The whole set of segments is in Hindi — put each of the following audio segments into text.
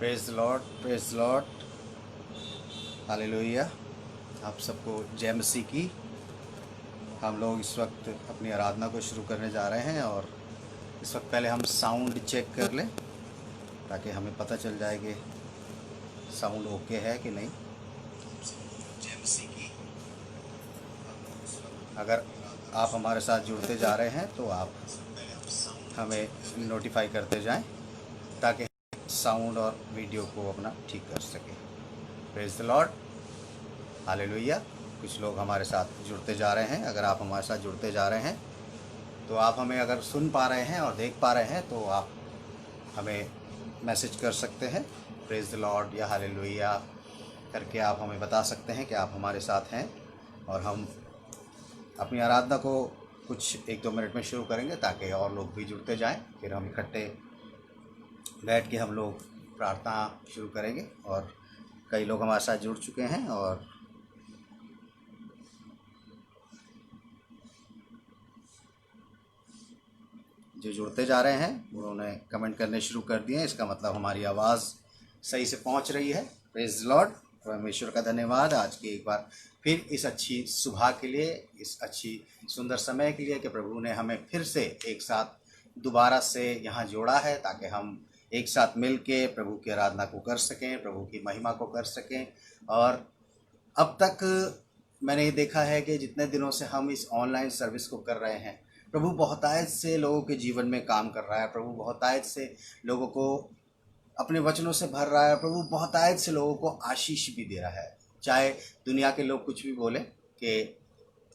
Praise Lord, praise Lord, hallelujah. आप सबको जय मसीह की। हम लोग इस वक्त अपनी आराधना को शुरू करने जा रहे हैं और इस वक्त पहले हम साउंड चेक कर लें ताकि हमें पता चल जाए कि साउंड ओके है कि नहीं। जय मसीह की। अगर आप हमारे साथ जुड़ते जा रहे हैं तो आप हमें नोटिफाई करते जाएं ताकि साउंड और वीडियो को अपना ठीक कर सकें। Praise the Lord, hallelujah. कुछ लोग हमारे साथ जुड़ते जा रहे हैं। अगर आप हमारे साथ जुड़ते जा रहे हैं तो आप हमें अगर सुन पा रहे हैं और देख पा रहे हैं तो आप हमें मैसेज कर सकते हैं प्रेज द लॉर्ड या हालेलुया करके। आप हमें बता सकते हैं कि आप हमारे साथ हैं और हम अपनी आराधना को कुछ 1-2 मिनट में शुरू करेंगे ताकि और लोग भी जुड़ते जाएं। फिर हम इकट्ठे बैठ के हम लोग प्रार्थना शुरू करेंगे और कई लोग हमारे साथ जुड़ चुके हैं और जो जुड़ते जा रहे हैं उन्होंने कमेंट करने शुरू कर दिए हैं। इसका मतलब हमारी आवाज़ सही से पहुंच रही है। प्रेज लॉर्ड, परमेश्वर का धन्यवाद आज की एक बार फिर इस अच्छी सुबह के लिए, इस अच्छी सुंदर समय के लिए कि प्रभु ने हमें फिर से एक साथ दोबारा से यहाँ जोड़ा है ताकि हम एक साथ मिल के प्रभु की आराधना को कर सकें, प्रभु की महिमा को कर सकें। और अब तक मैंने ये देखा है कि जितने दिनों से हम इस ऑनलाइन सर्विस को कर रहे हैं, प्रभु बहुतायत से लोगों के जीवन में काम कर रहा है। प्रभु बहुतायत से लोगों को अपने वचनों से भर रहा है। प्रभु बहुतायत से लोगों को आशीष भी दे रहा है। चाहे दुनिया के लोग कुछ भी बोले कि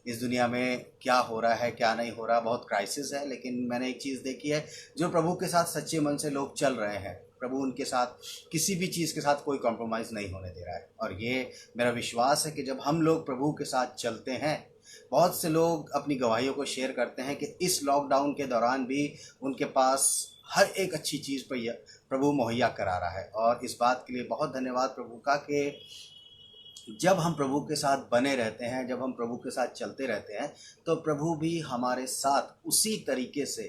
इस दुनिया में क्या हो रहा है, क्या नहीं हो रहा, बहुत क्राइसिस है, लेकिन मैंने एक चीज़ देखी है, जो प्रभु के साथ सच्चे मन से लोग चल रहे हैं, प्रभु उनके साथ किसी भी चीज़ के साथ कोई कॉम्प्रोमाइज़ नहीं होने दे रहा है। और ये मेरा विश्वास है कि जब हम लोग प्रभु के साथ चलते हैं, बहुत से लोग अपनी गवाहियों को शेयर करते हैं कि इस लॉकडाउन के दौरान भी उनके पास हर एक अच्छी चीज़ पर प्रभु मुहैया करा रहा है। और इस बात के लिए बहुत धन्यवाद प्रभु का कि जब हम प्रभु के साथ बने रहते हैं, जब हम प्रभु के साथ चलते रहते हैं, तो प्रभु भी हमारे साथ उसी तरीके से,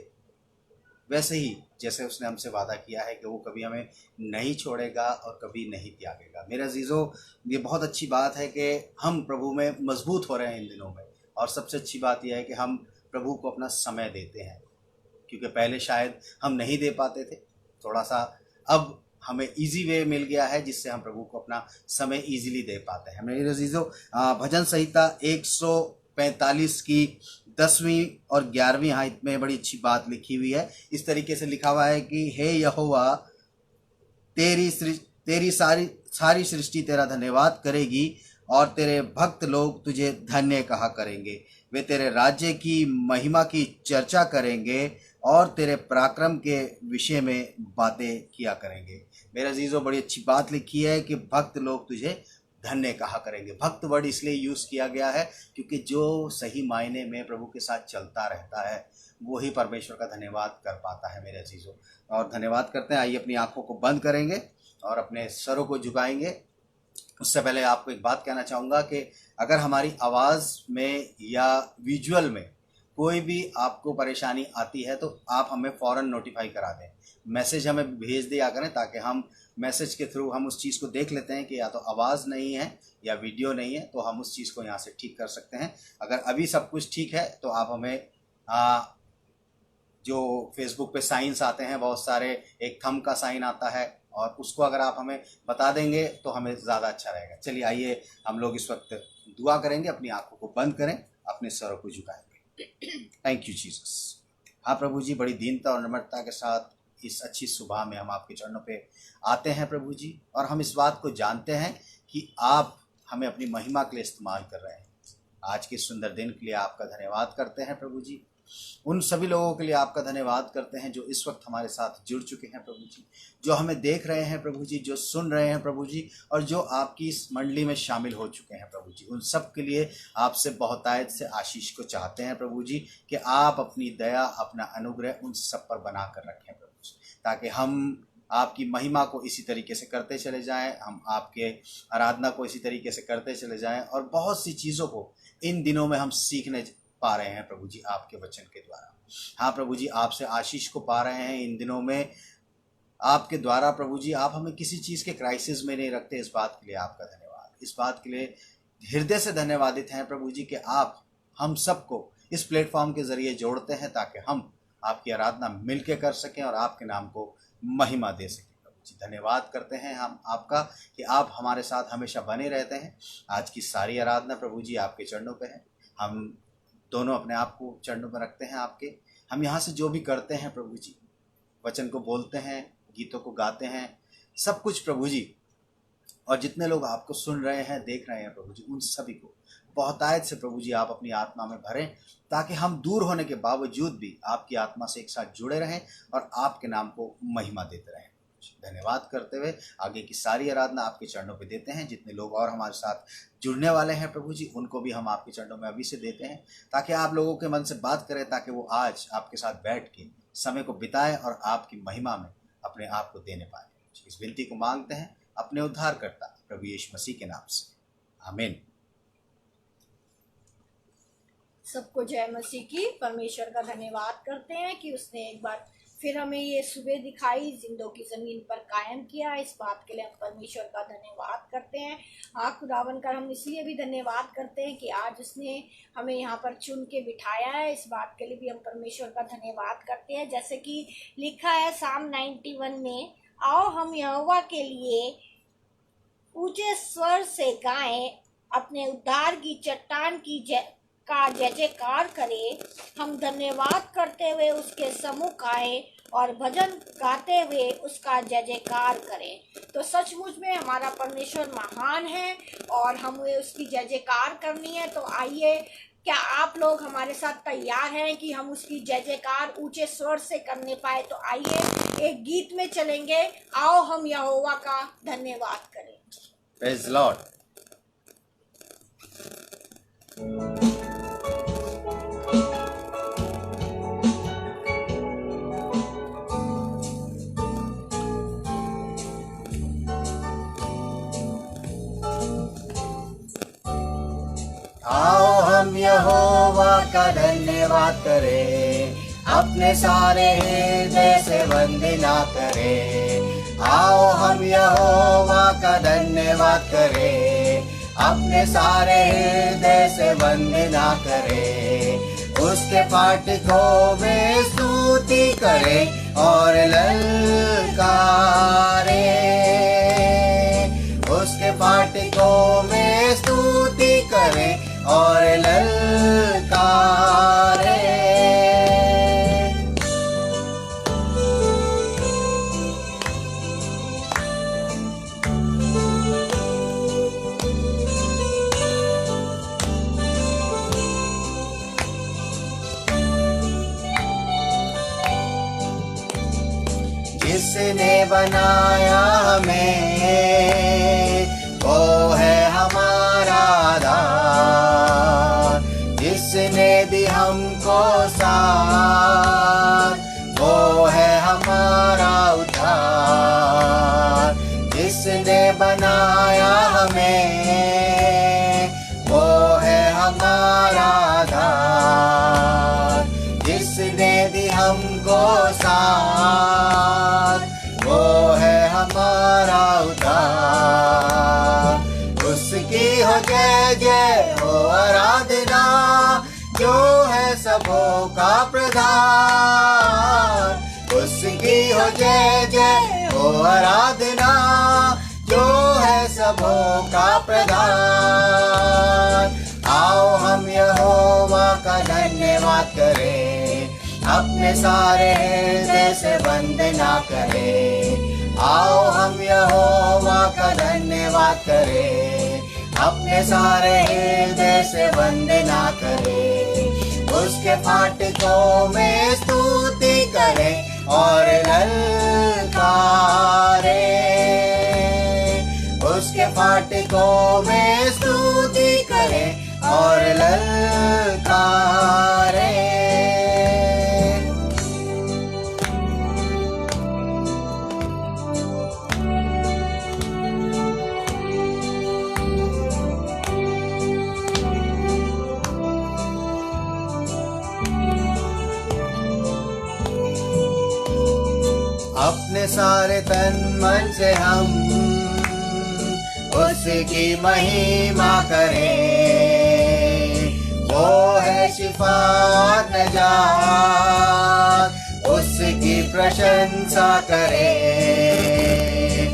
वैसे ही जैसे उसने हमसे वादा किया है कि वो कभी हमें नहीं छोड़ेगा और कभी नहीं त्यागेगा। मेरे अजीज़ों, ये बहुत अच्छी बात है कि हम प्रभु में मजबूत हो रहे हैं इन दिनों में। और सबसे अच्छी बात यह है कि हम प्रभु को अपना समय देते हैं, क्योंकि पहले शायद हम नहीं दे पाते थे। थोड़ा सा अब हमें इजी वे मिल गया है जिससे हम प्रभु को अपना समय इजीली दे पाते हैं। मेरे अजीज़ों, भजन संहिता 145 की 10वीं और 11वीं आयत में बड़ी अच्छी बात लिखी हुई है। इस तरीके से लिखा हुआ है कि हे यहोवा, तेरी सारी सृष्टि तेरा धन्यवाद करेगी और तेरे भक्त लोग तुझे धन्य कहा करेंगे। वे तेरे राज्य की महिमा की चर्चा करेंगे और तेरे पराक्रम के विषय में बातें किया करेंगे। मेरे अजीज़ों, बड़ी अच्छी बात लिखी है कि भक्त लोग तुझे धन्य कहा करेंगे। भक्त वर्ड इसलिए यूज़ किया गया है क्योंकि जो सही मायने में प्रभु के साथ चलता रहता है वही परमेश्वर का धन्यवाद कर पाता है। मेरे अजीज़ों, और धन्यवाद करते हैं। आइए अपनी आंखों को बंद करेंगे और अपने सरों को झुकाएंगे। उससे पहले आपको एक बात कहना चाहूँगा कि अगर हमारी आवाज़ में या विजुअल में कोई भी आपको परेशानी आती है तो आप हमें फ़ौरन नोटिफाई करा दें, मैसेज हमें भेज दिया करें ताकि हम मैसेज के थ्रू हम उस चीज़ को देख लेते हैं कि या तो आवाज़ नहीं है या वीडियो नहीं है, तो हम उस चीज़ को यहाँ से ठीक कर सकते हैं। अगर अभी सब कुछ ठीक है तो आप हमें जो फेसबुक पे साइंस आते हैं बहुत सारे, एक थंब का साइन आता है, और उसको अगर आप हमें बता देंगे तो हमें ज़्यादा अच्छा रहेगा। चलिए आइए हम लोग इस वक्त दुआ करेंगे। अपनी आंखों को बंद करें, अपने सरों को झुकाएंगे। Thank you Jesus. हाँ प्रभु जी, बड़ी दीनता और नम्रता के साथ इस अच्छी सुबह में हम आपके चरणों पे आते हैं प्रभु जी, और हम इस बात को जानते हैं कि आप हमें अपनी महिमा के लिए इस्तेमाल कर रहे हैं। आज के सुंदर दिन के लिए आपका धन्यवाद करते हैं प्रभु जी। उन सभी लोगों के लिए आपका धन्यवाद करते हैं जो इस वक्त हमारे साथ जुड़ चुके हैं प्रभु जी, जो हमें देख रहे हैं प्रभु जी, जो सुन रहे हैं प्रभु जी, और जो आपकी इस मंडली में शामिल हो चुके हैं प्रभु जी। उन सब के लिए आपसे बहुतायत से आशीष को चाहते हैं प्रभु जी कि आप अपनी दया, अपना अनुग्रह उन सब पर बना कर रखें प्रभु जी, ताकि हम आपकी महिमा को इसी तरीके से करते चले जाएं, हम आपके आराधना को इसी तरीके से करते चले जाएं, और बहुत सी चीज़ों को इन दिनों में हम सीखने पा रहे हैं प्रभु जी आपके वचन के द्वारा। हाँ प्रभु जी, आपसे आशीष को पा रहे हैं इन दिनों में। आपके द्वारा प्रभु जी आप हमें किसी चीज़ के क्राइसिस में नहीं रखते। इस बात के लिए आपका धन्यवाद। इस बात के लिए हृदय से धन्यवादित हैं प्रभु जी कि आप हम सबको इस प्लेटफॉर्म के ज़रिए जोड़ते हैं ताकि हम आपकी आराधना मिल के कर सकें और आपके नाम को महिमा दे सकें। प्रभु जी धन्यवाद करते हैं हम आपका कि आप हमारे साथ हमेशा बने रहते हैं। आज की सारी आराधना प्रभु जी आपके चरणों पे है। हम दोनों अपने आप को चरणों पर रखते हैं आपके। हम यहाँ से जो भी करते हैं प्रभु जी, वचन को बोलते हैं, गीतों को गाते हैं, सब कुछ प्रभु जी, और जितने लोग आपको सुन रहे हैं, देख रहे हैं प्रभु जी, उन सभी को बहुतायत से प्रभु जी आप अपनी आत्मा में भरें ताकि हम दूर होने के बावजूद भी आपकी आत्मा से एक साथ जुड़े रहें और आपके नाम को महिमा देते रहें। धन्यवाद करते हुए आगे की सारी आराधना आपके चरणों पे देते हैं। जितने लोग और हमारे साथ जुड़ने वाले हैं प्रभु जी, उनको भी हम आपके चरणों में अभी से देते हैं ताकि आप लोगों के मन से बात करें, ताकि वो आज आपके साथ बैठ के समय को बिताएं और आपकी महिमा में अपने आप को देने पाए। इस विनती को मांगते हैं अपने उद्धारकर्ता प्रभु यीशु मसीह के नाम से, आमीन। सबको जय मसीह की। परमेश्वर का धन्यवाद करते हैं कि उसने एक बार फिर हमें ये सुबह दिखाई, जिंदों की ज़मीन पर कायम किया। इस बात के लिए हम परमेश्वर का धन्यवाद करते हैं। खुदावन का हम इसलिए भी धन्यवाद करते हैं कि आज उसने हमें यहाँ पर चुन के बिठाया है। इस बात के लिए भी हम परमेश्वर का धन्यवाद करते हैं। जैसे कि लिखा है साम 91 में, आओ हम यहोवा के लिए ऊंचे स्वर से गाएं, अपने उद्धार की चट्टान की का जय जयकार करें। हम धन्यवाद करते हुए उसके सम्मुख आए और भजन गाते हुए उसका जय जयकार करें। तो सचमुच में हमारा परमेश्वर महान है और हमें उसकी जय जयकार करनी है। तो आइए, क्या आप लोग हमारे साथ तैयार हैं कि हम उसकी जय जयकार ऊंचे स्वर से करने पाए? तो आइए एक गीत में चलेंगे, आओ हम यहोवा का धन्यवाद करें। Praise the Lord. आओ हम यहोवा का धन्यवाद करें, अपने सारे हृदय से वंदना करें। आओ हम यहोवा का धन्यवाद करें, अपने सारे हृदय से वंदना करें। उसके फाटकों में स्तुति करें और ललकारें। उसके फाटकों में स्तुति करें और ललकारें। जिसने बनाया हमें वो है हमारा आधार। जिसने दी हमको साथ वो है हमारा उद्धार। जिसने बनाया हमें वो है हमारा आधार। जिसने दी हमको साथ वो है हमारा उद्धार। उसकी हो जय जय हो आराधना, जो है सबों का प्रधान। उसकी हो जय जय हो आराधना, जो है सबों का प्रधान। आओ हम यहोवा का धन्यवाद करें, अपने सारे हृदय से वंदना करें। आओ हम यहोवा का धन्यवाद करें, अपने सारे हृदय से वंदना करें। उसके फाटकों में स्तुति करें और ललकारें। उसके फाटकों में स्तुति करें और ललकारें। अपने सारे तन मन से हम उसकी महिमा करें। वो है शिफा और नजात, उसकी प्रशंसा करें।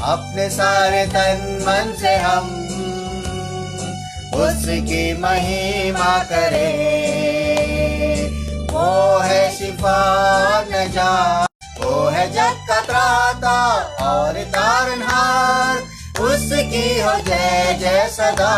अपने सारे तन मन से हम उसकी महिमा करें। वो है शिफा और नजात, वो है जग का त्राता और तारनहार, उसकी हो जय जय सदा।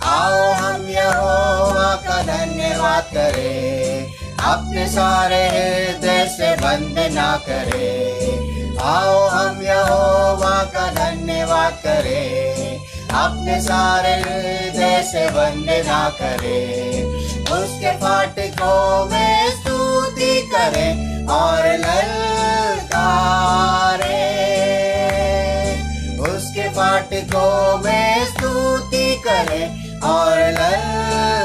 आओ हम यहोवा का धन्यवाद करें, अपने सारे हृदय से वंदना करें। आओ हम यहोवा का धन्यवाद करें, अपने सारे हृदय से वंदना करें। उसके फाटकों में स्तुति करें और ललकारें, उसके फाटकों में स्तुति करें और ललकारें।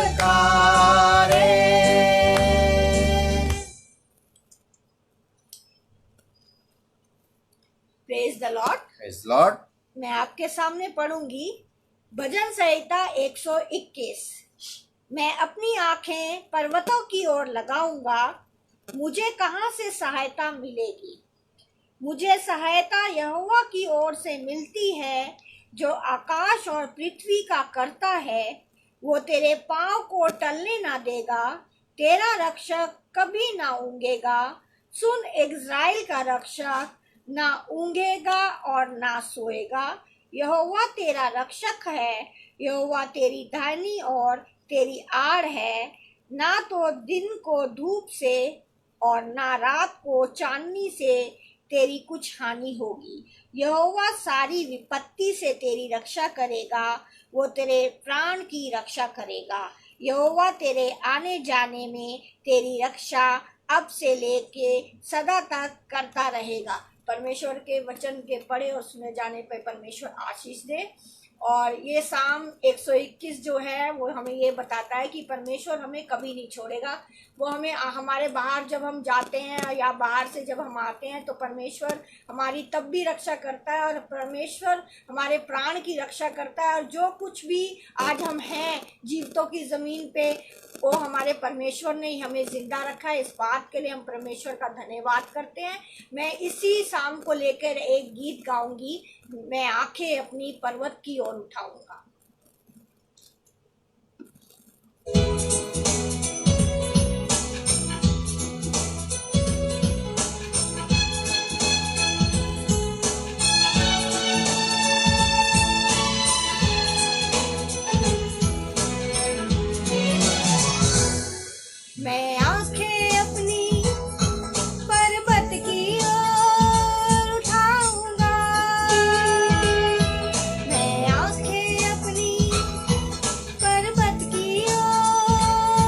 Praise the Lord. Praise Lord. मैं आपके सामने पढ़ूंगी भजन संहिता 121। मैं अपनी आंखें पर्वतों की ओर लगाऊंगा, मुझे कहाँ से सहायता मिलेगी। मुझे सहायता यहोवा की ओर से मिलती है, जो आकाश और पृथ्वी का करता है। वो तेरे पाँव को टलने ना देगा, तेरा रक्षक कभी ना ऊँघेगा। सुन, इज़राइल का रक्षक ना ऊँघेगा और ना सोएगा। यहोवा तेरा रक्षक है, यहोवा तेरी दाहिनी और तेरी आड़ है। ना तो दिन को धूप से और ना रात को चांदनी से तेरी कुछ हानि होगी। यहोवा सारी विपत्ति से तेरी रक्षा करेगा, वो तेरे प्राण की रक्षा करेगा। यहोवा तेरे आने जाने में तेरी रक्षा अब से लेके सदा तक करता रहेगा। परमेश्वर के वचन के पढ़े और सुने जाने पर परमेश्वर आशीष दे। और ये साम 121 जो है वो हमें ये बताता है कि परमेश्वर हमें कभी नहीं छोड़ेगा। वो हमें हमारे बाहर जब हम जाते हैं या बाहर से जब हम आते हैं तो परमेश्वर हमारी तब भी रक्षा करता है, और परमेश्वर हमारे प्राण की रक्षा करता है। और जो कुछ भी आज हम हैं जीवितों की ज़मीन पे, वो हमारे परमेश्वर ने ही हमें जिंदा रखा है। इस बात के लिए हम परमेश्वर का धन्यवाद करते हैं। मैं इसी शाम को लेकर एक गीत गाऊंगी, मैं आंखें अपनी पर्वत की ओर उठाऊंगा। मैं आंखें अपनी पर्वत की ओर उठाऊंगा, मैं आंखें अपनी पर्वत की ओर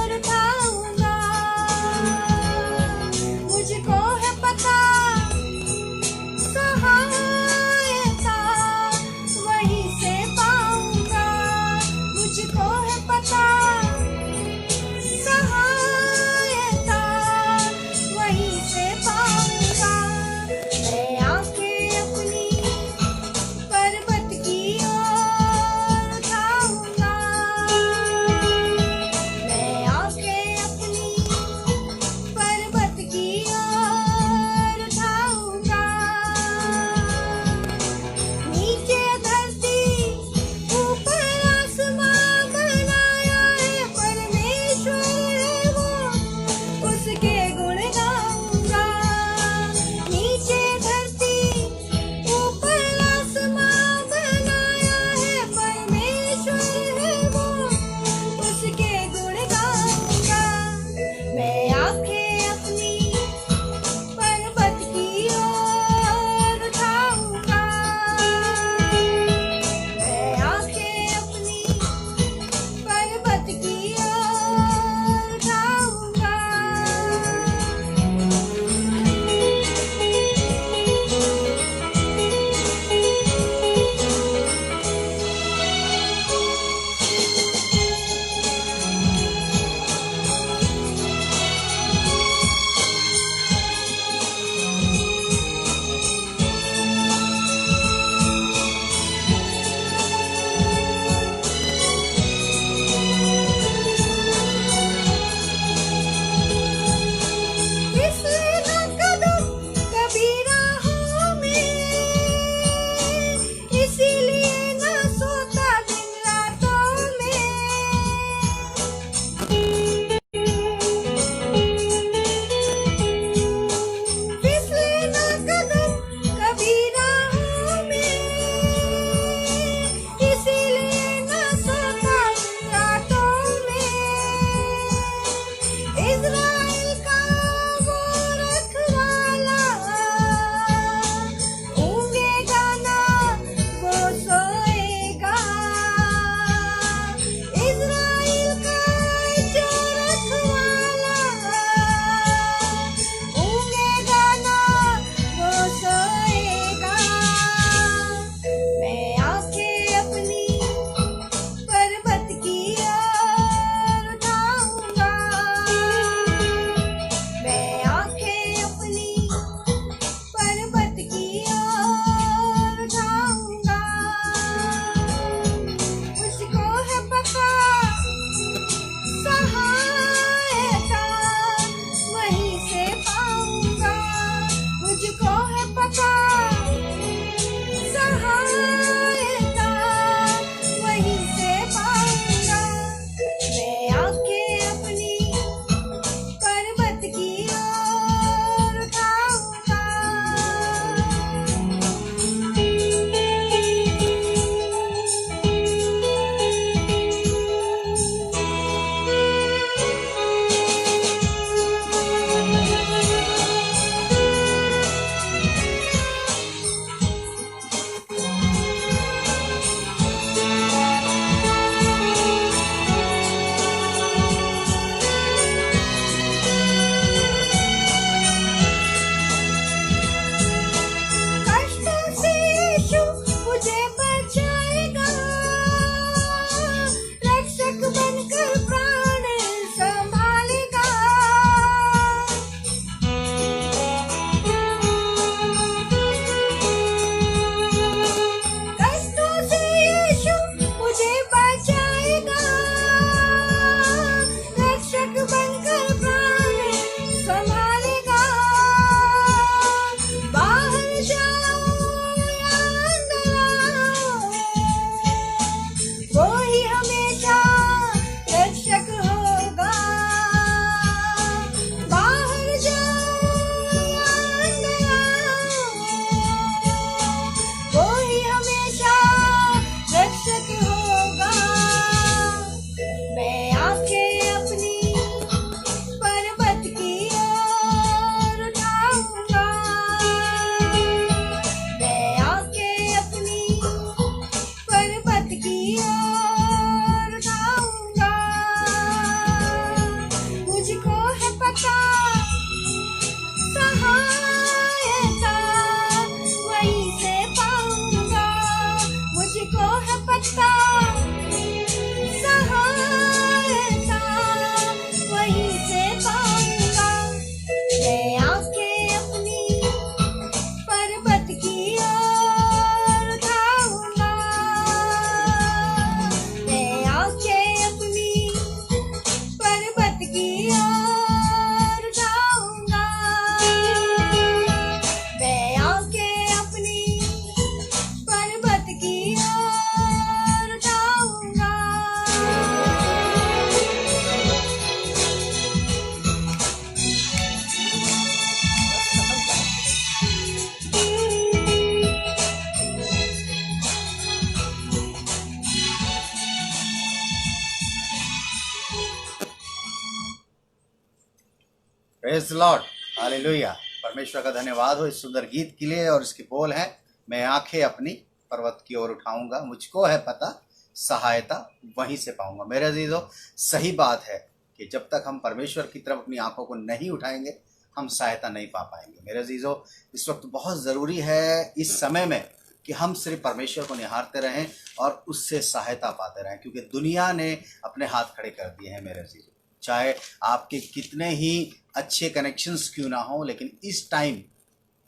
प्रेज द लॉर्ड, हालेलुया। परमेश्वर का धन्यवाद हो इस सुंदर गीत के लिए। और इसके बोल हैं, मैं आंखें अपनी पर्वत की ओर उठाऊंगा, मुझको है पता सहायता वहीं से पाऊंगा। मेरे अजीजों, सही बात है कि जब तक हम परमेश्वर की तरफ अपनी आंखों को नहीं उठाएंगे हम सहायता नहीं पा पाएंगे। मेरे अजीजों, इस वक्त बहुत ज़रूरी है इस समय में कि हम सिर्फ परमेश्वर को निहारते रहें और उससे सहायता पाते रहें, क्योंकि दुनिया ने अपने हाथ खड़े कर दिए हैं। मेरे अजीजों, चाहे आपके कितने ही अच्छे कनेक्शंस क्यों ना हो, लेकिन इस टाइम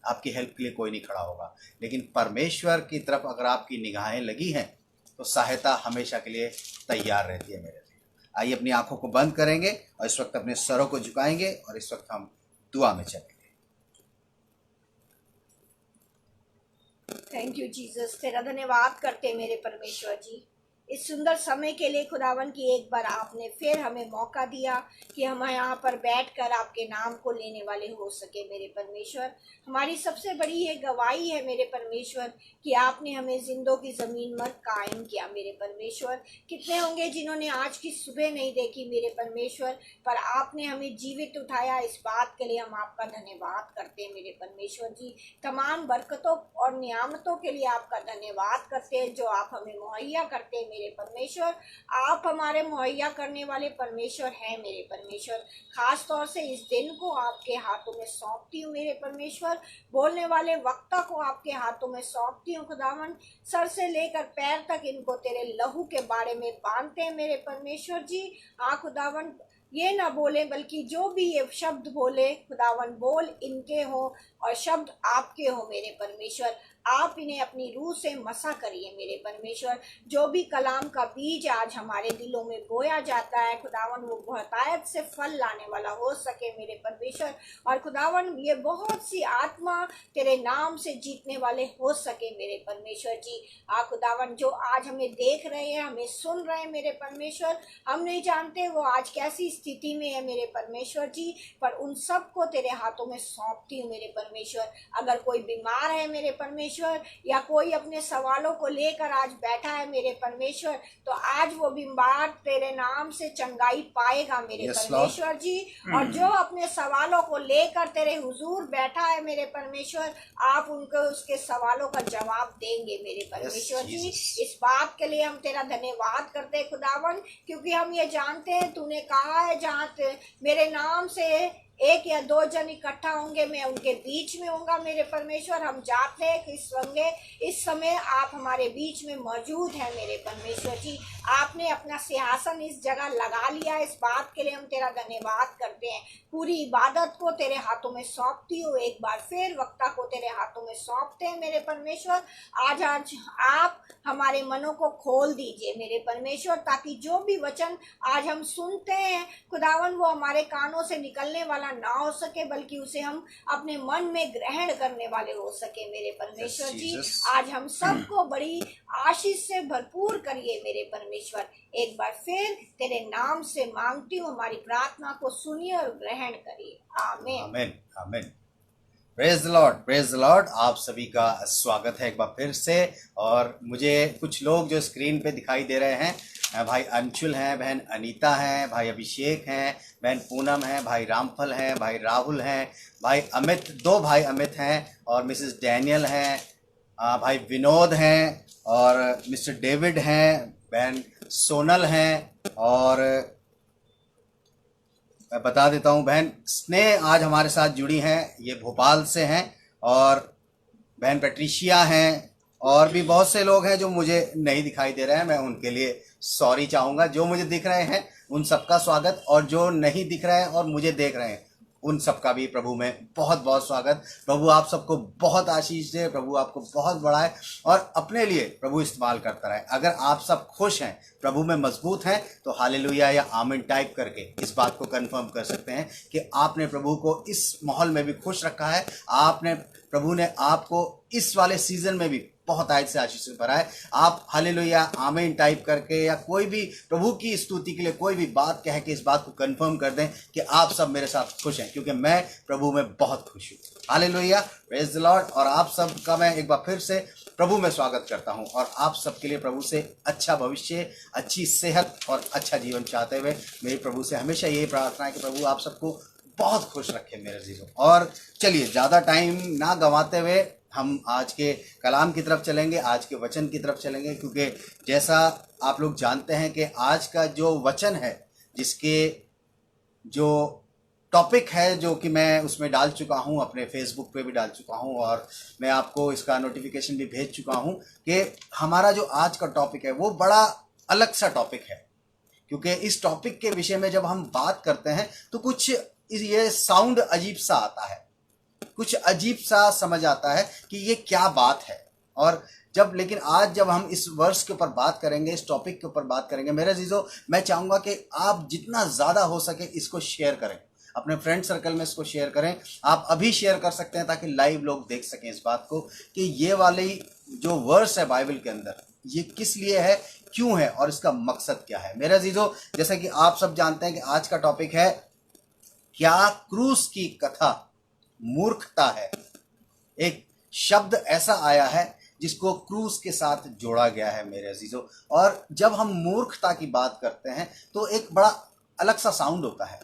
आपकी हेल्प के लिए कोई नहीं खड़ा होगा। लेकिन परमेश्वर की तरफ अगर आपकी निगाहें लगी हैं तो सहायता हमेशा के लिए तैयार रहती है। मेरे आइए अपनी आंखों को बंद करेंगे और इस वक्त अपने सरों को झुकाएंगे और इस वक्त हम दुआ में चलेंगे। थैंक यू जीसस, तेरा धन्यवाद करते मेरे परमेश्वर जी इस सुंदर समय के लिए। खुदावन की एक बार आपने फिर हमें मौका दिया कि हम यहाँ पर बैठकर आपके नाम को लेने वाले हो सके। मेरे परमेश्वर, हमारी सबसे बड़ी ये गवाही है मेरे परमेश्वर कि आपने हमें जिंदों की ज़मीन पर कायम किया। मेरे परमेश्वर, कितने होंगे जिन्होंने आज की सुबह नहीं देखी मेरे परमेश्वर, पर आपने हमें जीवित उठाया। इस बात के लिए हम आपका धन्यवाद करते हैं मेरे परमेश्वर जी। तमाम बरकतों और नियामतों के लिए आपका धन्यवाद करते हैं जो आप हमें मुहैया करते हैं। मेरे परमेश्वर, आप हमारे मुहैया करने वाले परमेश्वर हैं। मेरे परमेश्वर, खास तौर से इस दिन को आपके हाथों में सौंपती हूँ। मेरे परमेश्वर, बोलने वाले वक्ता को आपके हाथों में सौंपती हूँ। खुदावन, सर से लेकर पैर तक इनको तेरे लहू के बारे में बांधते हैं मेरे परमेश्वर जी। खुदावन, ये ना बोले बल्कि जो भी ये शब्द बोले खुदावन, बोल इनके हो और शब्द आपके हो। मेरे परमेश्वर, आप इन्हें अपनी रूह से मसा करिए। मेरे परमेश्वर, जो भी कलाम का बीज आज हमारे दिलों में बोया जाता है खुदावन, वो बहुतायत से फल लाने वाला हो सके मेरे परमेश्वर। और खुदावन, ये बहुत सी आत्मा तेरे नाम से जीतने वाले हो सके मेरे परमेश्वर जी। खुदावन, जो आज हमें देख रहे हैं, हमें सुन रहे हैं मेरे परमेश्वर, हम नहीं जानते वो आज कैसी स्थिति में है मेरे परमेश्वर जी, पर उन सबको तेरे हाथों में सौंपती हूँ मेरे परमेश्वर। अगर कोई बीमार है मेरे परमेश्वर, या कोई अपने सवालों को लेकर आज बैठा है मेरे परमेश्वर, तो आज वो बीमार तेरे नाम से चंगाई पाएगा मेरे परमेश्वर जी। और जो अपने सवालों को लेकर तेरे हुजूर बैठा है मेरे परमेश्वर, आप उनको उसके सवालों का जवाब देंगे मेरे परमेश्वर जी। इस बात के लिए हम तेरा धन्यवाद करते हैं खुदावन, क्योंकि हम ये जानते हैं तूने कहा है जहाँ मेरे नाम से एक या दो जन इकट्ठा होंगे मैं उनके बीच में होऊंगा मेरे परमेश्वर। हम जाते हैं कि इस समय आप हमारे बीच में मौजूद हैं मेरे परमेश्वर जी। आपने अपना सिंहासन इस जगह लगा लिया, इस बात के लिए हम तेरा धन्यवाद करते हैं। पूरी इबादत को तेरे हाथों में सौंपती हूँ, एक बार फिर वक्ता को तेरे हाथों में सौंपते हैं मेरे परमेश्वर। आज आप हमारे मनों को खोल दीजिए मेरे परमेश्वर, ताकि जो भी वचन आज हम सुनते हैं खुदावन, वो हमारे कानों से निकलने वाला ना हो सके, बल्कि उसे हम अपने मन में ग्रहण करने वाले हो सके मेरे परमेश्वर जी। आज हम सबको बड़ी आशीष से भरपूर करिए मेरे परमेश्वर। एक बार फिर तेरे नाम से मांगती हूँ, हमारी प्रार्थना को सुनिए और ग्रहण करिए। आमीन, आमीन, आमीन। Praise the Lord, praise the Lord. आप सभी का स्वागत है एक बार फिर से। और मुझे कुछ लोग जो स्क्रीन पे दिखाई दे रहे हैं, भाई अंशुल हैं, बहन अनीता हैं, भाई अभिषेक हैं, बहन पूनम हैं, भाई रामफल हैं, भाई राहुल हैं, भाई अमित, दो भाई अमित हैं और मिसेस डैनियल हैं, भाई विनोद हैं और मिस्टर डेविड हैं, बहन सोनल हैं। और मैं बता देता हूँ, बहन स्नेह आज हमारे साथ जुड़ी हैं, ये भोपाल से हैं। और बहन पेट्रिशिया हैं और भी बहुत से लोग हैं जो मुझे नहीं दिखाई दे रहे हैं। मैं उनके लिए सॉरी चाहूँगा। जो मुझे दिख रहे हैं उन सबका स्वागत, और जो नहीं दिख रहे हैं और मुझे देख रहे हैं उन सबका भी प्रभु में बहुत बहुत स्वागत। प्रभु आप सबको बहुत आशीष दे, प्रभु आपको बहुत बढ़ाए और अपने लिए प्रभु इस्तेमाल करता रहे। अगर आप सब खुश हैं, प्रभु में मजबूत हैं, तो हालेलुया या आमीन टाइप करके इस बात को कंफर्म कर सकते हैं कि आपने प्रभु को इस माहौल में भी खुश रखा है। प्रभु ने आपको इस वाले सीजन में भी बहुत आयत से आशीष से भरा है। आप हालेलुया आमीन टाइप करके या कोई भी प्रभु की स्तुति के लिए कोई भी बात कह के इस बात को कंफर्म कर दें कि आप सब मेरे साथ खुश हैं, क्योंकि मैं प्रभु में बहुत खुश हूँ। Hallelujah, praise the Lord. और आप सब का मैं एक बार फिर से प्रभु में स्वागत करता हूँ और आप सबके लिए प्रभु से अच्छा भविष्य, अच्छी सेहत और अच्छा जीवन चाहते हुए मेरी प्रभु से हमेशा यही प्रार्थना है कि प्रभु आप सबको बहुत खुश रखे मेरे अजीजों। और चलिए ज़्यादा टाइम ना गंवाते हुए हम आज के कलाम की तरफ चलेंगे, आज के वचन की तरफ चलेंगे, क्योंकि जैसा आप लोग जानते हैं कि आज का जो वचन है, जिसके जो टॉपिक है, जो कि मैं उसमें डाल चुका हूं, अपने फेसबुक पे भी डाल चुका हूं और मैं आपको इसका नोटिफिकेशन भी भेज चुका हूं कि हमारा जो आज का टॉपिक है वो बड़ा अलग सा टॉपिक है। क्योंकि इस टॉपिक के विषय में जब हम बात करते हैं तो कुछ ये साउंड अजीब सा आता है, कुछ अजीब सा समझ आता है कि ये क्या बात है। और लेकिन आज जब हम इस वर्ष के ऊपर बात करेंगे, इस टॉपिक के ऊपर बात करेंगे, मेरे अजीजों, मैं चाहूँगा कि आप जितना ज़्यादा हो सके इसको शेयर करें, अपने फ्रेंड सर्कल में इसको शेयर करें। आप अभी शेयर कर सकते हैं ताकि लाइव लोग देख सकें इस बात को कि ये वाली जो वर्स है बाइबल के अंदर, ये किस लिए है, क्यों है और इसका मकसद क्या है। मेरे अजीजों, जैसा कि आप सब जानते हैं कि आज का टॉपिक है, क्या क्रूस की कथा मूर्खता है। एक शब्द ऐसा आया है जिसको क्रूस के साथ जोड़ा गया है मेरे अजीजों। और जब हम मूर्खता की बात करते हैं तो एक बड़ा अलग सा साउंड होता है,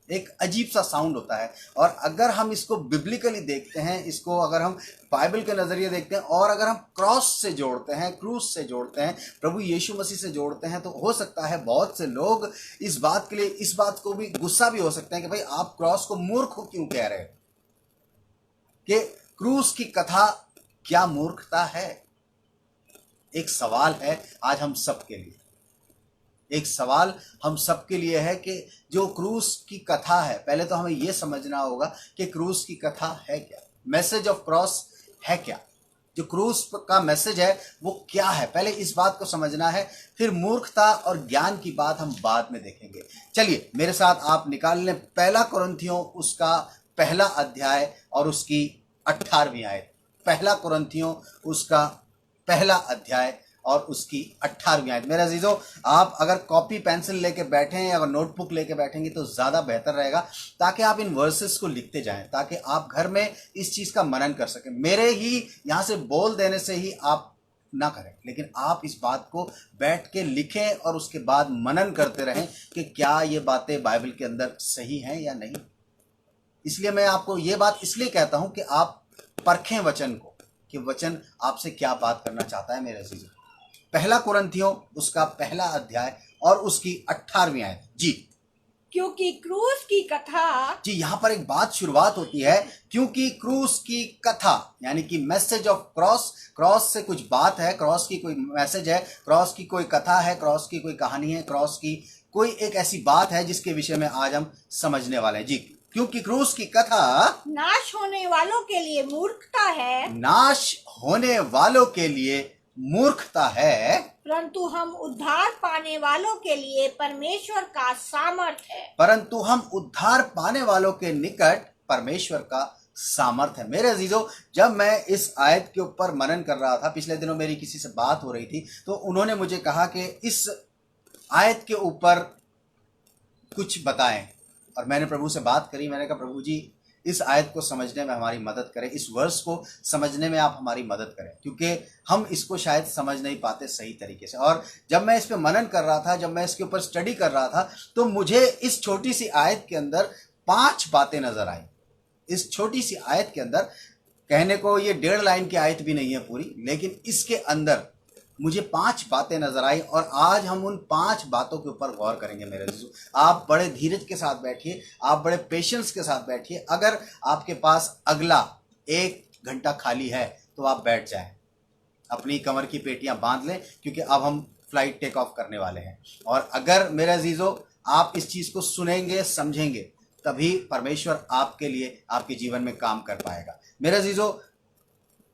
एक अजीब सा साउंड होता है। और अगर हम इसको बिब्लिकली देखते हैं, इसको अगर हम बाइबल के नज़रिए देखते हैं और अगर हम क्रॉस से जोड़ते हैं, क्रूस से जोड़ते हैं, प्रभु यीशु मसीह से जोड़ते हैं, तो हो सकता है बहुत से लोग इस बात के लिए, इस बात को भी गुस्सा भी हो सकते हैं कि भाई आप क्रॉस को मूर्ख क्यों कह रहे हो, कि क्रूस की कथा क्या मूर्खता है। एक सवाल है आज हम सबके लिए, एक सवाल हम सबके लिए है कि जो क्रूस की कथा है, पहले तो हमें यह समझना होगा कि क्रूस की कथा है क्या, मैसेज ऑफ क्रॉस है क्या, जो क्रूस का मैसेज है वो क्या है, पहले इस बात को समझना है। फिर मूर्खता और ज्ञान की बात हम बाद में देखेंगे। चलिए मेरे साथ आप निकाल लें पहला कुरिन्थियों उसका पहला अध्याय और उसकी 18वीं आयत। पहला कुरिन्थियों उसका पहला अध्याय और उसकी 18वीं आयत। मेरे अजीजों, आप अगर कॉपी पेंसिल लेके बैठे हैं या अगर नोटबुक लेके बैठेंगे तो ज़्यादा बेहतर रहेगा, ताकि आप इन वर्सेस को लिखते जाएं, ताकि आप घर में इस चीज़ का मनन कर सकें। मेरे ही यहाँ से बोल देने से ही आप ना करें, लेकिन आप इस बात को बैठ के लिखें और उसके बाद मनन करते रहें कि क्या ये बातें बाइबल के अंदर सही हैं या नहीं। इसलिए मैं आपको ये बात इसलिए कहता हूँ कि आप परखें वचन को, कि वचन आपसे क्या बात करना चाहता है। मेरे अजीजों, पहला कुरिन्थियों उसका पहला अध्याय और उसकी 18वीं आयत। जी, क्योंकि क्रूस की कथा, जी यहाँ पर एक बात शुरुआत होती है, क्योंकि क्रूस की कथा, यानी कि मैसेज ऑफ क्रॉस। क्रॉस से कुछ बात है, क्रॉस की कोई मैसेज है, क्रॉस की कोई कथा है, क्रॉस की कोई कहानी है, क्रॉस की कोई एक ऐसी बात है जिसके विषय में आज हम समझने वाले हैं। जी, क्योंकि क्रूस की कथा नाश होने वालों के लिए मूर्खता है, नाश होने वालों के लिए मूर्खता है, परंतु हम उद्धार पाने वालों के लिए परमेश्वर का सामर्थ है। परंतु हम उद्धार पाने वालों के निकट परमेश्वर का सामर्थ है। मेरे अजीजों, जब मैं इस आयत के ऊपर मनन कर रहा था, पिछले दिनों मेरी किसी से बात हो रही थी, तो उन्होंने मुझे कहा कि इस आयत के ऊपर कुछ बताएं। और मैंने प्रभु से बात करी, मैंने कहा प्रभु जी इस आयत को समझने में हमारी मदद करें, इस वर्स को समझने में आप हमारी मदद करें, क्योंकि हम इसको शायद समझ नहीं पाते सही तरीके से। और जब मैं इस पे मनन कर रहा था, जब मैं इसके ऊपर स्टडी कर रहा था, तो मुझे इस छोटी सी आयत के अंदर 5 बातें नजर आई। इस छोटी सी आयत के अंदर, कहने को ये 1.5 लाइन की आयत भी नहीं है पूरी, लेकिन इसके अंदर मुझे 5 बातें नजर आई और आज हम उन 5 बातों के ऊपर गौर करेंगे। मेरे दोस्तों, आप बड़े धीरज के साथ बैठिए, आप बड़े पेशेंस के साथ बैठिए। अगर आपके पास अगला 1 घंटा खाली है तो आप बैठ जाएं, अपनी कमर की पेटियां बांध लें, क्योंकि अब हम फ्लाइट टेक ऑफ करने वाले हैं। और अगर मेरे अजीजों आप इस चीज़ को सुनेंगे, समझेंगे, तभी परमेश्वर आपके लिए, आपके जीवन में काम कर पाएगा। मेरे अजीजों,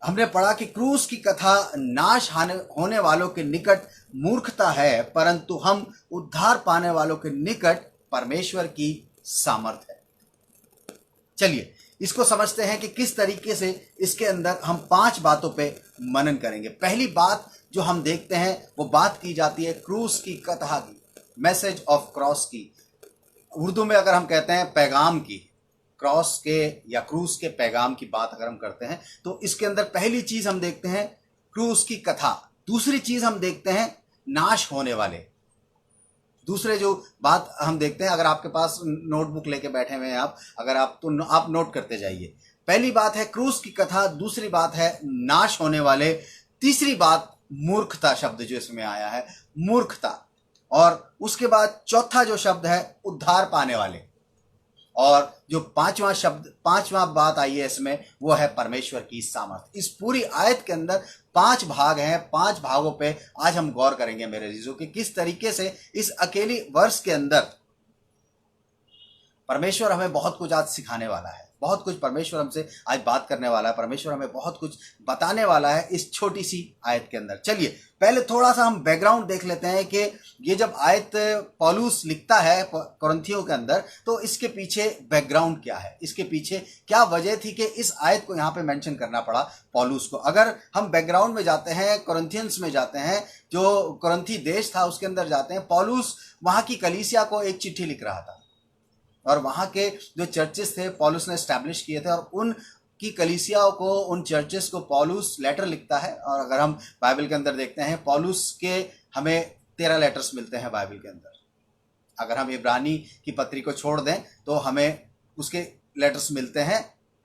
हमने पढ़ा कि क्रूस की कथा नाश होने वालों के निकट मूर्खता है, परंतु हम उद्धार पाने वालों के निकट परमेश्वर की सामर्थ है। चलिए इसको समझते हैं कि किस तरीके से इसके अंदर हम 5 बातों पे मनन करेंगे। पहली बात जो हम देखते हैं वो बात की जाती है क्रूस की कथा की, मैसेज ऑफ क्रॉस की। उर्दू में अगर हम कहते हैं पैगाम की, क्रॉस के या क्रूस के पैगाम की बात अगर हम करते हैं, तो इसके अंदर पहली चीज हम देखते हैं क्रूस की कथा। दूसरी चीज हम देखते हैं नाश होने वाले। दूसरे जो बात हम देखते हैं, अगर आपके पास नोटबुक लेके बैठे हुए हैं आप, अगर आप तो आप नोट करते जाइए। पहली बात है क्रूस की कथा, दूसरी बात है नाश होने वाले, तीसरी बात मूर्खता शब्द जो इसमें आया है, मूर्खता, और उसके बाद चौथा जो शब्द है उद्धार पाने वाले, और जो पांचवा बात आई है इसमें वो है परमेश्वर की सामर्थ। इस पूरी आयत के अंदर 5 भाग हैं, 5 भागों पे आज हम गौर करेंगे मेरे अजीजों कि किस तरीके से इस अकेली वर्ष के अंदर परमेश्वर हमें बहुत कुछ आज सिखाने वाला है, बहुत कुछ परमेश्वर हमसे आज बात करने वाला है, परमेश्वर हमें बहुत कुछ बताने वाला है इस छोटी सी आयत के अंदर। चलिए पहले थोड़ा सा हम बैकग्राउंड देख लेते हैं कि ये जब आयत पौलुस लिखता है कुरिन्थियों के अंदर, तो इसके पीछे बैकग्राउंड क्या है, इसके पीछे क्या वजह थी कि इस आयत को यहाँ पे मेंशन करना पड़ा पौलुस को। अगर हम बैकग्राउंड में जाते हैं, कुरिन्थियंस में जाते हैं, जो कुरिन्थी देश था उसके अंदर जाते हैं, पौलुस वहां की कलीसिया को एक चिट्ठी लिख रहा था, और वहां के जो चर्चेस थे पौलुस ने एस्टैब्लिश किए थे, और उन की कलीसियाओं को, उन चर्चेस को पौलुस लेटर लिखता है। और अगर हम बाइबल के अंदर देखते हैं, पौलुस के हमें 13 लेटर्स मिलते हैं बाइबल के अंदर। अगर हम इब्रानी की पत्री को छोड़ दें तो हमें उसके लेटर्स मिलते हैं,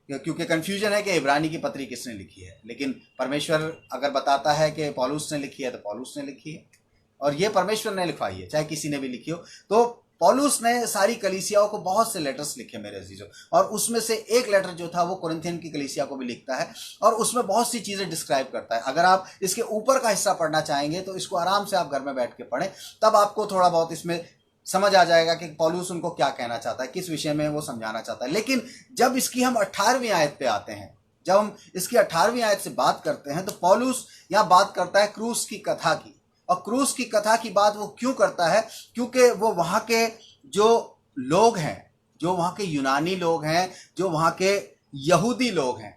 क्योंकि कंफ्यूजन है कि इब्रानी की पत्री किसने लिखी है, लेकिन परमेश्वर अगर बताता है कि पौलुस ने लिखी है तो पौलुस ने लिखी है, और ये परमेश्वर ने लिखवाई है, चाहे किसी ने भी लिखी हो। तो पौलुस ने सारी कलीसियाओं को बहुत से लेटर्स लिखे मेरे अजीजों, और उसमें से एक लेटर जो था वो कुरिन्थियन की कलीसिया को भी लिखता है, और उसमें बहुत सी चीज़ें डिस्क्राइब करता है। अगर आप इसके ऊपर का हिस्सा पढ़ना चाहेंगे तो इसको आराम से आप घर में बैठ के पढ़ें, तब आपको थोड़ा बहुत इसमें समझ आ जाएगा कि पौलुस उनको क्या कहना चाहता है, किस विषय में वो समझाना चाहता है। लेकिन जब इसकी हम 18वीं आयत पे आते हैं, जब हम इसकी 18वीं आयत से बात करते हैं, तो पौलुस यहाँ बात करता है क्रूस की कथा की। और क्रूस की कथा की बात वो क्यों करता है? क्योंकि वो वहाँ के जो लोग हैं, जो वहाँ के यूनानी लोग हैं, जो वहाँ के यहूदी लोग हैं,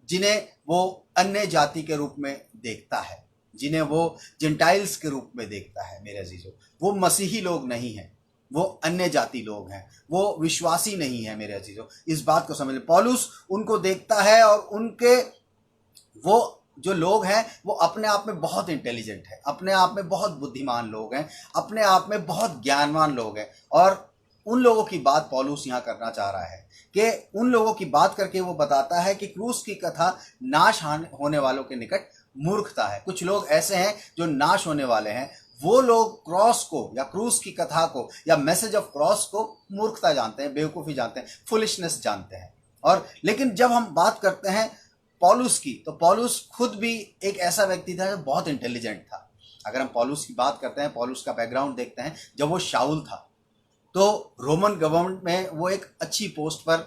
जिन्हें वो अन्य जाति के रूप में देखता है, जिन्हें वो जेंटाइल्स के रूप में देखता है मेरे अजीजों, वो मसीही लोग नहीं हैं, वो अन्य जाति लोग हैं, वो विश्वासी नहीं है मेरे अजीजों। इस बात को समझ ले, पौलुस उनको देखता है, और उनके वो जो लोग हैं वो अपने आप में बहुत इंटेलिजेंट है, अपने आप में बहुत बुद्धिमान लोग हैं, अपने आप में बहुत ज्ञानवान लोग हैं, और उन लोगों की बात पौलुस यहाँ करना चाह रहा है कि उन लोगों की बात करके वो बताता है कि क्रूस की कथा नाश होने वालों के निकट मूर्खता है। कुछ लोग ऐसे हैं जो नाश होने वाले हैं, वो लोग क्रॉस को या क्रूस की कथा को या मैसेज ऑफ क्रॉस को मूर्खता जानते हैं, बेवकूफ़ी जानते हैं, फुलिशनेस जानते हैं। और लेकिन जब हम बात करते हैं पौलुस की, तो पौलुस खुद भी एक ऐसा व्यक्ति था जो बहुत इंटेलिजेंट था। अगर हम पौलुस की बात करते हैं, पौलुस का बैकग्राउंड देखते हैं, जब वो शाऊल था तो रोमन गवर्नमेंट में वो एक अच्छी पोस्ट पर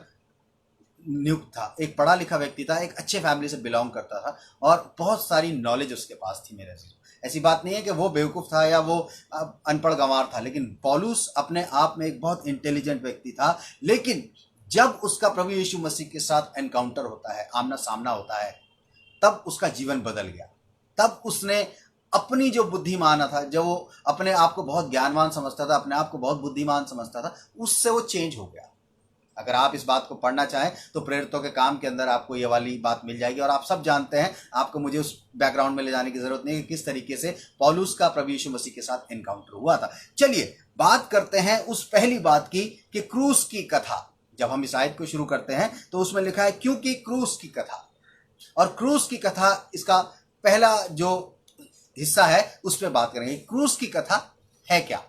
नियुक्त था, एक पढ़ा लिखा व्यक्ति था, एक अच्छे फैमिली से बिलोंग करता था, और बहुत सारी नॉलेज उसके पास थी मेरे से। ऐसी बात नहीं है कि वो बेवकूफ़ था या वो अनपढ़ गंवार था, लेकिन पौलुस अपने आप में एक बहुत इंटेलिजेंट व्यक्ति था। लेकिन जब उसका प्रभु यीशु मसीह के साथ एनकाउंटर होता है, आमना सामना होता है, तब उसका जीवन बदल गया। तब उसने अपनी जो बुद्धिमान था, जब वो अपने आप को बहुत ज्ञानवान समझता था, अपने आप को बहुत बुद्धिमान समझता था, उससे वो चेंज हो गया। अगर आप इस बात को पढ़ना चाहें तो प्रेरितों के काम के अंदर आपको ये वाली बात मिल जाएगी, और आप सब जानते हैं, आपको मुझे उस बैकग्राउंड में ले जाने की जरूरत नहीं कि किस तरीके से पौलुस का प्रभु यीशु मसीह के साथ एनकाउंटर हुआ था। चलिए बात करते हैं उस पहली बात की कि क्रूस की कथा। जब हम इस आयत को शुरू करते हैं तो उसमें लिखा है क्योंकि क्रूस की कथा, और क्रूस की कथा इसका पहला जो हिस्सा है उस पर बात करेंगे। क्रूस की कथा है क्या?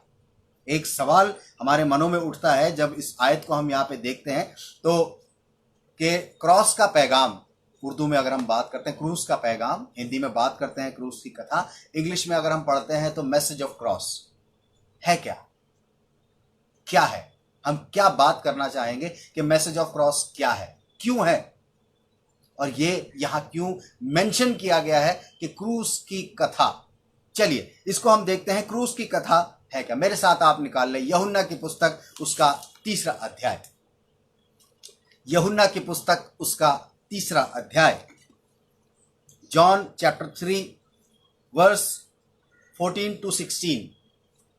एक सवाल हमारे मनों में उठता है जब इस आयत को हम यहाँ पे देखते हैं, तो कि क्रॉस का पैगाम, उर्दू में अगर हम बात करते हैं क्रूस का पैगाम, हिंदी में बात करते हैं क्रूस की कथा, इंग्लिश में अगर हम पढ़ते हैं तो मैसेज ऑफ क्रॉस है क्या? क्या है? हम क्या बात करना चाहेंगे कि मैसेज ऑफ क्रॉस क्या है, क्यों है, और ये यहां क्यों मेंशन किया गया है कि क्रूस की कथा। चलिए इसको हम देखते हैं, क्रूस की कथा है क्या। मेरे साथ आप निकाल लें यूहन्ना की पुस्तक उसका 3रा अध्याय, यूहन्ना की पुस्तक उसका 3रा अध्याय, जॉन चैप्टर 3 वर्स 14 to 16,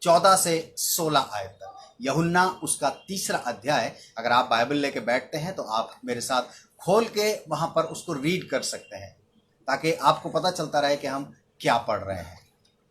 14 से 16 आयत तक। यूहन्ना उसका 3रा अध्याय, अगर आप बाइबल लेके बैठते हैं तो आप मेरे साथ खोल के वहां पर उसको रीड कर सकते हैं, ताकि आपको पता चलता रहे कि हम क्या पढ़ रहे हैं।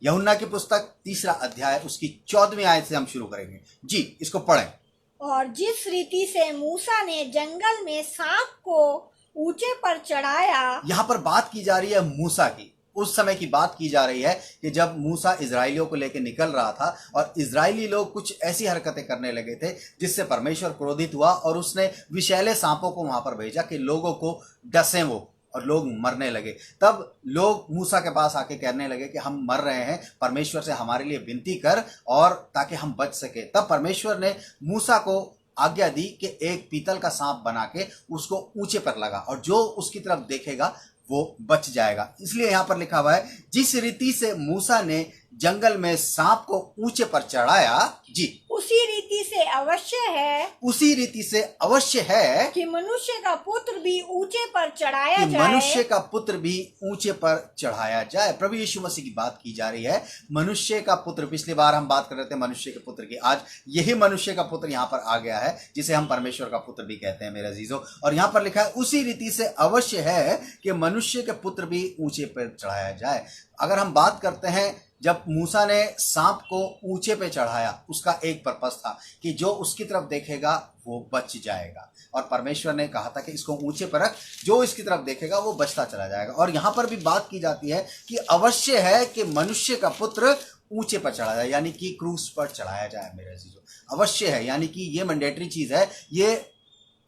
यूहन्ना की पुस्तक 3 अध्याय उसकी 14वीं आयत से हम शुरू करेंगे। जी, इसको पढ़ें। और जिस रीति से मूसा ने जंगल में सांप को ऊंचे पर चढ़ाया। यहाँ पर बात की जा रही है मूसा की, उस समय की बात की जा रही है कि जब मूसा इजराइलियों को लेकर निकल रहा था और इजरायली लोग कुछ ऐसी हरकतें करने लगे थे जिससे परमेश्वर क्रोधित हुआ और उसने विषैले सांपों को वहां पर भेजा कि लोगों को डसें वो, और लोग मरने लगे। तब लोग मूसा के पास आके कहने लगे कि हम मर रहे हैं, परमेश्वर से हमारे लिए विनती कर और ताकि हम बच सके। तब परमेश्वर ने मूसा को आज्ञा दी कि एक पीतल का सांप बना के उसको ऊंचे पर लगा और जो उसकी तरफ देखेगा वो बच जाएगा। इसलिए यहां पर लिखा हुआ है, जिस रीति से मूसा ने जंगल में सांप को ऊंचे पर चढ़ाया, जी, उसी रीति से अवश्य है, उसी रीति से अवश्य है कि मनुष्य का पुत्र भी ऊंचे पर चढ़ाया कि जाए। मनुष्य का पुत्र भी ऊंचे पर चढ़ाया जाए। प्रभु यीशु मसीह की बात की जा रही है। मनुष्य का पुत्र, पिछली बार हम बात कर रहे थे मनुष्य के पुत्र की, आज यही मनुष्य का पुत्र यहाँ पर आ गया है जिसे हम परमेश्वर का पुत्र भी कहते हैं मेरे अजीजों। और यहाँ पर लिखा है उसी रीति से अवश्य है कि मनुष्य के पुत्र भी ऊंचे पर चढ़ाया जाए। अगर हम बात करते हैं, जब मूसा ने सांप को ऊंचे पे चढ़ाया, उसका एक पर्पस था कि जो उसकी तरफ देखेगा वो बच जाएगा। और परमेश्वर ने कहा था कि इसको ऊंचे पर रख, जो इसकी तरफ देखेगा वो बचता चला जाएगा। और यहाँ पर भी बात की जाती है कि अवश्य है कि मनुष्य का पुत्र ऊंचे पर चढ़ाया जाए, यानी कि क्रूस पर चढ़ाया जाए मेरे अजीजों। अवश्य है यानी कि ये मैंडेटरी चीज है, ये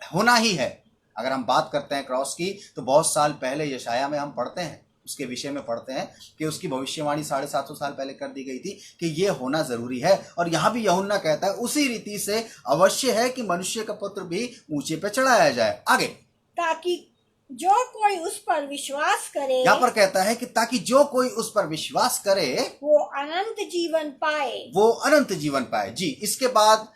होना ही है। अगर हम बात करते हैं क्रॉस की, तो बहुत साल पहले यशाया में हम पढ़ते हैं, उसके विषय में पढ़ते हैं कि उसकी भविष्यवाणी 750 साल पहले कर दी गई थी कि ये होना जरूरी है। और यहां भी यूहन्ना कहता है उसी रीति से अवश्य है कि मनुष्य का पुत्र भी ऊंचे पे चढ़ाया जाए। आगे, ताकि जो कोई उस पर विश्वास करे, यहाँ पर कहता है कि ताकि जो कोई उस पर विश्वास करे वो अनंत जीवन पाए, वो अनंत जीवन पाए। जी, इसके बाद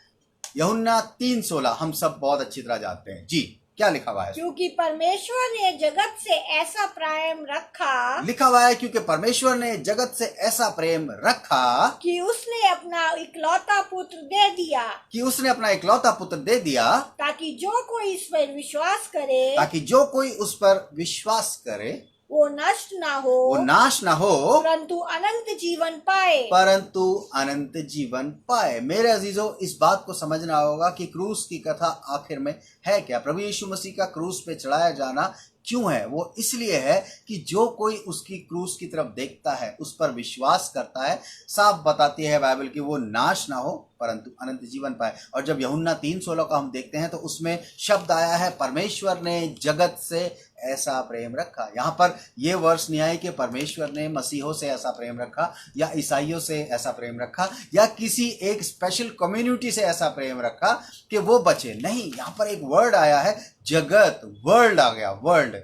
यूहन्ना 3:16 हम सब बहुत अच्छी तरह जानते हैं। जी, क्या लिखा हुआ है? क्योंकि परमेश्वर ने जगत से ऐसा प्रेम रखा, लिखा हुआ है क्योंकि परमेश्वर ने जगत से ऐसा प्रेम रखा कि उसने अपना इकलौता पुत्र दे दिया, कि उसने अपना इकलौता पुत्र दे दिया, ताकि जो कोई इस पर विश्वास करे, ताकि जो कोई उस पर विश्वास करे वो नष्ट ना हो, वो नाश ना हो, परंतु अनंत जीवन पाए। परंतु अनंत जीवन पाए। मेरे अजीजों, इस बात को समझना होगा कि क्रूस की कथा आखिर में है क्या। प्रभु यीशु मसीह का क्रूस पे चढ़ाया जाना क्यों है? वो इसलिए है कि जो कोई उसकी क्रूस की तरफ देखता है, उस पर विश्वास करता है, साफ बताती है बाइबल कि वो नाश ना हो परंतु अनंत जीवन पाए। और जब यूहन्ना 3:16 का हम देखते हैं तो उसमें शब्द आया है, परमेश्वर ने जगत से ऐसा प्रेम रखा। यहाँ पर यह वर्ष नहीं आया कि परमेश्वर ने मसीहों से ऐसा प्रेम रखा या ईसाइयों से ऐसा प्रेम रखा या किसी एक स्पेशल कम्युनिटी से ऐसा प्रेम रखा कि वो बचे। नहीं, यहाँ पर एक वर्ड आया है, जगत, वर्ल्ड आ गया, world.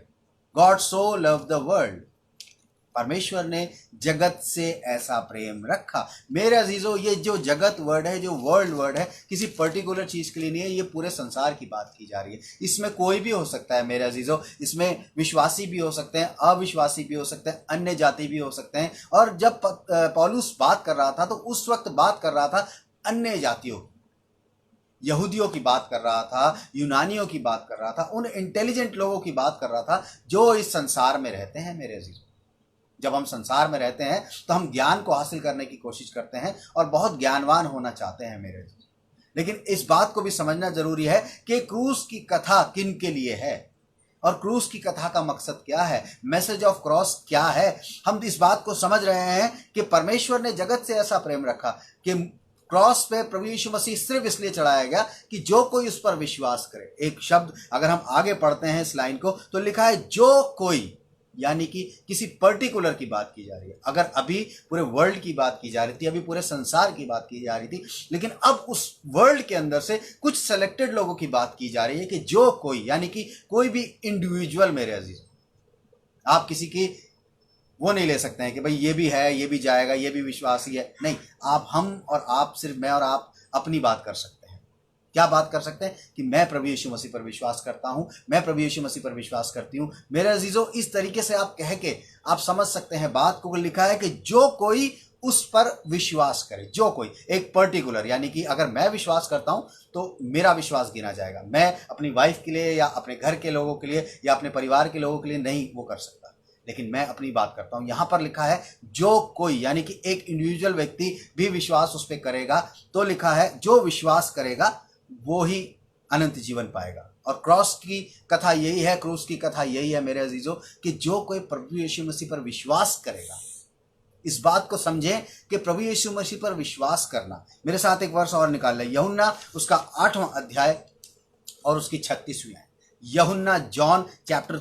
God so love the world. परमेश्वर ने जगत से ऐसा प्रेम रखा। मेरे अजीजों, ये जो जगत वर्ड है, जो वर्ल्ड वर्ड है, किसी पर्टिकुलर चीज के लिए नहीं है, ये पूरे संसार की बात की जा रही है। इसमें कोई भी हो सकता है मेरे अजीजों, इसमें विश्वासी भी हो सकते हैं, अविश्वासी भी हो सकते हैं, अन्य जाति भी हो सकते हैं। और जब पौलुस बात कर रहा था तो उस वक्त बात कर रहा था अन्य जातियों, यहूदियों की बात कर रहा था, यूनानियों की बात कर रहा था, उन इंटेलिजेंट लोगों की बात कर रहा था जो इस संसार में रहते हैं मेरे अजीजों। जब हम संसार में रहते हैं तो हम ज्ञान को हासिल करने की कोशिश करते हैं और बहुत ज्ञानवान होना चाहते हैं मेरे अजीजों। लेकिन इस बात को भी समझना जरूरी है कि क्रूस की कथा किन के लिए है और क्रूस की कथा का मकसद क्या है, मैसेज ऑफ क्रॉस क्या है। हम इस बात को समझ रहे हैं कि परमेश्वर ने जगत से ऐसा प्रेम रखा कि क्रॉस पे प्रभु यीशु मसीह सिर्फ इसलिए चढ़ाया गया कि जो कोई उस पर विश्वास करे। एक शब्द अगर हम आगे पढ़ते हैं इस लाइन को तो लिखा है जो कोई, यानी कि किसी पर्टिकुलर की बात की जा रही है। अगर अभी पूरे वर्ल्ड की बात की जा रही थी, अभी पूरे संसार की बात की जा रही थी, लेकिन अब उस वर्ल्ड के अंदर से कुछ सेलेक्टेड लोगों की बात की जा रही है कि जो कोई, यानी कि कोई भी इंडिविजुअल मेरे अजीज, आप किसी की वो नहीं ले सकते हैं कि भाई ये भी है, ये भी जाएगा, ये भी विश्वासी है। नहीं, आप, हम और आप, सिर्फ मैं और आप अपनी बात कर सकते हैं। क्या बात कर सकते हैं कि मैं प्रभु यीशु मसीह पर विश्वास करता हूं, मैं प्रभु यीशु मसीह पर विश्वास करती हूं। मेरे अजीजों, इस तरीके से आप कह के आप समझ सकते हैं बात को। लिखा है कि जो कोई उस पर विश्वास करे, जो कोई, एक पर्टिकुलर, यानी कि अगर मैं विश्वास करता हूं तो मेरा विश्वास गिना जाएगा। मैं अपनी वाइफ के लिए या अपने घर के लोगों के लिए या अपने परिवार के लोगों के लिए नहीं वो कर सकता। लेकिन मैं अपनी बात करता हूं। यहां पर लिखा है जो कोई, यानी कि एक इंडिविजुअल व्यक्ति भी विश्वास उस पर करेगा, तो लिखा है जो विश्वास करेगा वो ही अनंत जीवन पाएगा। और क्रॉस की कथा यही है, क्रूस की कथा यही है मेरे अजीजों, कि जो कोई प्रभु यीशु मसीह पर विश्वास करेगा, इस बात को समझें कि प्रभु यीशु मसीह पर विश्वास करना। मेरे साथ एक वर्ष और निकाल लें, यूहन्ना उसका 8वां अध्याय और उसकी 36वीं आयत। यूहन्ना जॉन चैप्टर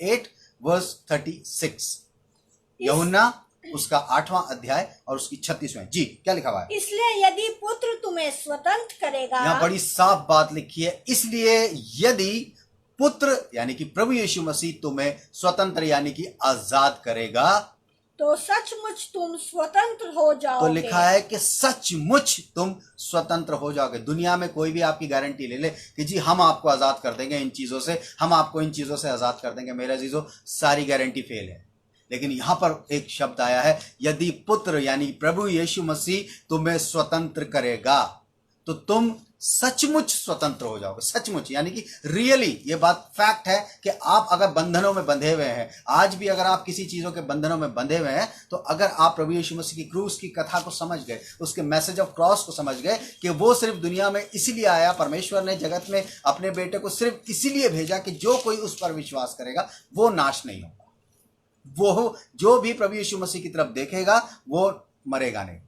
8 वर्स 36। यूहन्ना उसका 8वां अध्याय और उसकी 36वीं। जी, क्या लिखा हुआ है? इसलिए यदि पुत्र तुम्हें स्वतंत्र करेगा, यहां बड़ी साफ बात लिखी है, इसलिए यदि पुत्र यानी कि प्रभु यीशु मसीह तुम्हें स्वतंत्र यानी कि आजाद करेगा, तो सचमुच तुम स्वतंत्र हो जाओगे। तो लिखा है कि सचमुच तुम स्वतंत्र हो जाओगे। दुनिया में कोई भी आपकी गारंटी ले ले कि जी हम आपको आजाद कर देंगे इन चीजों से, हम आपको इन चीजों से आजाद कर देंगे, मेरे अजीजों सारी गारंटी फेल है। लेकिन यहां पर एक शब्द आया है, यदि पुत्र यानी प्रभु यीशु मसीह तुम्हें स्वतंत्र करेगा तो तुम सचमुच स्वतंत्र हो जाओगे। सचमुच यानी कि रियली, ये बात फैक्ट है कि आप अगर बंधनों में बंधे हुए हैं, आज भी अगर आप किसी चीजों के बंधनों में बंधे हुए हैं, तो अगर आप प्रभु यीशु मसीह की क्रूस की कथा को समझ गए, उसके मैसेज ऑफ क्रॉस को समझ गए कि वो सिर्फ दुनिया में इसीलिए आया, परमेश्वर ने जगत में अपने बेटे को सिर्फ इसीलिए भेजा कि जो कोई उस पर विश्वास करेगा वो नाश नहीं होगा, वो जो भी प्रभु यीशु मसीह की तरफ देखेगा वो मरेगा नहीं।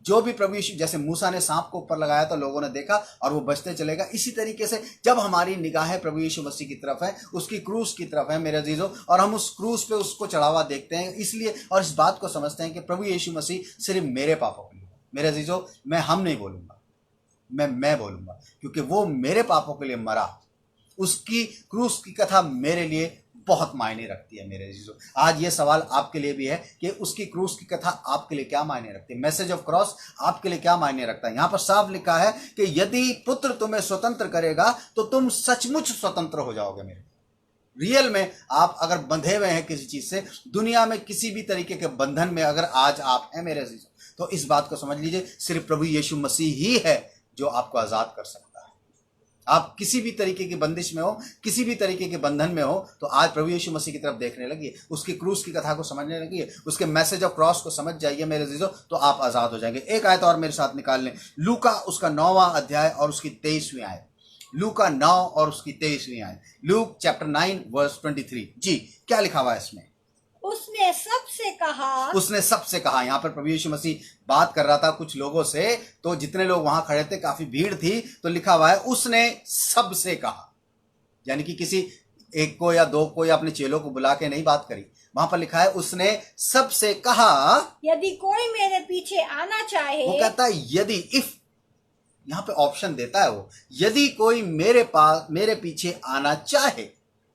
जो भी प्रभु यीशु, जैसे मूसा ने सांप को ऊपर लगाया तो लोगों ने देखा और वो बचते चलेगा, इसी तरीके से जब हमारी निगाहें प्रभु यीशु मसीह की तरफ है, उसकी क्रूस की तरफ है मेरे अजीजों, और हम उस क्रूस पे उसको चढ़ावा देखते हैं इसलिए, और इस बात को समझते हैं कि प्रभु यीशु मसीह सिर्फ मेरे पापों के लिए, मेरे अजीजों हम नहीं बोलूंगा, मैं बोलूंगा, क्योंकि वो मेरे पापों के लिए मरा, उसकी क्रूस की कथा मेरे लिए बहुत मायने रखती है मेरे अजीजों। आज ये सवाल आपके लिए भी है कि उसकी क्रूस की कथा आपके लिए क्या मायने रखती है, मैसेज ऑफ क्रॉस आपके लिए क्या मायने रखता है। यहां पर साफ लिखा है कि यदि पुत्र तुम्हें स्वतंत्र करेगा तो तुम सचमुच स्वतंत्र हो जाओगे। मेरे रियल में आप अगर बंधे हुए हैं किसी चीज से, दुनिया में किसी भी तरीके के बंधन में अगर आज आप हैं मेरे अजीजों, तो इस बात को समझ लीजिए सिर्फ प्रभु यीशु मसीह ही है जो आपको आजाद कर सकता है। आप किसी भी तरीके की बंदिश में हो, किसी भी तरीके के बंधन में हो, तो आज प्रभु यीशु मसीह की तरफ देखने लगिए, उसकी क्रूस की कथा को समझने लगिए, उसके मैसेज ऑफ क्रॉस को समझ जाइए मेरे अजीजों, तो आप आजाद हो जाएंगे। एक आयत और मेरे साथ निकाल लें, लूका उसका 9वां अध्याय और उसकी 23वीं आयत। लूका 9 और उसकी 23वीं आयत। Luke chapter 9 verse 23। जी, क्या लिखा हुआ है इसमें? उसने सबसे कहा। यहाँ पर प्रभु यीशु मसीह बात कर रहा था कुछ लोगों से, तो जितने लोग वहां खड़े थे काफी भीड़ थी, तो लिखा हुआ है उसने सबसे कहा, यानी कि किसी एक को या दो को या अपने चेलों को बुला के नहीं बात करी, वहां पर लिखा है उसने सबसे कहा, यदि कोई मेरे पीछे आना चाहे, वो कहता है यदि, इफ, यहाँ पे ऑप्शन देता है वो, यदि कोई मेरे पीछे आना चाहे,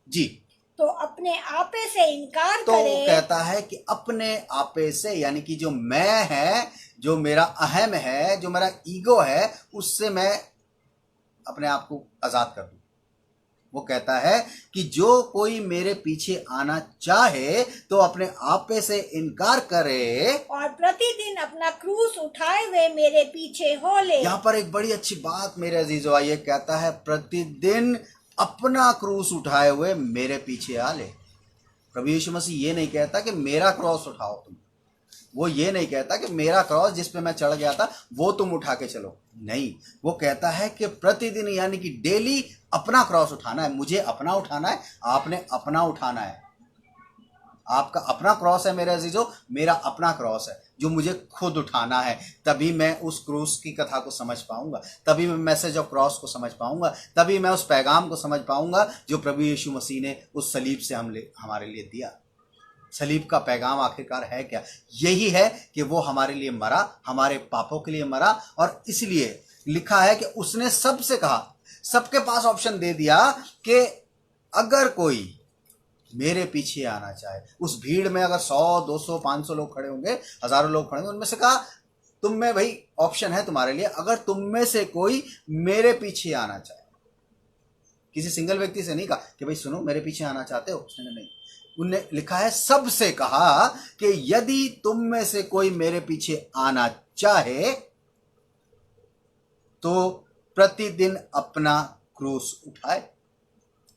जी, तो अपने आपे से इनकार तो करे। कहता है कि अपने आपे से, यानी कि जो मैं है, जो मेरा अहम है, जो मेरा ईगो है, उससे मैं अपने आप को आजाद कर दूं। वो कहता है कि जो कोई मेरे पीछे आना चाहे तो अपने आपे से इनकार करे और प्रतिदिन अपना क्रूस उठाए हुए मेरे पीछे हो ले। यहां पर एक बड़ी अच्छी बात मेरे अजीजों, ये कहता है प्रतिदिन अपना क्रूस उठाए हुए मेरे पीछे आ ले। प्रभु यीशु मसीह ये नहीं कहता कि मेरा क्रॉस उठाओ तुम, वो ये नहीं कहता कि मेरा क्रॉस जिस पे मैं चढ़ गया था वो तुम उठा के चलो, नहीं, वो कहता है कि प्रतिदिन यानी कि डेली अपना क्रॉस उठाना है। मुझे अपना उठाना है, आपने अपना उठाना है। आपका अपना क्रॉस है मेरे अजीजों, मेरा अपना क्रॉस है जो मुझे खुद उठाना है। तभी मैं उस क्रूस की कथा को समझ पाऊंगा, तभी मैं मैसेज ऑफ क्रॉस को समझ पाऊंगा, तभी मैं उस पैगाम को समझ पाऊंगा जो प्रभु यीशु मसीह ने उस सलीब से हमारे लिए दिया। सलीब का पैगाम आखिरकार है क्या? यही है कि वो हमारे लिए मरा, हमारे पापों के लिए मरा, और इसलिए लिखा है कि उसने सबसे कहा, सबके पास ऑप्शन दे दिया कि अगर कोई मेरे पीछे आना चाहे। उस भीड़ में अगर 100, 200, 500 लोग खड़े होंगे, हजारों लोग खड़े होंगे, उनमें से कहा तुम में भाई ऑप्शन है तुम्हारे लिए, अगर तुम में से कोई मेरे पीछे आना चाहे। किसी सिंगल व्यक्ति से नहीं कहा कि भाई सुनो मेरे पीछे आना चाहते हो, उसने नहीं, उनने लिखा है सबसे कहा कि यदि तुम में से कोई मेरे पीछे आना चाहे तो प्रतिदिन अपना क्रूस उठाए।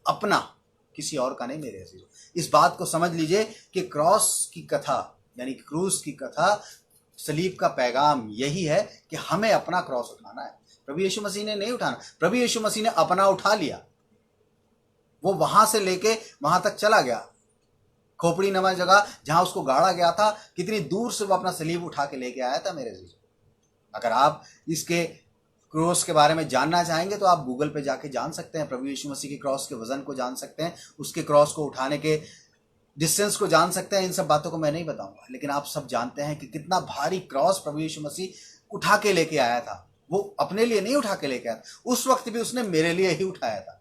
अपना, किसी और का नहीं मेरे अजीजों। इस बात को समझ लीजिए कि क्रॉस की कथा यानी क्रूस की कथा, सलीब का पैगाम यही है कि हमें अपना क्रॉस उठाना है। प्रभु यीशु मसीह ने नहीं उठाना, प्रभु यीशु मसीह ने अपना उठा लिया। वो वहां से लेके वहां तक चला गया, खोपड़ी नामक जगह जहां उसको गाड़ा गया था, कितनी दूर से वो अपना सलीब उठा के लेके आया था मेरे अजीजों। अगर आप इसके क्रॉस के बारे में जानना चाहेंगे तो आप गूगल पे जाके जान सकते हैं, प्रभु यीशु मसीह के क्रॉस के वजन को जान सकते हैं, उसके क्रॉस को उठाने के डिस्टेंस को जान सकते हैं। इन सब बातों को मैं नहीं बताऊंगा, लेकिन आप सब जानते हैं कि कितना भारी क्रॉस प्रभु यीशु मसीह उठा के लेके आया था। वो अपने लिए नहीं उठा के लेके आया था, उस वक्त भी उसने मेरे लिए ही उठाया था।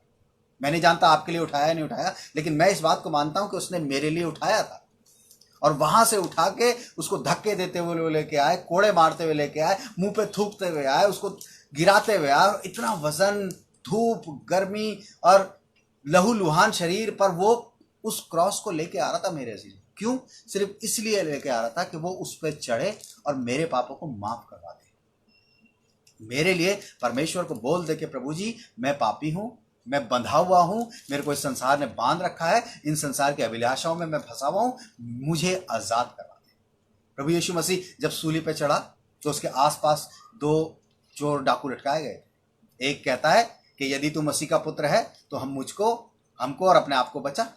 मैं नहीं जानता आपके लिए उठाया नहीं उठाया, लेकिन मैं इस बात को मानता हूं कि उसने मेरे लिए उठाया था। और वहां से उठा के उसको धक्के देते हुए लेके आए, कोड़े मारते हुए लेके आए, मुंह पे थूकते हुए आए, उसको गिराते हुए आए। इतना वजन, धूप, गर्मी और लहूलुहान शरीर पर वो उस क्रॉस को लेके आ रहा था मेरे अजीज। क्यों? सिर्फ इसलिए लेके आ रहा था कि वो उस पर चढ़े और मेरे पापों को माफ करवा दे। मेरे लिए परमेश्वर को बोल दे कि प्रभु जी मैं पापी हूं, मैं बंधा हुआ हूं, मेरे को इस संसार ने बांध रखा है, इन संसार की अभिलाषाओं में मैं फंसा हुआ हूं, मुझे आजाद करवा दे। प्रभु यीशु मसीह जब सूली पे चढ़ा तो उसके आसपास दो चोर डाकू लटकाए गए। एक कहता है कि यदि तू मसीह का पुत्र है तो हमको और अपने आप को बचा।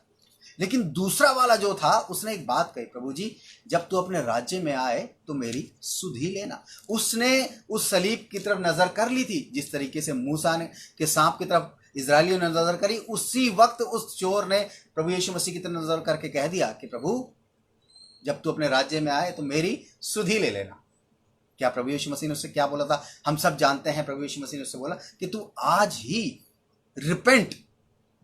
लेकिन दूसरा वाला जो था उसने एक बात कही, प्रभु जी जब तू अपने राज्य में आए तो मेरी सुध ही लेना। उसने उस सलीब की तरफ नजर कर ली थी, जिस तरीके से मूसा ने के सांप की तरफ इजरायलियों ने नजर करी, उसी वक्त उस चोर ने प्रभु यीशु मसीह की तरफ नजर करके कह दिया कि प्रभु जब तू अपने राज्य में आए तो मेरी सुध ही ले लेना। क्या प्रभु यीशु मसीह ने उससे क्या बोला था? हम सब जानते हैं। प्रभु यीशु मसीह ने उससे बोला कि तू आज ही रिपेंट।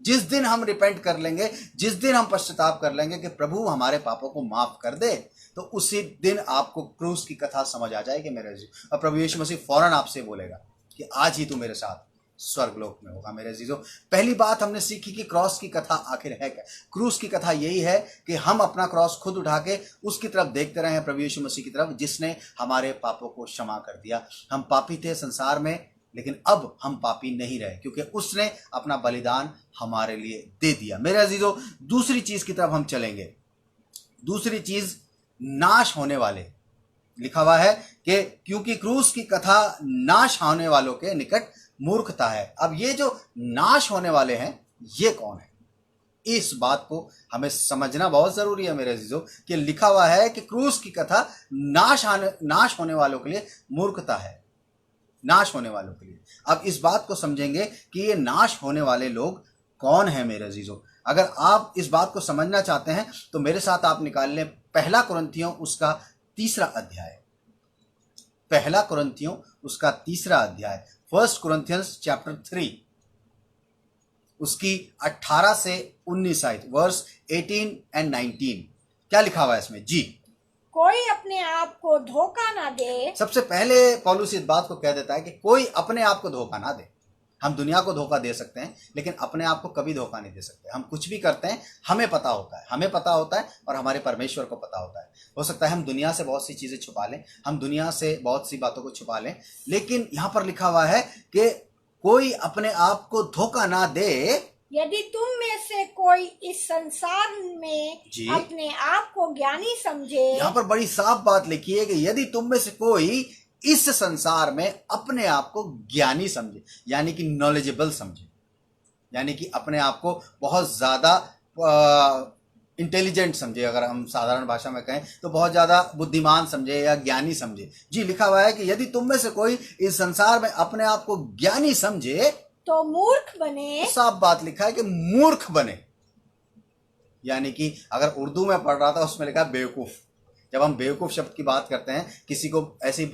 जिस दिन हम रिपेंट कर लेंगे, जिस दिन हम पश्चाताप कर लेंगे कि प्रभु हमारे पापों को माफ कर दे, तो उसी दिन आपको क्रूस की कथा समझ आ जाएगी मेरे जी। और प्रभु यीशु मसीह फौरन आपसे बोलेगा कि आज ही तू मेरे साथ स्वर्गलोक में होगा। मेरे जीजो, पहली बात हमने सीखी कि क्रॉस की कथा आखिर है क्या। क्रूस की कथा यही है कि हम अपना क्रॉस खुद उठा के उसकी तरफ देखते रहे हैं, प्रभु यीशु मसीह की तरफ, जिसने हमारे पापों को क्षमा कर दिया। हम पापी थे संसार में, लेकिन अब हम पापी नहीं रहे क्योंकि उसने अपना बलिदान हमारे लिए दे दिया। मेरे अजीजों, दूसरी चीज की तरफ हम चलेंगे। दूसरी चीज नाश होने वाले, लिखा हुआ है कि क्योंकि क्रूस की कथा नाश होने वालों के निकट मूर्खता है। अब ये जो नाश होने वाले हैं ये कौन है? इस बात को हमें समझना बहुत जरूरी है मेरे अजीजों कि लिखा हुआ है कि क्रूस की कथा नाश होने वालों के लिए मूर्खता है, नाश होने वालों के लिए। अब इस बात को समझेंगे कि ये नाश होने वाले लोग कौन है मेरे अजीजों। अगर आप इस बात को समझना चाहते हैं तो मेरे साथ आप निकाल लें पहला कुरिन्थियों उसका 3रा अध्याय। पहला कुरिन्थियों उसका 3रा अध्याय, 1 Corinthians chapter 3 उसकी 18 से 19 आयत, वर्स 18 and 19। क्या लिखा हुआ है इसमें जी? कोई अपने आप को धोखा ना दे। सबसे पहले पौलुस इस बात को कह देता है कि कोई अपने आप को धोखा ना दे। हम दुनिया को धोखा दे सकते हैं लेकिन अपने आप को कभी धोखा नहीं दे सकते। हम कुछ भी करते हैं हमें पता होता है और हमारे परमेश्वर को पता होता है। हो सकता है हम दुनिया से बहुत सी चीजें छुपा लें, हम दुनिया से बहुत सी बातों को छुपा लें, लेकिन यहां पर लिखा हुआ है कि कोई अपने आप को धोखा ना दे। यदि तुम में से कोई इस संसार में अपने आप को ज्ञानी समझे। यहाँ पर बड़ी साफ बात लिखी है कि यदि तुम में से कोई इस संसार में अपने आप को ज्ञानी समझे, यानी कि नॉलेजेबल समझे, यानी कि अपने आप को बहुत ज्यादा इंटेलिजेंट समझे, अगर हम साधारण भाषा में कहें तो बहुत ज्यादा बुद्धिमान समझे या ज्ञानी समझे। जी लिखा हुआ है कि यदि तुम में से कोई इस संसार में अपने आप को ज्ञानी समझे तो मूर्ख बने। साफ बात लिखा है कि मूर्ख बने, यानी कि अगर उर्दू में पढ़ रहा था उसमें लिखा है बेवकूफ। जब हम बेवकूफ शब्द की बात करते हैं, किसी को ऐसी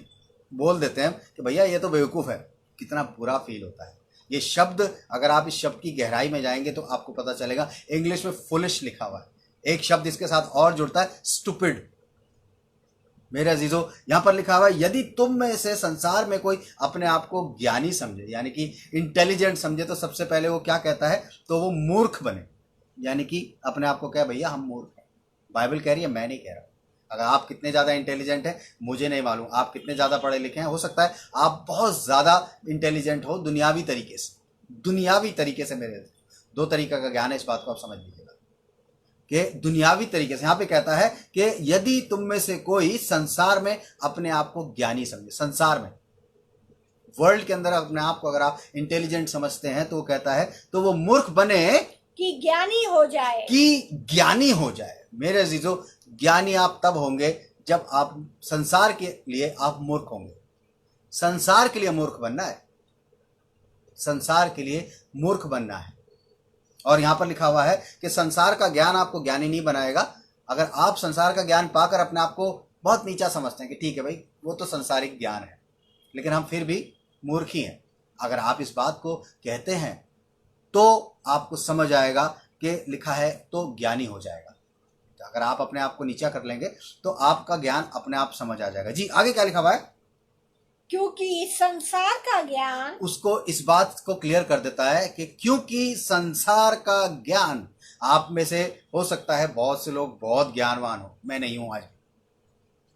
बोल देते हैं कि भैया ये तो बेवकूफ है, कितना बुरा फील होता है। ये शब्द, अगर आप इस शब्द की गहराई में जाएंगे तो आपको पता चलेगा। इंग्लिश में फुलिश लिखा हुआ है, एक शब्द इसके साथ और जुड़ता है स्टूपिड। मेरे अजीजों, यहां पर लिखा हुआ है यदि तुम में से संसार में कोई अपने आप को ज्ञानी समझे, यानी कि इंटेलिजेंट समझे, तो सबसे पहले वो क्या कहता है? तो वो मूर्ख बने, यानी कि अपने आप को कहे भैया हम मूर्ख हैं। बाइबल कह रही है, मैं नहीं कह रहा। अगर आप कितने ज्यादा इंटेलिजेंट हैं मुझे नहीं मालूम, आप कितने ज्यादा पढ़े लिखे हैं, हो सकता है आप बहुत ज्यादा इंटेलिजेंट हो दुनियावी तरीके से। मेरे दो तरीका का ज्ञान है, इस बात को आप समझ लीजिएगा कि दुनियावी तरीके से यहाँ पे कहता है कि यदि तुम में से कोई संसार में अपने आप को ज्ञानी समझे, संसार में वर्ल्ड के अंदर अपने आप को अगर आप इंटेलिजेंट समझते हैं तो वो कहता है तो वो मूर्ख बने कि ज्ञानी हो जाए, कि ज्ञानी हो जाए। मेरे अजीजों, ज्ञानी आप तब होंगे जब आप संसार के लिए आप मूर्ख होंगे। संसार के लिए मूर्ख बनना है, संसार के लिए मूर्ख बनना है। और यहां पर लिखा हुआ है कि संसार का ज्ञान आपको ज्ञानी नहीं बनाएगा। अगर आप संसार का ज्ञान पाकर अपने आप को बहुत नीचा समझते हैं कि ठीक है भाई वो तो संसारिक ज्ञान है, लेकिन हम फिर भी मूर्ख ही हैं, अगर आप इस बात को कहते हैं तो आपको समझ आएगा कि लिखा है तो ज्ञानी हो जाएगा। तो अगर आप अपने आप को नीचा कर लेंगे तो आपका ज्ञान अपने आप समझ आ जाएगा। जी आगे क्या लिखा हुआ है? क्योंकि संसार का ज्ञान, उसको इस बात को क्लियर कर देता है कि क्योंकि संसार का ज्ञान, आप में से हो सकता है बहुत से लोग बहुत ज्ञानवान हो, मैं नहीं हूं आज।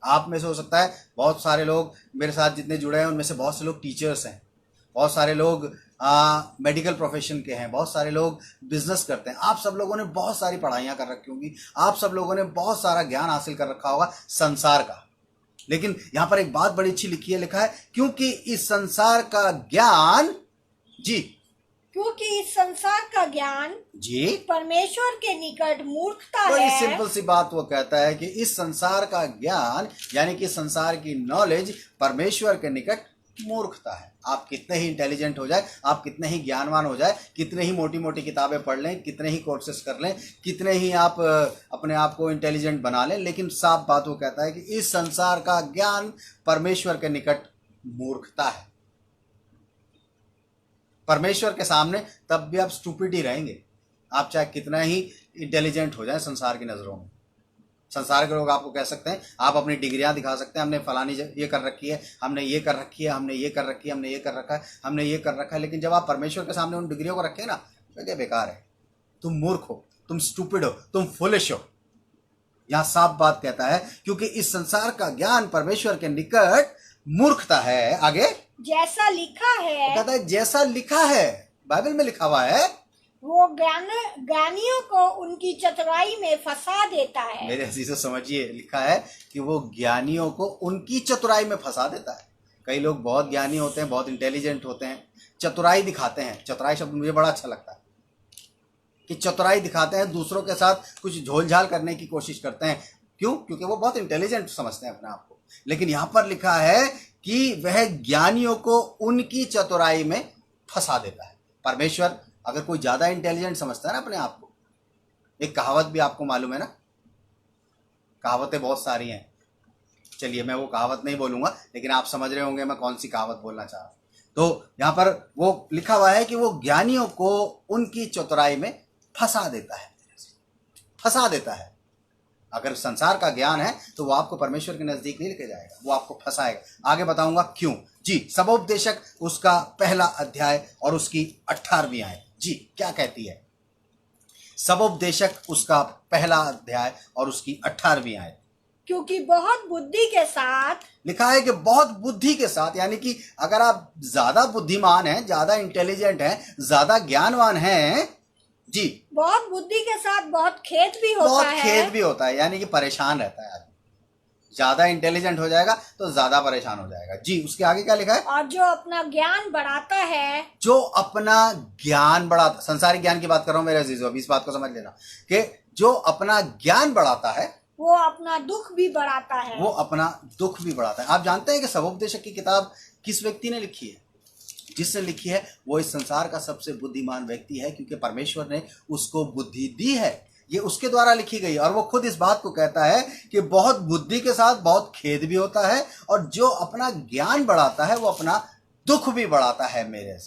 आप में से हो सकता है बहुत सारे लोग मेरे साथ जितने जुड़े हैं उनमें से बहुत से लोग टीचर्स हैं, बहुत सारे लोग मेडिकल प्रोफेशन के हैं, बहुत सारे लोग बिजनेस करते हैं। आप सब लोगों ने बहुत सारी पढ़ाइयाँ कर रखी होंगी, आप सब लोगों ने बहुत सारा ज्ञान हासिल कर रखा होगा संसार का। लेकिन यहाँ पर एक बात बड़ी अच्छी लिखी है, लिखा है क्योंकि इस संसार का ज्ञान, जी क्योंकि इस संसार का ज्ञान जी परमेश्वर के निकट मूर्खता बड़ी है। सिंपल सी बात वो कहता है कि इस संसार का ज्ञान यानी कि संसार की नॉलेज परमेश्वर के निकट मूर्खता है। आप कितने ही इंटेलिजेंट हो जाए, आप कितने ही ज्ञानवान हो जाए, कितने ही मोटी मोटी किताबें पढ़ लें, कितने ही कोर्सेस कर लें, कितने ही आप अपने आप को इंटेलिजेंट बना लें, लेकिन साफ बात वो कहता है कि इस संसार का ज्ञान परमेश्वर के निकट मूर्खता है। परमेश्वर के सामने तब भी आप स्टूपिड ही रहेंगे, आप चाहे कितना ही इंटेलिजेंट हो जाए संसार की नज़रों में। संसार के लोग आपको कह सकते हैं, आप अपनी डिग्रियां दिखा सकते हैं, हमने फलानी ये कर रखी है, हमने ये कर रखी है, हमने ये कर रखी है, हमने ये कर रखा है, हमने ये कर रखा है, लेकिन जब आप परमेश्वर के सामने उन डिग्रियों को रखें ना तो क्या बेकार है, तुम मूर्ख हो, तुम स्टूपिड हो, तुम फुलिश हो। यहां साफ बात कहता है क्योंकि इस संसार का ज्ञान परमेश्वर के निकट मूर्खता है। आगे जैसा लिखा है, कहता है जैसा लिखा है, बाइबल में लिखा हुआ है, वो ज्ञानियों को उनकी चतुराई में फंसा देता है। मेरे अजीजों समझिए, लिखा है कि वो ज्ञानियों को उनकी चतुराई में फंसा देता है। कई लोग बहुत ज्ञानी होते हैं, बहुत इंटेलिजेंट होते हैं, चतुराई दिखाते हैं। चतुराई शब्द मुझे बड़ा अच्छा लगता है कि चतुराई दिखाते हैं, दूसरों के साथ कुछ झोलझाल करने की कोशिश करते हैं। क्यों? क्योंकि वो बहुत इंटेलिजेंट समझते हैं अपने आप को। लेकिन यहां पर लिखा है कि वह ज्ञानियों को उनकी चतुराई में फंसा देता है। परमेश्वर अगर कोई ज्यादा इंटेलिजेंट समझता है ना अपने आप को, एक कहावत भी आपको मालूम है ना, कहावतें बहुत सारी हैं, चलिए मैं वो कहावत नहीं बोलूंगा, लेकिन आप समझ रहे होंगे मैं कौन सी कहावत बोलना चाह रहा हूं। तो यहां पर वो लिखा हुआ है कि वो ज्ञानियों को उनकी चतुराई में फंसा देता है, फंसा देता है। अगर संसार का ज्ञान है तो वो आपको परमेश्वर के नजदीक नहीं लेके जाएगा, वो आपको फंसाएगा। आगे बताऊंगा क्यों। जी सबोपदेशक उसका पहला अध्याय और उसकी 18वीं आयत, जी क्या कहती है? सबोपदेशक उसका पहला अध्याय और उसकी 18वीं आयत। क्योंकि बहुत बुद्धि के साथ, लिखा है कि बहुत बुद्धि के साथ, यानी कि अगर आप ज्यादा बुद्धिमान हैं, ज्यादा इंटेलिजेंट हैं, ज्यादा ज्ञानवान हैं, जी बहुत बुद्धि के साथ बहुत खेद भी होता बहुत है। खेद भी होता है, यानी कि परेशान रहता है आदमी। ज्यादा इंटेलिजेंट हो जाएगा तो ज्यादा परेशान हो जाएगा। जी उसके आगे क्या लिखा है? और जो अपना ज्ञान बढ़ाता है, जो अपना ज्ञान बढ़ाता, संसारिक ज्ञान की बात कर रहा हूं मेरे अजीजों, अभी इस बात को समझ लेना कि जो अपना ज्ञान बढ़ाता है वो अपना दुख भी बढ़ाता है। वो अपना दुख भी बढ़ाता है। आप जानते हैं कि सबोपदेशक की किताब किस व्यक्ति ने लिखी है? जिसने लिखी है वो इस संसार का सबसे बुद्धिमान व्यक्ति है, क्योंकि परमेश्वर ने उसको बुद्धि दी है, ये उसके द्वारा लिखी गई। और वो खुद इस बात को कहता है कि बहुत बुद्धि के साथ बहुत खेद भी होता है, और जो अपना ज्ञान बढ़ाता है वो अपना दुख भी बढ़ाता है। मेरे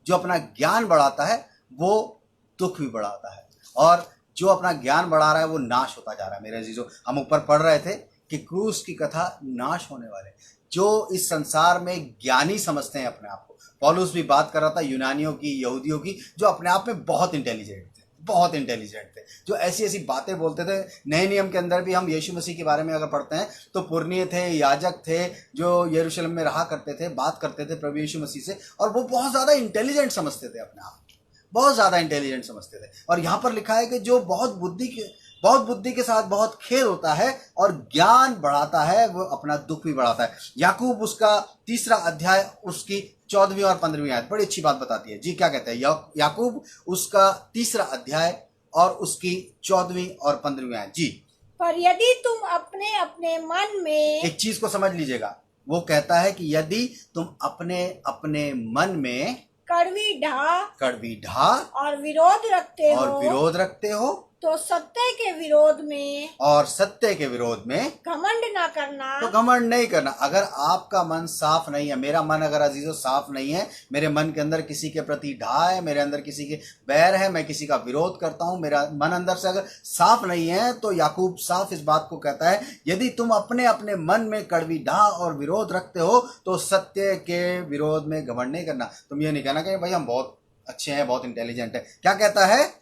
जो अपना ज्ञान बढ़ाता है वो दुख भी बढ़ाता है, और जो अपना ज्ञान बढ़ा रहा है वो नाश होता जा रहा है। मेरे अजीजों, हम ऊपर पढ़ रहे थे कि क्रूस की कथा नाश होने वाले, जो इस संसार में ज्ञानी समझते हैं अपने आप को। पौलुस भी बात कर रहा था यूनानियों की, यहूदियों की, जो अपने आप में बहुत इंटेलिजेंट थे, बहुत इंटेलिजेंट थे, जो ऐसी ऐसी बातें बोलते थे। नए नियम के अंदर भी हम यीशु मसीह के बारे में अगर पढ़ते हैं तो पुरनीय थे, याजक थे, जो यरूशलेम में रहा करते थे, बात करते थे प्रभु यीशु मसीह से, और वो बहुत ज़्यादा इंटेलिजेंट समझते थे अपने आप। बहुत ज़्यादा इंटेलिजेंट समझते थे। और यहाँ पर लिखा है कि जो बहुत बुद्धि के साथ बहुत खेल होता है और ज्ञान बढ़ाता है, वो अपना दुख भी बढ़ाता है। याकूब उसका 3रा अध्याय उसकी 14वीं और 15वीं आयत बड़ी अच्छी बात बताती है। जी क्या कहते हैं? याकूब उसका 3रा अध्याय और उसकी 14वीं और 15वीं आयत। जी, पर यदि तुम अपने अपने मन में, एक चीज को समझ लीजिएगा, वो कहता है कि यदि तुम अपने अपने मन में कड़वी ढा और विरोध रखते हो तो सत्य के विरोध में घमंड ना करना। तो घमंड नहीं करना। अगर आपका मन साफ नहीं है, मेरा मन अगर अजीजों साफ नहीं है, मेरे मन के अंदर किसी के प्रति ढा है, मेरे अंदर किसी के बैर है, मैं किसी का विरोध करता हूं, मेरा मन अंदर से अगर साफ नहीं है, तो याकूब साफ इस बात को कहता है, यदि तुम अपने अपने मन में कड़वी ढा और विरोध रखते हो तो सत्य के विरोध में घमंड नहीं करना। तुम ये नहीं कहना कि भाई हम बहुत अच्छे हैं, बहुत इंटेलिजेंट है। क्या कहता है?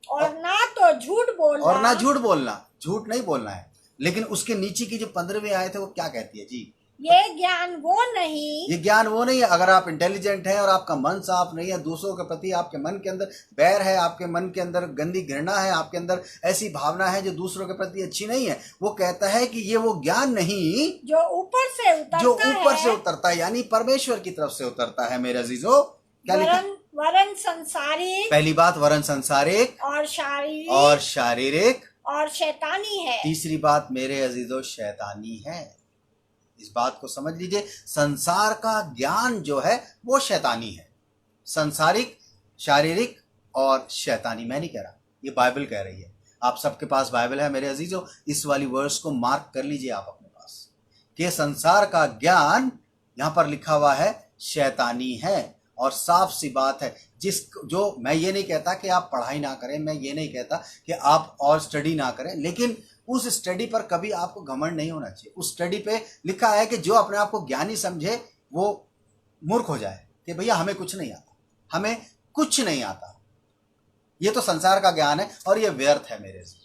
और ना तो झूठ बोलना, और ना झूठ बोलना, झूठ नहीं बोलना है। लेकिन उसके नीचे की जो 15वीं आयत है वो क्या कहती है? जी, ये ज्ञान वो नहीं है। अगर आप इंटेलिजेंट हैं और आपका मन साफ नहीं है, दूसरों के प्रति आपके मन के अंदर बैर है, आपके मन के अंदर गंदी घृणा है, आपके अंदर ऐसी भावना है जो दूसरों के प्रति अच्छी नहीं है, वो कहता है कि ये वो ज्ञान नहीं जो ऊपर से उतरता है, यानी परमेश्वर की तरफ से उतरता है। मेरे अजीजों, क्या लिखा? वरन संसारिक, पहली बात वरन संसारिक और शारीरिक और शैतानी है। तीसरी बात मेरे अजीजों शैतानी है। इस बात को समझ लीजिए, संसार का ज्ञान जो है वो शैतानी है। संसारिक, शारीरिक और शैतानी मैं नहीं कह रहा, ये बाइबल कह रही है। आप सबके पास बाइबल है मेरे अजीजों, इस वाली वर्ड्स को मार्क कर लीजिए आप अपने पास कि संसार का ज्ञान यहाँ पर लिखा हुआ है शैतानी है। और साफ सी बात है, जो मैं ये नहीं कहता कि आप पढ़ाई ना करें, मैं ये नहीं कहता कि आप और स्टडी ना करें, लेकिन उस स्टडी पर कभी आपको घमंड नहीं होना चाहिए। उस स्टडी पे लिखा है कि जो अपने आप को ज्ञानी समझे वो मूर्ख हो जाए कि भैया हमें कुछ नहीं आता। ये तो संसार का ज्ञान है और ये व्यर्थ है मेरे से।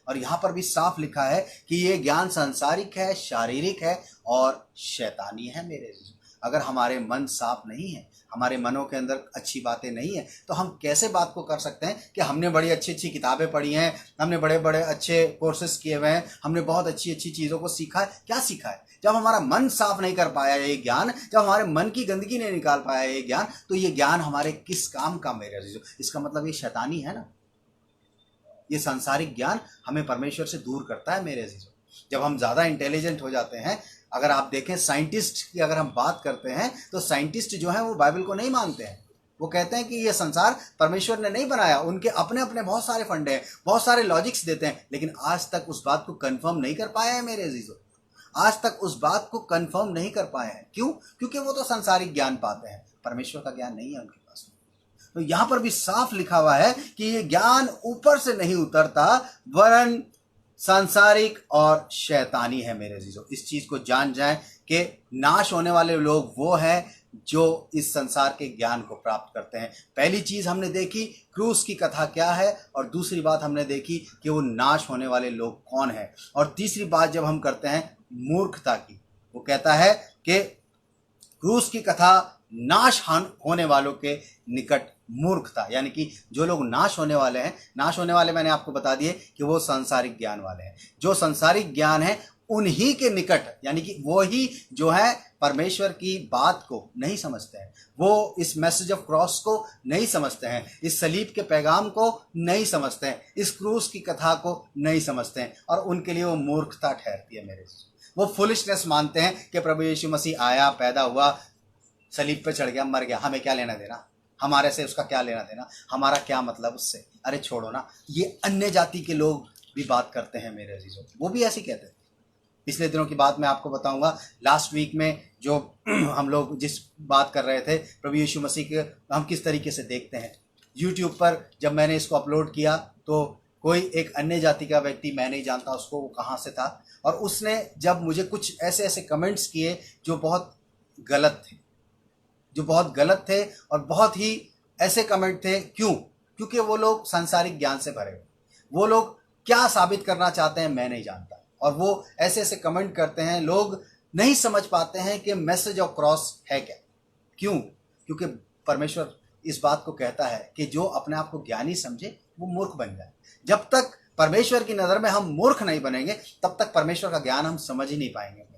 और यहाँ पर भी साफ लिखा है कि ये ज्ञान सांसारिक है, शारीरिक है और शैतानी है मेरे से। अगर हमारे मन साफ नहीं है, हमारे मनों के अंदर अच्छी बातें नहीं है, तो हम कैसे बात को कर सकते हैं कि हमने बड़ी अच्छी अच्छी किताबें पढ़ी हैं, हमने बड़े बड़े अच्छे कोर्सेज किए हुए हैं, हमने बहुत अच्छी अच्छी चीज़ों को सीखा है। क्या सीखा है? जब हमारा मन साफ नहीं कर पाया ये ज्ञान, जब हमारे मन की गंदगी नहीं निकाल पाया ये ज्ञान, तो ये ज्ञान हमारे किस काम का मेरे अजीजों? इसका मतलब ये शैतानी है ना। ये सांसारिक ज्ञान हमें परमेश्वर से दूर करता है मेरे अजीजों। जब हम ज़्यादा इंटेलिजेंट हो जाते हैं, अगर आप देखें साइंटिस्ट की अगर हम बात करते हैं, तो साइंटिस्ट जो हैं वो बाइबल को नहीं मानते हैं। वो कहते हैं कि ये संसार परमेश्वर ने नहीं बनाया, उनके अपने अपने बहुत सारे फंडे हैं, बहुत सारे लॉजिक्स देते हैं, लेकिन आज तक उस बात को कंफर्म नहीं कर पाया है मेरे अजीजों। आज तक उस बात को कंफर्म नहीं कर पाए हैं। क्यों? क्योंकि वो तो सांसारिक ज्ञान पाते हैं, परमेश्वर का ज्ञान नहीं है उनके पास। तो यहाँ पर भी साफ लिखा हुआ है कि ये ज्ञान ऊपर से नहीं उतरता, वरन सांसारिक और शैतानी है मेरे अजीजों। इस चीज को जान जाएं कि नाश होने वाले लोग वो हैं जो इस संसार के ज्ञान को प्राप्त करते हैं। पहली चीज हमने देखी क्रूस की कथा क्या है, और दूसरी बात हमने देखी कि वो नाश होने वाले लोग कौन है। और तीसरी बात जब हम करते हैं मूर्खता की, वो कहता है कि क्रूस की कथा नाश होने वालों के निकट मूर्खता, यानी कि जो लोग नाश होने वाले हैं, नाश होने वाले मैंने आपको बता दिए कि वो सांसारिक ज्ञान वाले हैं। जो सांसारिक ज्ञान है उन्हीं के निकट, यानी कि वो ही जो है परमेश्वर की बात को नहीं समझते हैं, वो इस मैसेज ऑफ क्रॉस को नहीं समझते हैं, इस सलीब के पैगाम को नहीं समझते हैं, इस क्रूस की कथा को नहीं समझते हैं, और उनके लिए वो मूर्खता ठहरती है मेरे। वो फुलिशनेस मानते हैं कि प्रभु यीशु मसीह आया, पैदा हुआ, सलीब पे चढ़ गया, मर गया, हमें क्या लेना देना, हमारे से उसका क्या लेना देना, हमारा क्या मतलब उससे, अरे छोड़ो ना। ये अन्य जाति के लोग भी बात करते हैं मेरे अजीजों, वो भी ऐसे कहते हैं। पिछले दिनों की बात मैं आपको बताऊंगा। लास्ट वीक में जो हम लोग जिस बात कर रहे थे प्रभु यीशु मसीह के, हम किस तरीके से देखते हैं। यूट्यूब पर जब मैंने इसको अपलोड किया तो कोई एक अन्य जाति का व्यक्ति, मैं नहीं जानता उसको, वो कहाँ से था, और उसने जब मुझे कुछ ऐसे ऐसे कमेंट्स किए जो बहुत गलत थे और बहुत ही ऐसे कमेंट थे। क्यों? क्योंकि वो लोग सांसारिक ज्ञान से भरे हुए, वो लोग क्या साबित करना चाहते हैं मैं नहीं जानता, और वो ऐसे ऐसे कमेंट करते हैं। लोग नहीं समझ पाते हैं कि मैसेज ऑफ क्रॉस है क्या। क्यों? क्योंकि परमेश्वर इस बात को कहता है कि जो अपने आप को ज्ञानी समझे वो मूर्ख बन जाए। जब तक परमेश्वर की नज़र में हम मूर्ख नहीं बनेंगे तब तक परमेश्वर का ज्ञान हम समझ ही नहीं पाएंगे।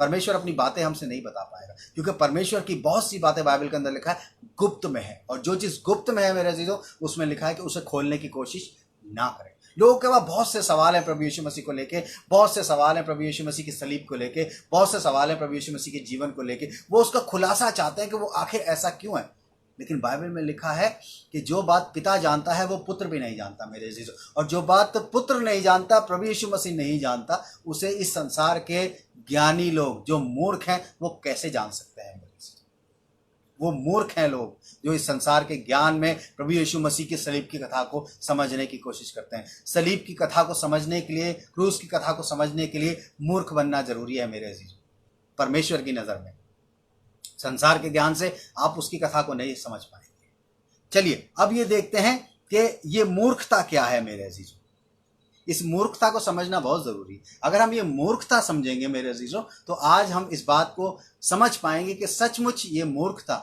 परमेश्वर अपनी बातें हमसे नहीं बता पाएगा, क्योंकि परमेश्वर की बहुत सी बातें बाइबल के अंदर लिखा है गुप्त में है, और जो चीज़ गुप्त में है मेरे अजीजों उसमें लिखा है कि उसे खोलने की कोशिश ना करें। लोगों के पास बहुत से सवाल हैं प्रभु यीशु मसीह को लेके, बहुत से सवाल हैं प्रभु यीशु मसीह की सलीब को लेके, बहुत से सवाल हैं प्रभु यीशु मसीह के जीवन को लेके। वो उसका खुलासा चाहते हैं कि वो आखिर ऐसा क्यों है। लेकिन बाइबल में लिखा है कि जो बात पिता जानता है वो पुत्र भी नहीं जानता मेरे अजीजों, और जो बात पुत्र नहीं जानता, प्रभु यीशु मसीह नहीं जानता, उसे इस संसार के ज्ञानी लोग जो मूर्ख हैं वो कैसे जान सकते हैं। वो मूर्ख हैं लोग जो इस संसार के ज्ञान में प्रभु यीशु मसीह की सलीब की कथा को समझने की कोशिश करते हैं। सलीब की कथा को समझने के लिए, क्रूस की कथा को समझने के लिए मूर्ख बनना जरूरी है मेरे अजीजों। परमेश्वर की नज़र में संसार के ज्ञान से आप उसकी कथा को नहीं समझ पाएंगे। चलिए अब ये देखते हैं कि ये मूर्खता क्या है मेरे अजीजों। इस मूर्खता को समझना बहुत जरूरी है। अगर हम ये मूर्खता समझेंगे मेरे अजीजों तो आज हम इस बात को समझ पाएंगे कि सचमुच ये मूर्खता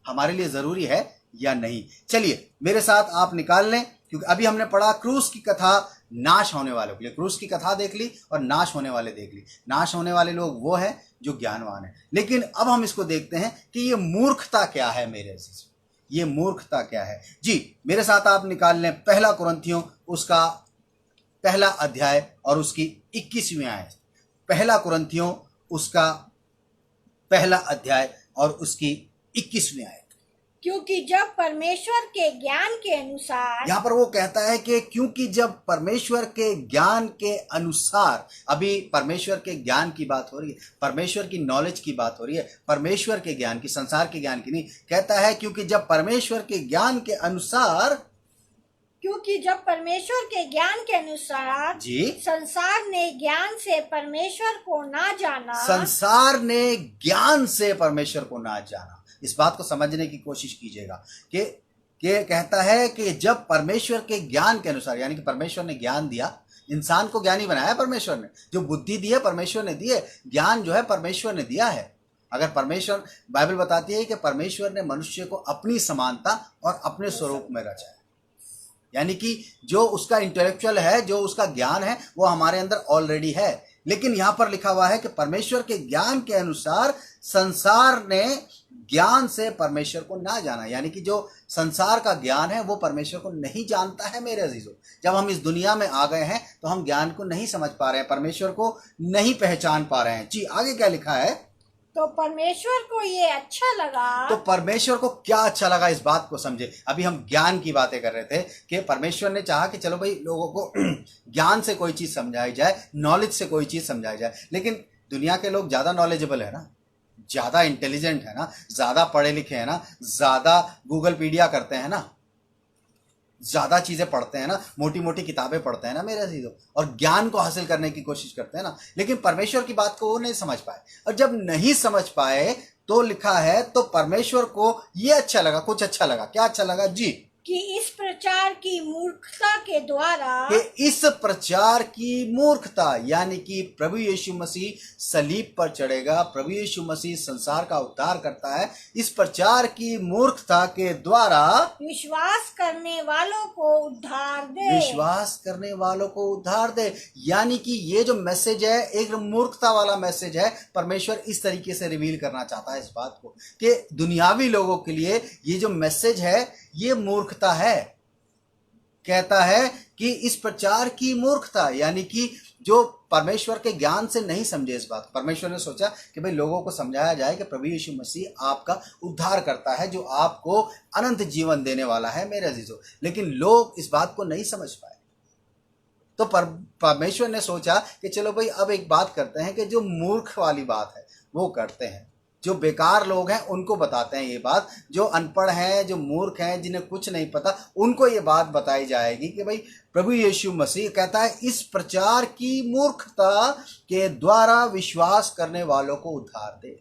हमारे लिए जरूरी है या नहीं। चलिए मेरे साथ आप निकाल लें, क्योंकि अभी हमने पढ़ा क्रूस की कथा नाश होने वालों के लिए। क्रूस की कथा देख ली और नाश होने वाले देख ली। नाश होने वाले लोग वो हैं जो ज्ञानवान हैं। लेकिन अब हम इसको देखते हैं कि ये मूर्खता क्या है मेरे अजीजों। ये मूर्खता क्या है जी। मेरे साथ आप निकाल लें पहला कुरिन्थियों उसका पहला अध्याय और उसकी 21वीं आयत। पहला कुरिन्थियों उसका पहला अध्याय और उसकी 21वीं आयत। क्योंकि जब परमेश्वर के ज्ञान के अनुसार, यहाँ पर वो कहता है कि क्योंकि जब परमेश्वर के ज्ञान के अनुसार, अभी परमेश्वर के ज्ञान की बात हो रही है, परमेश्वर की नॉलेज की बात हो रही है, परमेश्वर के ज्ञान की, संसार के ज्ञान की नहीं। कहता है क्योंकि जब परमेश्वर के ज्ञान के अनुसार, क्योंकि जब परमेश्वर के ज्ञान के अनुसार जी संसार ने ज्ञान से परमेश्वर को ना जाना, संसार ने ज्ञान से परमेश्वर को ना जाना। इस बात को समझने की कोशिश कीजिएगा कि कहता है कि जब परमेश्वर के ज्ञान के अनुसार, यानी कि परमेश्वर ने ज्ञान दिया, इंसान को ज्ञानी बनाया परमेश्वर ने, जो बुद्धि दी है परमेश्वर ने दी है, ज्ञान जो है परमेश्वर ने दिया है। अगर परमेश्वर, बाइबल बताती है कि परमेश्वर ने मनुष्य को अपनी समानता और अपने स्वरूप में रचा है, यानी कि जो उसका इंटेलेक्चुअल है, जो उसका ज्ञान है वो हमारे अंदर ऑलरेडी है। लेकिन यहां पर लिखा हुआ है कि परमेश्वर के ज्ञान के अनुसार संसार ने ज्ञान से परमेश्वर को ना जाना, यानी कि जो संसार का ज्ञान है वो परमेश्वर को नहीं जानता है मेरे अजीजों। जब हम इस दुनिया में आ गए हैं तो हम ज्ञान को नहीं समझ पा रहे हैं, परमेश्वर को नहीं पहचान पा रहे हैं। जी आगे क्या लिखा है, तो परमेश्वर को ये अच्छा लगा, तो परमेश्वर को क्या अच्छा लगा, इस बात को समझे। अभी हम ज्ञान की बातें कर रहे थे कि परमेश्वर ने चाहा कि चलो भाई लोगों को ज्ञान से कोई चीज समझाई जाए, नॉलेज से कोई चीज समझाई जाए। लेकिन दुनिया के लोग ज्यादा नॉलेजेबल है ना, ज्यादा इंटेलिजेंट है ना, ज्यादा पढ़े लिखे हैं ना, ज्यादा गूगल पीडिया करते हैं ना, ज्यादा चीजें पढ़ते हैं ना, मोटी मोटी किताबें पढ़ते हैं ना मेरे अजीजों, और ज्ञान को हासिल करने की कोशिश करते हैं ना। लेकिन परमेश्वर की बात को वो नहीं समझ पाए, और जब नहीं समझ पाए तो लिखा है तो परमेश्वर को ये अच्छा लगा, कुछ अच्छा लगा। क्या अच्छा लगा जी, कि इस प्रचार की मूर्खता के द्वारा, कि इस प्रचार की मूर्खता, यानी कि प्रभु यीशु मसीह सलीब पर चढ़ेगा, प्रभु यीशु मसीह संसार का उद्धार करता है, इस प्रचार की मूर्खता के द्वारा विश्वास करने वालों को उद्धार दे, विश्वास करने वालों को उद्धार दे। यानी कि ये जो मैसेज है एक मूर्खता वाला मैसेज है। परमेश्वर इस तरीके से रिवील करना चाहता है इस बात को कि दुनियावी लोगों के लिए ये जो मैसेज है ये मूर्खता है। कहता है कि इस प्रचार की मूर्खता, यानी कि जो परमेश्वर के ज्ञान से नहीं समझे इस बात। परमेश्वर ने सोचा कि भाई लोगों को समझाया जाए कि प्रभु यीशु मसीह आपका उद्धार करता है, जो आपको अनंत जीवन देने वाला है मेरे अजीजों। लेकिन लोग इस बात को नहीं समझ पाए, तो परमेश्वर ने सोचा कि चलो भाई अब एक बात करते हैं कि जो मूर्ख वाली बात है वो करते हैं, जो बेकार लोग हैं उनको बताते हैं ये बात, जो अनपढ़ हैं, जो मूर्ख हैं, जिन्हें कुछ नहीं पता, उनको ये बात बताई जाएगी कि भाई प्रभु यीशु मसीह कहता है इस प्रचार की मूर्खता के द्वारा विश्वास करने वालों को उद्धार दे।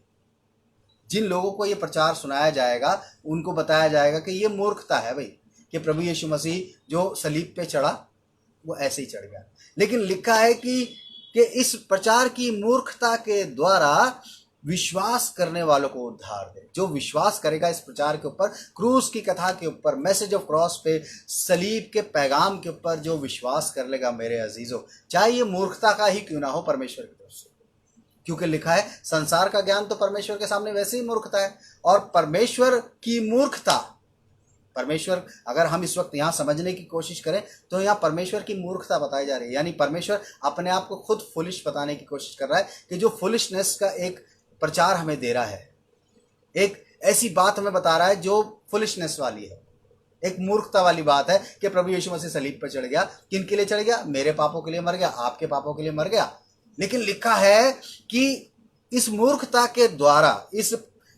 जिन लोगों को ये प्रचार सुनाया जाएगा उनको बताया जाएगा कि ये मूर्खता है भाई, कि प्रभु यीशु मसीह जो सलीब पे चढ़ा वो ऐसे ही चढ़ गया। लेकिन लिखा है कि इस प्रचार की मूर्खता के द्वारा विश्वास करने वालों को उद्धार दे। जो विश्वास करेगा इस प्रचार के ऊपर, क्रूस की कथा के ऊपर, मैसेज ऑफ क्रॉस पे, सलीब के पैगाम के ऊपर जो विश्वास कर लेगा मेरे अजीजों, चाहे ये मूर्खता का ही क्यों ना हो, परमेश्वर की तरफ से, क्योंकि लिखा है संसार का ज्ञान तो परमेश्वर के सामने वैसे ही मूर्खता है। और परमेश्वर की मूर्खता, परमेश्वर, अगर हम इस वक्त यहाँ समझने की कोशिश करें तो यहाँ परमेश्वर की मूर्खता बताई जा रही है। यानी परमेश्वर अपने आप को खुद फुलिश बताने की कोशिश कर रहा है कि जो फुलिशनेस का एक प्रचार हमें दे रहा है, एक ऐसी बात हमें बता रहा है जो फुलिशनेस वाली है, एक मूर्खता वाली बात है कि प्रभु यीशु मसीह सलीब पर चढ़ गया। किन के लिए चढ़ गया? मेरे पापों के लिए मर गया, आपके पापों के लिए मर गया। लेकिन लिखा है कि इस मूर्खता के द्वारा,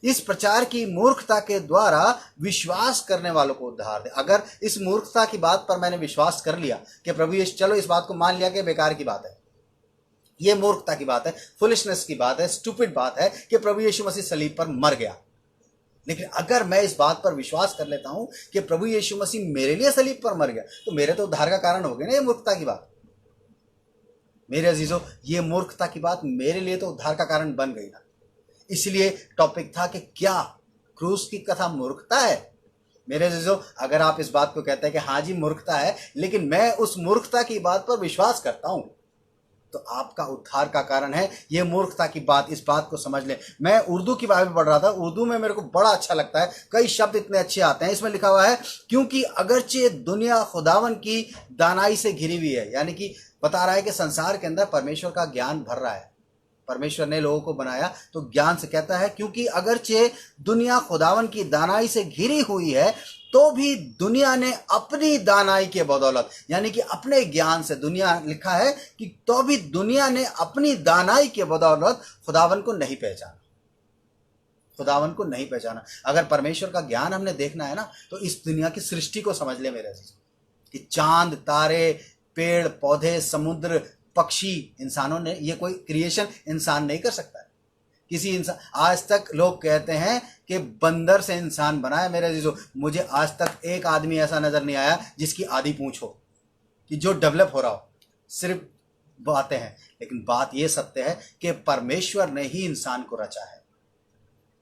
इस प्रचार की मूर्खता के द्वारा विश्वास करने वालों को उद्धार दे। अगर इस मूर्खता की बात पर मैंने विश्वास कर लिया कि प्रभु यीशु, चलो इस बात को मान लिया कि बेकार की बात है, ये मूर्खता की बात है, फुलिशनेस की बात है, स्टूपिड बात है कि प्रभु यीशु मसीह सलीब पर मर गया। लेकिन अगर मैं इस बात पर विश्वास कर लेता हूं कि प्रभु यीशु मसीह मेरे लिए सलीब पर मर गया, तो मेरे तो उद्धार का कारण हो गया ना ये मूर्खता की बात। मेरे अजीजों, ये मूर्खता की बात मेरे लिए तो उद्धार का कारण बन गई ना। इसलिए टॉपिक था कि क्या क्रूस की कथा मूर्खता है? मेरे अजीजों, अगर आप इस बात को कहते हैं कि हाँ जी मूर्खता है, लेकिन मैं उस मूर्खता की बात पर विश्वास करता हूं, तो आपका उद्धार का कारण है ये मूर्खता की बात। इस बात को समझ लें। मैं उर्दू की बाइबल पढ़ रहा था, उर्दू में मेरे को बड़ा अच्छा लगता है, कई शब्द इतने अच्छे आते हैं। इसमें लिखा हुआ है, क्योंकि अगरचे दुनिया खुदावन की दानाई से घिरी हुई है, यानी कि बता रहा है कि संसार के अंदर परमेश्वर का ज्ञान भर रहा है। परमेश्वर ने लोगों को बनाया तो ज्ञान से, कहता है क्योंकि अगरचे दुनिया खुदावन की दानाई से घिरी हुई है, तो भी दुनिया ने अपनी दानाई के बदौलत, यानी कि अपने ज्ञान से, दुनिया लिखा है कि तो भी दुनिया ने अपनी दानाई के बदौलत खुदावन को नहीं पहचाना, खुदावन को नहीं पहचाना। अगर परमेश्वर का ज्ञान हमने देखना है ना, तो इस दुनिया की सृष्टि को समझ ले मेरे अजीज, कि चांद, तारे, पेड़ पौधे, समुद्र, पक्षी, इंसानों ने, ये कोई क्रिएशन इंसान नहीं कर सकता है। किसी इंसान, आज तक लोग कहते हैं कि बंदर से इंसान बना है। मेरे अजीजों, मुझे आज तक एक आदमी ऐसा नजर नहीं आया जिसकी आधी पूंछ हो, कि जो डेवलप हो रहा हो। सिर्फ बातें हैं, लेकिन बात यह सत्य है कि परमेश्वर ने ही इंसान को रचा है।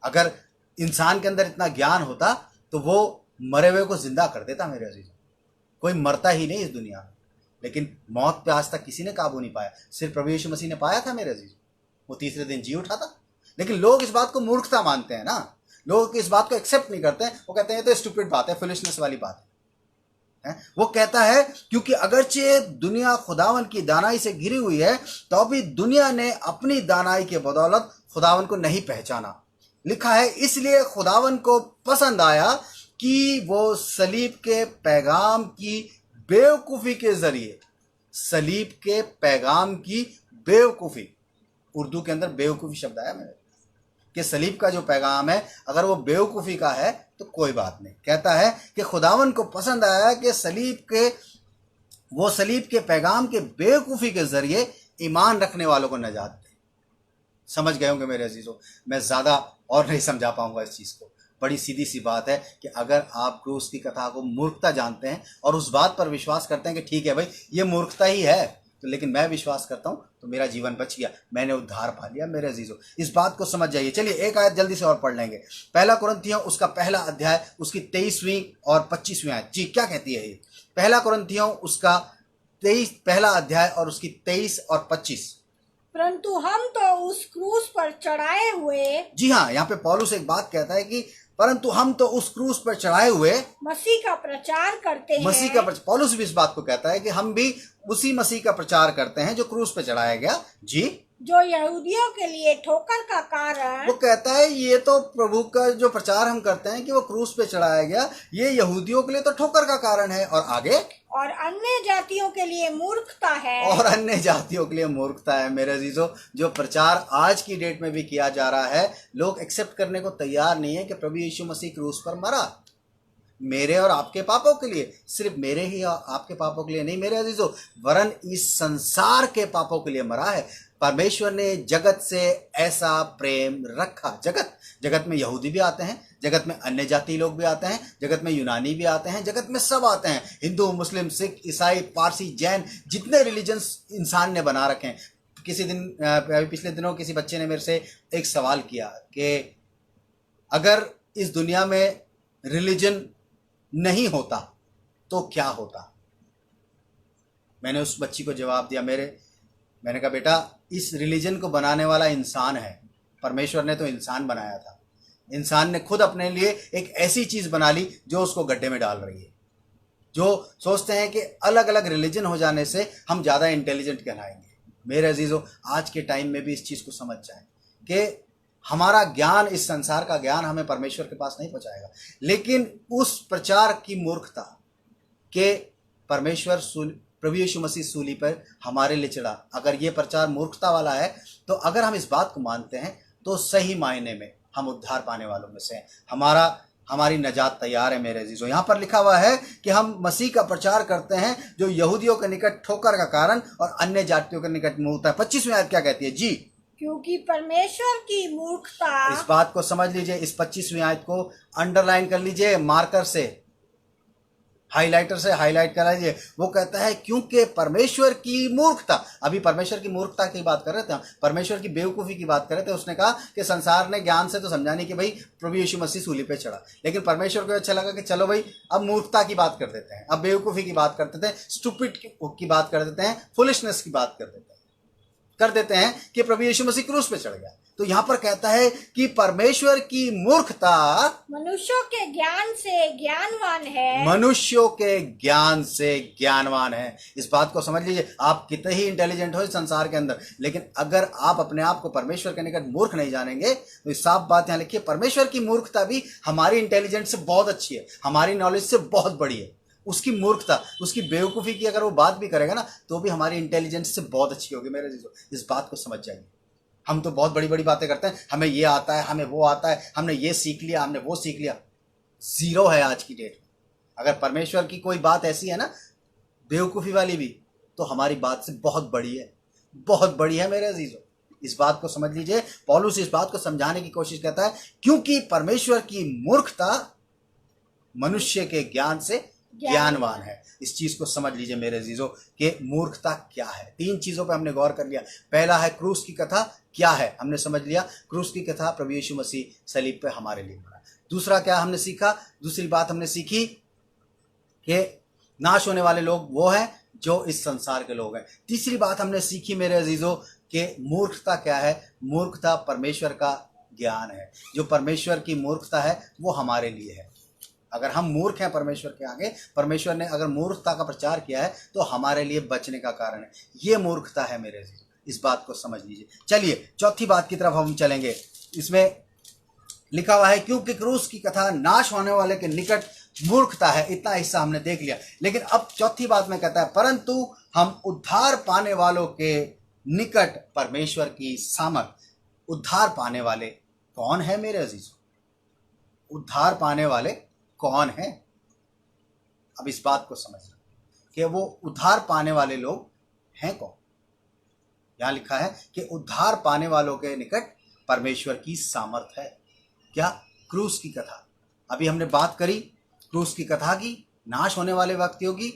अगर इंसान के अंदर इतना ज्ञान होता तो वो मरे हुए को जिंदा कर देता। मेरे अजीजों, कोई मरता ही नहीं इस दुनिया में, लेकिन मौत पे आज तक किसी ने काबू नहीं पाया, सिर्फ प्रभु यीशु मसीह ने पाया था। मेरे अजीजों, वो तीसरे दिन जी उठा था। लेकिन लोग इस बात को मूर्खता मानते हैं ना, लोग इस बात को एक्सेप्ट नहीं करते हैं। वो कहते हैं तो स्टूपिड बात है, फुलिशनेस वाली बात है। वो कहता है क्योंकि अगरचे दुनिया खुदावन की दानाई से घिरी हुई है, तो भी दुनिया ने अपनी दानाई के बदौलत खुदावन को नहीं पहचाना। लिखा है, इसलिए खुदावन को पसंद आया कि वो सलीब के पैगाम की बेवकूफ़ी के जरिए, सलीब के पैगाम की बेवकूफ़ी, उर्दू के अंदर बेवकूफ़ी शब्द आया मेरे, कि सलीब का जो पैगाम है अगर वो बेवकूफ़ी का है तो कोई बात नहीं। कहता है कि खुदावन को पसंद आया कि सलीब के पैगाम के बेवकूफ़ी के जरिए ईमान रखने वालों को नजात दे। समझ गए होंगे मेरे अजीजों, मैं ज़्यादा और नहीं समझा पाऊंगा इस चीज़ को। बड़ी सीधी सी बात है कि अगर आप क्रूस की कथा को मूर्खता जानते हैं और उस बात पर विश्वास करते हैं कि ठीक है भाई ये मूर्खता ही है, तो लेकिन मैं विश्वास करता हूं तो मेरा जीवन बच गया, मैंने उद्धार पा लिया। मेरे अजीजों, इस बात को समझ जाइए। चलिए एक आयत जल्दी से और पढ़ लेंगे। पहला कुरिन्थियों उसका पहला अध्याय, उसकी 23वीं और 25वीं आयत। जी क्या कहती है ये? पहला कुरिन्थियों उसका पहला अध्याय और उसकी 23 और 25। परंतु हम तो उस क्रूस पर चढ़ाए हुए, जी हाँ, यहाँ पे पौलुस एक बात कहता है कि परंतु हम तो उस क्रूस पर चढ़ाए हुए मसीह का प्रचार करते हैं। मसीह का पौलुस भी इस बात को कहता है कि हम भी उसी मसीह का प्रचार करते हैं जो क्रूस पे चढ़ाया गया। जी, जो यहूदियों के लिए ठोकर का कारण, वो कहता है ये तो प्रभु का जो प्रचार हम करते हैं कि वो क्रूस पे चढ़ाया गया, ये यहूदियों के लिए तो ठोकर का कारण है। और आगे, और अन्य जातियों के लिए मूर्खता है। और अन्य जातियों के लिए मूर्खता है। मेरे अजीजों, जो प्रचार आज की डेट में भी किया जा रहा है, लोग एक्सेप्ट करने को तैयार नहीं है कि प्रभु यीशु मसीह क्रूस पर मरा मेरे और आपके पापों के लिए। सिर्फ मेरे ही और आपके पापों के लिए नहीं मेरे अजीजों, वरन इस संसार के पापों के लिए मरा है। परमेश्वर ने जगत से ऐसा प्रेम रखा। जगत में यहूदी भी आते हैं, जगत में अन्य जाति लोग भी आते हैं, जगत में यूनानी भी आते हैं, जगत में सब आते हैं। हिंदू, मुस्लिम, सिख, ईसाई, पारसी, जैन, जितने रिलीजन्स इंसान ने बना रखे हैं, किसी दिन अभी पिछले दिनों किसी बच्चे ने मेरे से एक सवाल किया कि अगर इस दुनिया में रिलीजन नहीं होता तो क्या होता। मैंने उस बच्ची को जवाब दिया, मैंने कहा बेटा, इस रिलीजन को बनाने वाला इंसान है। परमेश्वर ने तो इंसान बनाया था, इंसान ने खुद अपने लिए एक ऐसी चीज़ बना ली जो उसको गड्ढे में डाल रही है। जो सोचते हैं कि अलग अलग रिलीजन हो जाने से हम ज़्यादा इंटेलिजेंट कहलाएंगे। मेरे अजीज़ों, आज के टाइम में भी इस चीज़ को समझ जाएं कि हमारा ज्ञान, इस संसार का ज्ञान हमें परमेश्वर के पास नहीं पहुंचाएगा। लेकिन उस प्रचार की मूर्खता के परमेश्वर प्रभु यीशु मसीह सूली पर हमारे लिए चढ़ा, अगर ये प्रचार मूर्खता वाला है तो अगर हम इस बात को मानते हैं तो सही मायने में हम उद्धार पाने वालों में से हैं। हमारी नजात तैयार है मेरे अजीजों। यहाँ पर लिखा हुआ है कि हम मसीह का प्रचार करते हैं जो यहूदियों के निकट ठोकर का कारण और अन्य जातियों के निकट मूर्खता है। 25वीं आयत क्या कहती है जी? क्योंकि परमेश्वर की मूर्खता, इस बात को समझ लीजिए, इस 25वीं आयत को अंडरलाइन कर लीजिए, मार्कर से, हाइलाइटर से हाईलाइट करा लीजिए। वो कहता है क्योंकि परमेश्वर की मूर्खता, अभी परमेश्वर की मूर्खता की बात कर रहे थे, परमेश्वर की बेवकूफ़ी की बात कर रहे थे। उसने कहा कि संसार ने ज्ञान से तो समझा नहीं कि भाई प्रभु यीशु मसीह सूली पे चढ़ा, लेकिन परमेश्वर को अच्छा लगा कि चलो भाई अब मूर्खता की बात कर देते हैं, अब बेवकूफ़ी की बात कर देते हैं, स्टूपिड की बात कर देते हैं, फुलिशनेस की बात कर देते हैं कि प्रभु यीशु मसीह क्रूस पे चढ़ गया। तो यहां पर कहता है कि परमेश्वर की मूर्खता मनुष्यों के ज्ञान से ज्ञानवान है, मनुष्यों के ज्ञान से ज्ञानवान है। इस बात को समझ लीजिए, आप कितने ही इंटेलिजेंट हो इस संसार के अंदर, लेकिन अगर आप अपने आप को परमेश्वर के निकट मूर्ख नहीं जानेंगे तो इस साफ बात यहां लिखिए, परमेश्वर की मूर्खता भी हमारी इंटेलिजेंस से बहुत अच्छी है, हमारी नॉलेज से बहुत बड़ी है। उसकी मूर्खता, उसकी बेवकूफ़ी की अगर वो बात भी करेगा ना तो भी हमारी इंटेलिजेंस से बहुत अच्छी होगी मेरे जीजो। इस बात को समझ जाइए। हम तो बहुत बड़ी बड़ी बातें करते हैं, हमें ये आता है, हमें वो आता है, हमने ये सीख लिया, हमने वो सीख लिया। जीरो है आज की डेट में। अगर परमेश्वर की कोई बात ऐसी है ना, बेवकूफ़ी वाली भी, तो हमारी बात से बहुत बड़ी है, बहुत बड़ी है मेरे अजीजों। इस बात को समझ लीजिए। पौलुस इस बात को समझाने की कोशिश करता है क्योंकि परमेश्वर की मूर्खता मनुष्य के ज्ञान से ज्ञानवान है। इस चीज को समझ लीजिए मेरे अजीजों कि मूर्खता क्या है। 3 चीजों पे हमने गौर कर लिया। पहला है क्रूस की कथा क्या है, हमने समझ लिया क्रूस की कथा प्रभु यीशु मसीह सलीब पे हमारे लिए मरा। दूसरा क्या हमने सीखा, दूसरी बात हमने सीखी कि नाश होने वाले लोग वो हैं जो इस संसार के लोग हैं। तीसरी बात हमने सीखी मेरे अजीजों कि मूर्खता क्या है, मूर्खता परमेश्वर का ज्ञान है। जो परमेश्वर की मूर्खता है वो हमारे लिए है। अगर हम मूर्ख हैं परमेश्वर के आगे, परमेश्वर ने अगर मूर्खता का प्रचार किया है तो हमारे लिए बचने का कारण है। ये मूर्खता है मेरे अजीज, इस बात को समझ लीजिए। चलिए चौथी बात की तरफ हम चलेंगे। इसमें लिखा हुआ है क्योंकि क्रूस की कथा नाश होने वाले के निकट मूर्खता है। इतना हिस्सा हमने देख लिया, लेकिन अब चौथी बात में कहता है परंतु हम उद्धार पाने वालों के निकट परमेश्वर की सामर्थ। उद्धार पाने वाले कौन है मेरे अजीज? उद्धार पाने वाले कौन है? अब इस बात को समझना कि वो उद्धार पाने वाले लोग हैं कौन। यहां लिखा है कि उद्धार पाने वालों के निकट परमेश्वर की सामर्थ है। क्या? क्रूस की कथा। अभी हमने बात करी क्रूस की कथा की, नाश होने वाले व्यक्तियों की,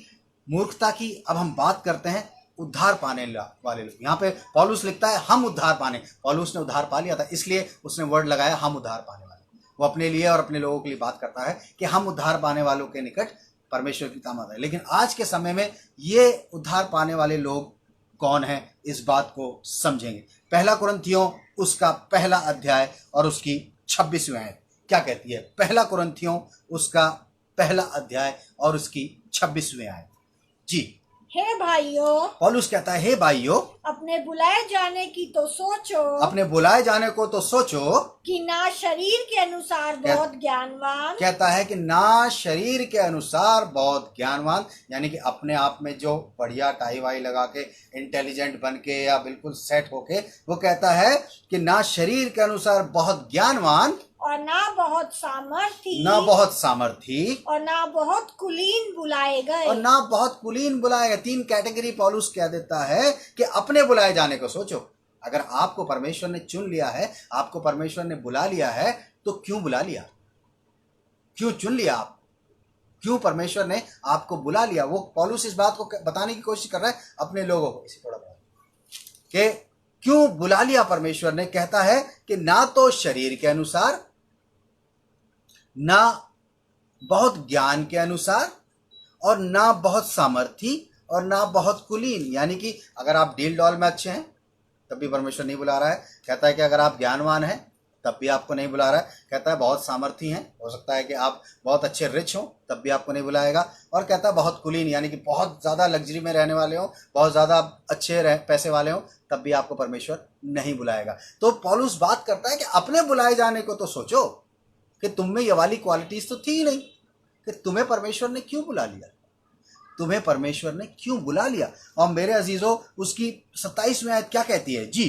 मूर्खता की। अब हम बात करते हैं उद्धार पाने वाले लोग। यहाँ पे पौलुस लिखता है हम उद्धार पाने। पौलुस ने उद्धार पा लिया था, इसलिए उसने वर्ड लगाया हम उद्धार पाने वाले। वो अपने लिए और अपने लोगों के लिए बात करता है कि हम उद्धार पाने वालों के निकट परमेश्वर की सामर्थ है। लेकिन आज के समय में ये उद्धार पाने वाले लोग कौन हैं, इस बात को समझेंगे। पहला कुरिन्थियों उसका पहला अध्याय और उसकी 26वीं आयत क्या कहती है? पहला कुरिन्थियों उसका पहला अध्याय और उसकी 26वीं आयत जी। हे भाइयों, पौलुस कहता है हे भाइयों, अपने बुलाए जाने की तो सोचो, अपने बुलाए जाने को तो सोचो कि ना शरीर के अनुसार बहुत ज्ञानवान, कहता है कि ना शरीर के अनुसार बहुत ज्ञानवान, यानी कि अपने आप में जो बढ़िया टाई वाई लगा के इंटेलिजेंट बन के या बिल्कुल सेट होके, वो कहता है कि ना शरीर के अनुसार बहुत ज्ञानवान और ना बहुत सामर्थी, ना बहुत सामर्थी और ना बहुत कुलीन बुलाए गए, और ना बहुत कुलीन बुलाए गए। 3 कैटेगरी पौलुस कह देता है कि अपने बुलाए जाने को सोचो। अगर आपको परमेश्वर ने चुन लिया है, आपको परमेश्वर ने बुला लिया है, तो क्यों बुला लिया, क्यों चुन लिया आप, क्यों परमेश्वर ने आपको बुला लिया? वो पौलुस इस बात को बताने की कोशिश कर रहा है अपने लोगों को। इसी थोड़ा कि क्यों बुला लिया परमेश्वर ने? कहता है कि ना तो शरीर के अनुसार, ना बहुत ज्ञान के अनुसार, और ना बहुत सामर्थी, और ना बहुत कुलीन। यानी कि अगर आप डील डॉल में अच्छे हैं तब भी परमेश्वर नहीं बुला रहा है। कहता है कि अगर आप ज्ञानवान हैं तब भी आपको नहीं बुला रहा है। कहता है बहुत सामर्थी हैं, हो सकता है कि आप बहुत अच्छे रिच हो तब भी आपको नहीं बुलाएगा। और कहता है बहुत कुलीन, यानी कि बहुत ज़्यादा लग्जरी में रहने वाले हो, बहुत ज़्यादा अच्छे पैसे वाले हो, तब भी आपको परमेश्वर नहीं बुलाएगा। तो पौलुस बात करता है कि अपने बुलाए जाने को तो सोचो कि तुम में ये वाली क्वालिटीज तो थी ही नहीं, कि तुम्हें परमेश्वर ने क्यों बुला लिया, तुम्हें परमेश्वर ने क्यों बुला लिया। और मेरे अजीजों, उसकी 27वीं आयत क्या कहती है जी?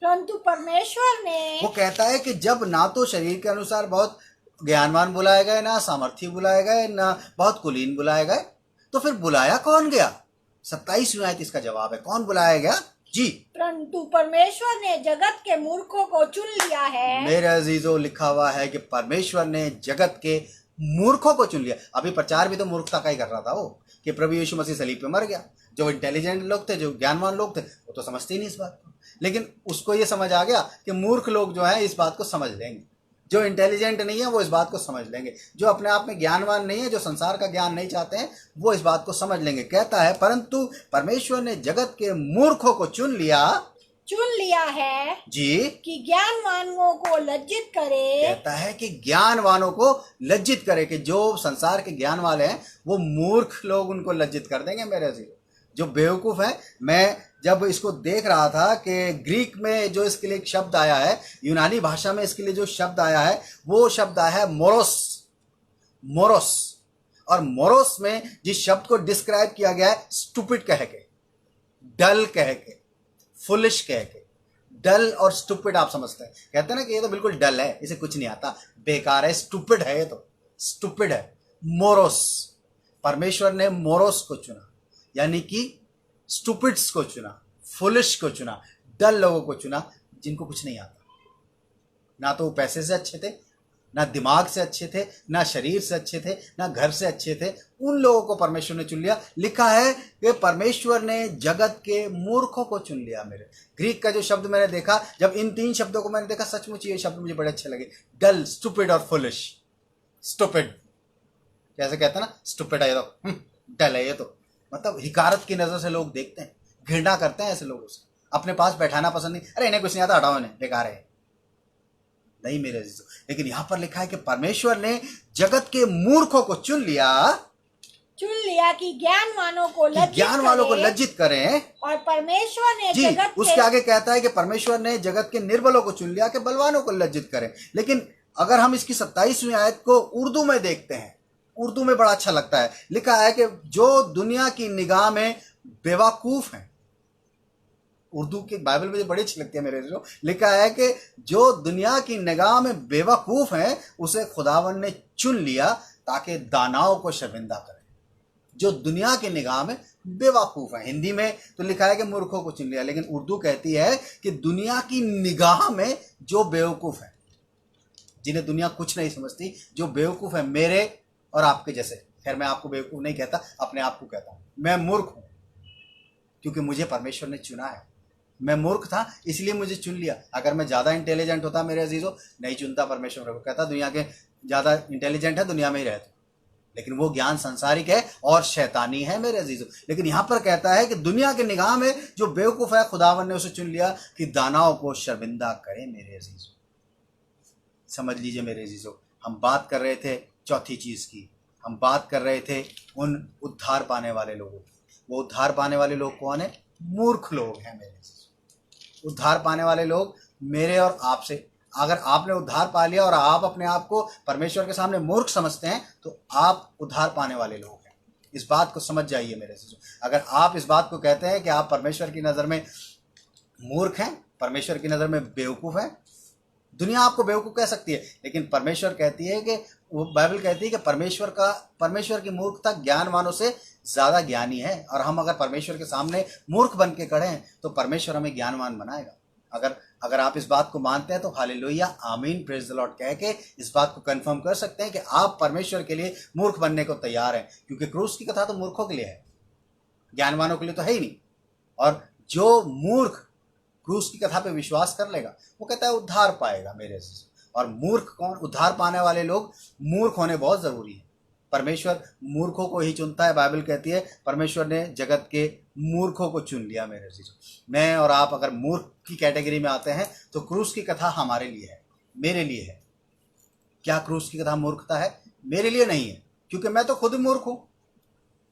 परंतु परमेश्वर ने, वो कहता है कि जब ना तो शरीर के अनुसार बहुत ज्ञानवान बुलाए गए, ना सामर्थी बुलाए गए, ना बहुत कुलीन बुलाए गए, तो फिर बुलाया कौन गया? 27वीं आयत इसका जवाब है, कौन बुलाया गया जी? परंतु परमेश्वर ने जगत के मूर्खों को चुन लिया है। मेरे अजीजों, लिखा हुआ है कि परमेश्वर ने जगत के मूर्खों को चुन लिया। अभी प्रचार भी तो मूर्खता का ही कर रहा था वो, कि प्रभु यीशु मसीह सलीब पे मर गया। जो इंटेलिजेंट लोग थे, जो ज्ञानवान लोग थे, वो तो समझते ही नहीं इस बात को, लेकिन उसको ये समझ आ गया कि मूर्ख लोग जो है इस बात को समझ लेंगे, जो इंटेलिजेंट नहीं है वो इस बात को समझ लेंगे, जो अपने आप में ज्ञानवान नहीं है, जो संसार का ज्ञान नहीं चाहते हैं, वो इस बात को समझ लेंगे। कहता है परंतु परमेश्वर ने जगत के मूर्खों को चुन लिया है जी, कि ज्ञानवानों को लज्जित करे। कहता है कि ज्ञानवानों को लज्जित करे, कि जो संसार के ज्ञान वाले हैं वो मूर्ख लोग उनको लज्जित कर देंगे। मेरे अजीज, जो बेवकूफ है, मैं जब इसको देख रहा था कि ग्रीक में जो इसके लिए एक शब्द आया है, यूनानी भाषा में इसके लिए जो शब्द आया है, वो शब्द आया है मोरोस। और मोरोस में जिस शब्द को डिस्क्राइब किया गया है स्टूपिड कह के, डल कह के, फुलिश कह के। डल और स्टूपिड आप समझते हैं, कहते हैं ना कि ये तो बिल्कुल डल है, इसे कुछ नहीं आता, बेकार है, स्टूपिड है, ये तो स्टूपिड है। मोरोस, परमेश्वर ने मोरोस को चुना, यानी कि स्टूपिड्स को चुना, फुलिश को चुना, डल लोगों को चुना, जिनको कुछ नहीं आता। ना तो वो पैसे से अच्छे थे, ना दिमाग से अच्छे थे, ना शरीर से अच्छे थे, ना घर से अच्छे थे, उन लोगों को परमेश्वर ने चुन लिया। लिखा है कि परमेश्वर ने जगत के मूर्खों को चुन लिया। मेरे ग्रीक का जो शब्द मैंने देखा, जब इन 3 शब्दों को मैंने देखा, सचमुच ये शब्द मुझे बड़े अच्छे लगे, डल, स्टूपिड और फुलिश। स्टूपिड जैसे कहते हैं ना, स्टूपिड है ये तो, डल है ये तो, मतलब हिकारत की नजर से लोग देखते हैं, घृणा करते हैं ऐसे लोगों से, अपने पास बैठाना पसंद नहीं, अरे इन्हें कुछ नहीं आता, हटाओ इन्हें, बेकार है। नहीं मेरे अजीजों, लेकिन यहां पर लिखा है कि परमेश्वर ने जगत के मूर्खों को चुन लिया कि ज्ञानवानों को लज्जित करें। और परमेश्वर ने जी, उसके आगे कहता है कि परमेश्वर ने जगत के निर्बलों को चुन लिया कि बलवानों को लज्जित करें। लेकिन अगर हम इसकी 27वीं आयत को उर्दू में देखते हैं, उर्दू में बड़ा अच्छा लगता है, लिखा है कि जो दुनिया की निगाह में बेवकूफ हैं। उर्दू की बाइबल मुझे बड़ी अच्छी लगती है मेरे जो, लिखा है कि जो दुनिया की निगाह में बेवकूफ हैं उसे खुदावन ने चुन लिया ताकि दानाओं को शर्मिंदा करे। जो दुनिया की निगाह में बेवकूफ है, हिंदी में तो लिखा है कि मूर्खों को चुन लिया, लेकिन उर्दू कहती है कि दुनिया की निगाह में जो बेवकूफ है, जिन्हें दुनिया कुछ नहीं समझती, जो बेवकूफ है, मेरे और आपके जैसे। खैर मैं आपको बेवकूफ नहीं कहता, अपने आप को कहता हूं, मैं मूर्ख हूं क्योंकि मुझे परमेश्वर ने चुना है। मैं मूर्ख था इसलिए मुझे चुन लिया। अगर मैं ज्यादा इंटेलिजेंट होता मेरे अजीजों, नहीं चुनता परमेश्वर को, कहता दुनिया के ज्यादा इंटेलिजेंट है दुनिया में ही रहते, लेकिन वो ज्ञान संसारिक है और शैतानी है मेरे अजीजों। लेकिन यहां पर कहता है कि दुनिया की निगाह में जो बेवकूफ है, खुदावन ने उसे चुन लिया कि दानाओं को शर्मिंदा करे। मेरे अजीजों समझ लीजिए मेरे अजीजों, हम बात कर रहे थे चौथी चीज की, हम बात कर रहे थे उन उद्धार पाने वाले लोगों की। वो उद्धार पाने वाले लोग कौन है? मूर्ख लोग हैं मेरे। उद्धार पाने वाले लोग मेरे और आपसे, अगर आपने उद्धार पा लिया और आप अपने आप को परमेश्वर के सामने मूर्ख समझते हैं तो आप उद्धार पाने वाले लोग हैं। इस बात को समझ जाइए मेरे से। अगर आप इस बात को कहते हैं कि आप परमेश्वर की नज़र में मूर्ख हैं, परमेश्वर की नज़र में बेवकूफ़ हैं, दुनिया आपको बेवकूफ़ कह सकती है, लेकिन परमेश्वर कहती है कि वो बाइबल कहती है कि परमेश्वर की मूर्खता ज्ञानवानों से ज़्यादा ज्ञानी है। और हम अगर परमेश्वर के सामने मूर्ख बन के खड़े हैं तो परमेश्वर हमें ज्ञानवान बनाएगा। अगर आप इस बात को मानते हैं तो हालेलुया, आमीन, प्रेज द लॉर्ड कह के इस बात को कंफर्म कर सकते हैं कि आप परमेश्वर के लिए मूर्ख बनने को तैयार हैं, क्योंकि क्रूस की कथा तो मूर्खों के लिए है, ज्ञानवानों के लिए तो है ही नहीं। और जो मूर्ख क्रूस की कथा पे विश्वास कर लेगा, वो कहता है उद्धार पाएगा मेरे से। और मूर्ख कौन? उद्धार पाने वाले लोग मूर्ख होने बहुत ज़रूरी है। परमेश्वर मूर्खों को ही चुनता है। बाइबल कहती है परमेश्वर ने जगत के मूर्खों को चुन लिया मेरे अजीजों। मैं और आप अगर मूर्ख की कैटेगरी में आते हैं तो क्रूस की कथा हमारे लिए है, मेरे लिए है। क्या क्रूस की कथा मूर्खता है? मेरे लिए नहीं है, क्योंकि मैं तो खुद मूर्ख हूँ।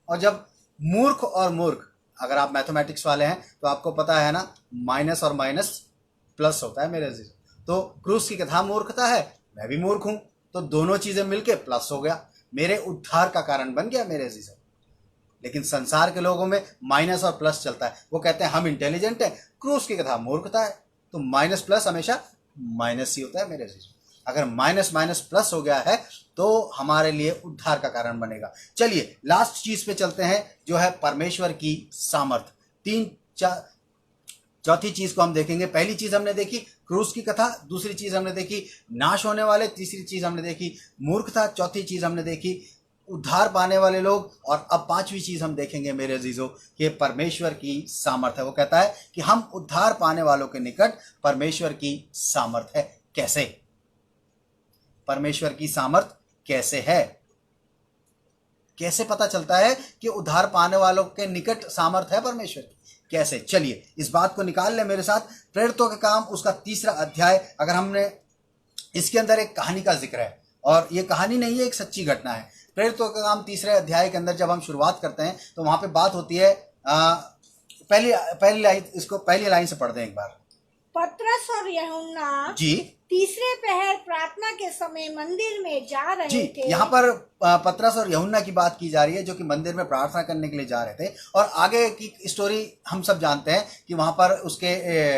और जब मूर्ख और मूर्ख, अगर आप मैथमेटिक्स वाले हैं तो आपको पता है ना, माइनस और माइनस प्लस होता है मेरे अजीजों। तो क्रूस की कथा मूर्खता है, मैं भी मूर्ख हूँ, तो दोनों चीज़ें मिलके प्लस हो गया, मेरे उद्धार का कारण बन गया मेरे अजीजों। लेकिन संसार के लोगों में माइनस और प्लस चलता है। वो कहते हैं हम इंटेलिजेंट हैं, क्रूस की कथा मूर्खता है। तो माइनस प्लस हमेशा माइनस ही होता है मेरे अजीजों। अगर माइनस माइनस प्लस हो गया है तो हमारे लिए उद्धार का कारण बनेगा। चलिए लास्ट चीज पे चलते हैं, जो है परमेश्वर की सामर्थ। चौथी चीज को हम देखेंगे। पहली चीज हमने देखी क्रूस की कथा, दूसरी चीज हमने देखी नाश होने वाले, तीसरी चीज हमने देखी मूर्खता, चौथी चीज हमने देखी उद्धार पाने वाले लोग, और अब पांचवी चीज हम देखेंगे मेरे अजीजों कि परमेश्वर की सामर्थ है। वो कहता है कि हम उद्धार पाने वालों के निकट परमेश्वर की सामर्थ है। कैसे? परमेश्वर की सामर्थ कैसे है? कैसे पता चलता है कि उद्धार पाने वालों के निकट सामर्थ है परमेश्वर की? कैसे? चलिए इस बात को निकाल ले मेरे साथ। प्रेरितों के काम उसका 3रा अध्याय, अगर हमने इसके अंदर एक कहानी का जिक्र है, और ये कहानी नहीं है, एक सच्ची घटना है। प्रेरितों के काम 3रे अध्याय के अंदर जब हम शुरुआत करते हैं तो वहां पे बात होती है, पहली लाइन से पढ़ते हैं एक बार। पतरस और यूहन्ना जी तीसरे पहर प्रार्थना के समय मंदिर में जा रहे थे। यहाँ पर पतरस और यूहन्ना की बात की जा रही है, जो कि मंदिर में प्रार्थना करने के लिए जा रहे थे। और आगे की स्टोरी हम सब जानते हैं कि वहां पर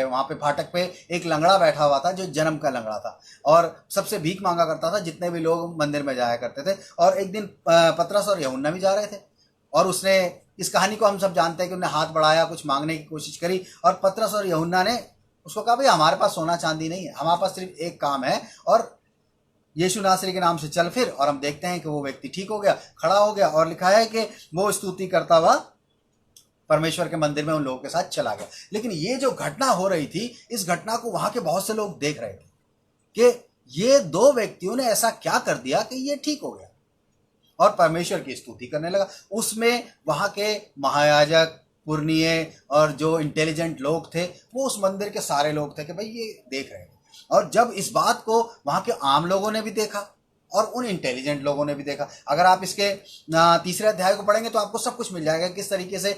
वहां पे फाटक पे एक लंगड़ा बैठा हुआ था, जो जन्म का लंगड़ा था, और सबसे भीख मांगा करता था जितने भी लोग मंदिर में जाया करते थे। और एक दिन पतरस और यूहन्ना भी जा रहे थे, और उसने, इस कहानी को हम सब जानते हैं कि उन्हें हाथ बढ़ाया, कुछ मांगने की कोशिश करी, और पतरस और यूहन्ना ने उसको कहा भाई हमारे पास सोना चांदी नहीं है, हमारे पास सिर्फ एक काम है, और यीशु नासरी के नाम से चल फिर। और हम देखते हैं कि वो व्यक्ति ठीक हो गया, खड़ा हो गया, और लिखा है कि वो स्तुति करता हुआ परमेश्वर के मंदिर में उन लोगों के साथ चला गया। लेकिन ये जो घटना हो रही थी, इस घटना को वहां के बहुत से लोग देख रहे थे कि ये 2 व्यक्तियों ने ऐसा क्या कर दिया कि ये ठीक हो गया, और परमेश्वर की स्तुति करने लगा। उसमें वहां के महायाजक, पुरनिये और जो इंटेलिजेंट लोग थे, वो उस मंदिर के सारे लोग थे कि भाई ये देख रहे हैं। और जब इस बात को वहां के आम लोगों ने भी देखा और उन इंटेलिजेंट लोगों ने भी देखा, अगर आप इसके 3रे अध्याय को पढ़ेंगे तो आपको सब कुछ मिल जाएगा किस तरीके से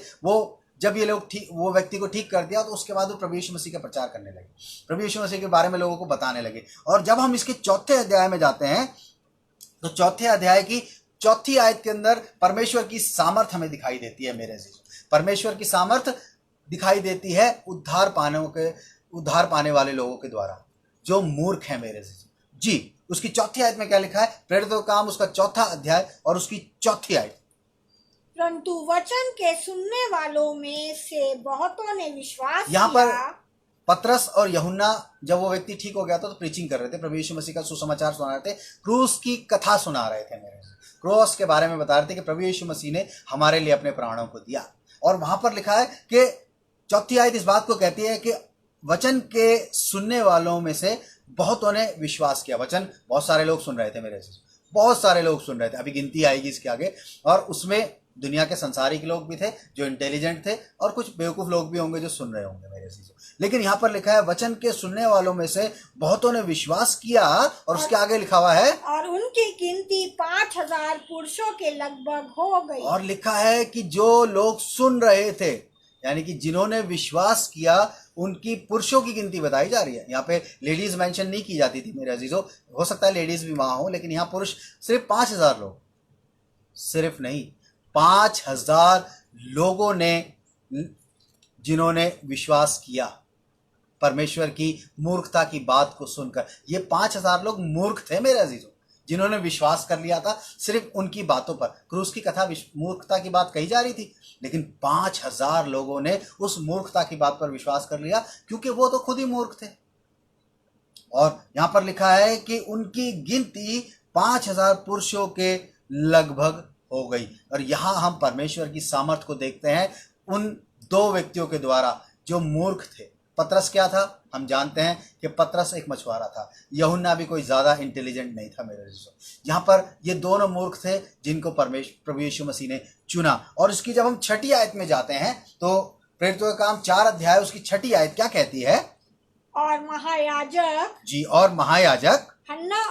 जब ये लोग वो व्यक्ति को ठीक कर दिया, तो उसके बाद वो प्रभु यीशु मसीह का प्रचार करने लगे, प्रभु यीशु मसीह के बारे में लोगों को बताने लगे। और जब हम इसके 4थे अध्याय में जाते हैं तो 4थे अध्याय की 4थी आयत के अंदर परमेश्वर की सामर्थ हमें दिखाई देती है मेरे अजीज। परमेश्वर की सामर्थ दिखाई देती है उद्धार पाने वाले लोगों के द्वारा, जो मूर्ख है मेरे अजीज। जी, उसकी 4थी आयत में क्या लिखा है? प्रेरितों का काम उसका 4था अध्याय और उसकी 4थी आयत। परंतु वचन के सुनने वालों में से बहुतों ने विश्वास किया। यहाँ पर पतरस और यूहन्ना जब वो व्यक्ति ठीक हो गया था तो प्रीचिंग कर रहे थे, प्रभु यीशु मसीह का सुसमाचार सुना रहे थे, क्रूस की कथा सुना रहे थे मेरे, क्रूस के बारे में बता रहे थे कि प्रभु यीशु मसीह ने हमारे लिए अपने प्राणों को दिया। और वहां पर लिखा है कि 4थी आयत इस बात को कहती है कि वचन के सुनने वालों में से बहुतों ने विश्वास किया। वचन बहुत सारे लोग सुन रहे थे मेरे से, बहुत सारे लोग सुन रहे थे, अभी गिनती आएगी इसके आगे। और उसमें दुनिया के संसारिक लोग भी थे जो इंटेलिजेंट थे, और कुछ बेवकूफ लोग भी होंगे जो सुन रहे होंगे मेरे से। लेकिन यहाँ पर लिखा है वचन के सुनने वालों में से बहुतों ने विश्वास किया, और उसके आगे लिखा हुआ है और उनकी गिनती 5000 पुरुषों के लगभग हो गई। और लिखा है कि जो लोग सुन रहे थे, यानी कि जिन्होंने विश्वास किया, उनकी पुरुषों की गिनती बताई जा रही है। यहाँ पे लेडीज मेंशन नहीं की जाती थी मेरे अजीजों, हो सकता है लेडीज भी वहां हो, लेकिन यहाँ पुरुष सिर्फ 5000 लोग, सिर्फ नहीं 5000 लोगों ने, जिन्होंने विश्वास किया परमेश्वर की मूर्खता की बात को सुनकर। ये 5000 लोग मूर्ख थे मेरे अजीजों, जिन्होंने विश्वास कर लिया था सिर्फ उनकी बातों पर। क्रूस की कथा मूर्खता की बात कही जा रही थी, लेकिन 5000 लोगों ने उस मूर्खता की बात पर विश्वास कर लिया, क्योंकि वो तो खुद ही मूर्ख थे। और यहां पर लिखा है कि उनकी गिनती 5000 पुरुषों के लगभग हो गई। और यहां हम परमेश्वर की सामर्थ को देखते हैं उन 2 व्यक्तियों के द्वारा जो मूर्ख थे, पतरस क्या था? हम जानते हैं कि पतरस एक मछुआरा था। यूहन्ना भी कोई ज़्यादा इंटेलिजेंट नहीं था मेरे दोस्तों। यहाँ पर ये दोनों मूर्ख थे जिनको प्रभु यीशु मसीह ने चुना। और उसकी जब हम 6ठी आयत में जाते हैं तो प्रेरितों का काम 4 अध्याय उसकी 6ठी आयत क्या कहती है? और महायाजक जी, और महायाजक हन्ना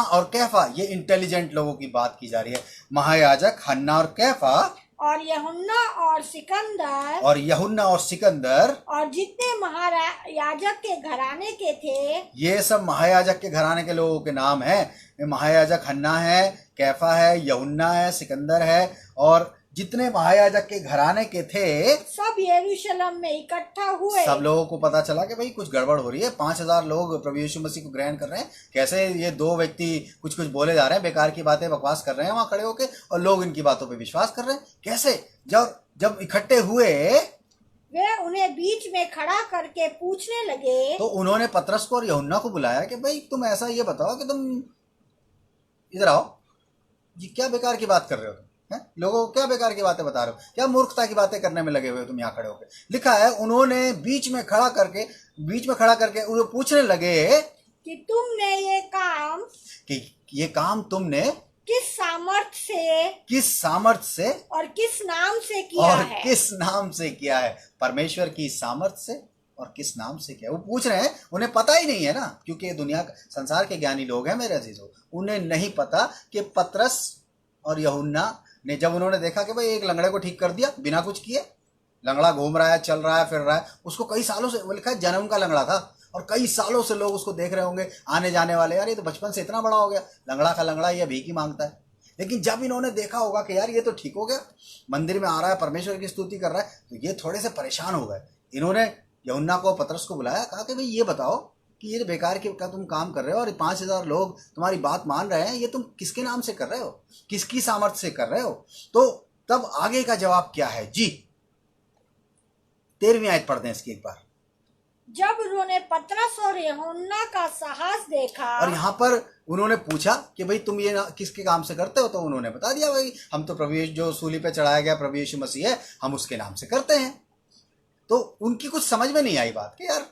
और कैफा, ये इंटेलिजेंट लोगों की बात की जा रही है। महायाजक हन्ना और कैफा और यूहन्ना और सिकंदर और जितने महायाजक के घराने के थे, ये सब महायाजक के घराने के लोगों के नाम हैं। महायाजक हन्ना है, कैफा है, यूहन्ना है, सिकंदर है, और जितने महायाजक के घराने के थे सब यरूशलेम में इकट्ठा हुए। सब लोगों को पता चला कि भाई कुछ गड़बड़ हो रही है। 5000 लोग प्रभु यीशु मसीह को ग्रहण कर रहे हैं, कैसे ये 2 व्यक्ति कुछ कुछ बोले जा रहे हैं, बेकार की बातें बकवास कर रहे हैं वहां खड़े होके, और लोग इनकी बातों पे विश्वास कर रहे हैं। कैसे? जब इकट्ठे हुए वे उन्हें बीच में खड़ा करके पूछने लगे, तो उन्होंने पतरस को और यूहन्ना को बुलाया कि भाई तुम ऐसा ये बताओ कि तुम इधर आओ, ये क्या बेकार की बात कर रहे हो तुम? लोगों को क्या बेकार की बातें बता रहे हो? क्या मूर्खता की बातें करने में लगे हुए हो तुम यहाँ खड़े होकर? लिखा है उन्होंने बीच में खड़ा करके उन्हें पूछने लगे कि तुमने ये काम तुमने किस सामर्थ से और किस नाम से किया है? परमेश्वर की सामर्थ से और किस नाम से किया? वो पूछ रहे हैं, उन्हें पता ही नहीं है ना, क्योंकि दुनिया संसार के ज्ञानी लोग हैं मेरे अजीजों। उन्हें नहीं पता कि पतरस और यूहन्ना ने जब उन्होंने देखा कि भाई एक लंगड़े को ठीक कर दिया बिना कुछ किए, लंगड़ा घूम रहा है, चल रहा है, फिर रहा है, उसको कई सालों से, वो लिखा है जन्म का लंगड़ा था और कई सालों से लोग उसको देख रहे होंगे आने जाने वाले, यार ये तो बचपन से इतना बड़ा हो गया, लंगड़ा का लंगड़ा, ये भीख ही मांगता है। लेकिन जब इन्होंने देखा होगा कि यार ये तो ठीक हो गया, मंदिर में आ रहा है, परमेश्वर की स्तुति कर रहा है, तो ये थोड़े से परेशान हो गए। इन्होंने यूहन्ना को, पतरस को बुलाया, कहा कि भाई ये बताओ कि ये बेकार के का तुम काम कर रहे हो और 5000 लोग तुम्हारी बात मान रहे हैं, ये तुम किसके नाम से कर रहे हो, किसकी सामर्थ्य से कर रहे हो? तो तब आगे का जवाब क्या है? जी 13वीं आयत पढ़ते हैं इसकी एक बार। जब उन्होंने पतरस और यूहन्ना का साहस देखा, और यहाँ पर उन्होंने पूछा कि भाई तुम ये किसके काम से करते हो, तो उन्होंने बता दिया भाई हम तो प्रभु जो सूली पे चढ़ाया गया प्रभु यीशु मसीह है, हम उसके नाम से करते हैं। तो उनकी कुछ समझ में नहीं आई बात कि यार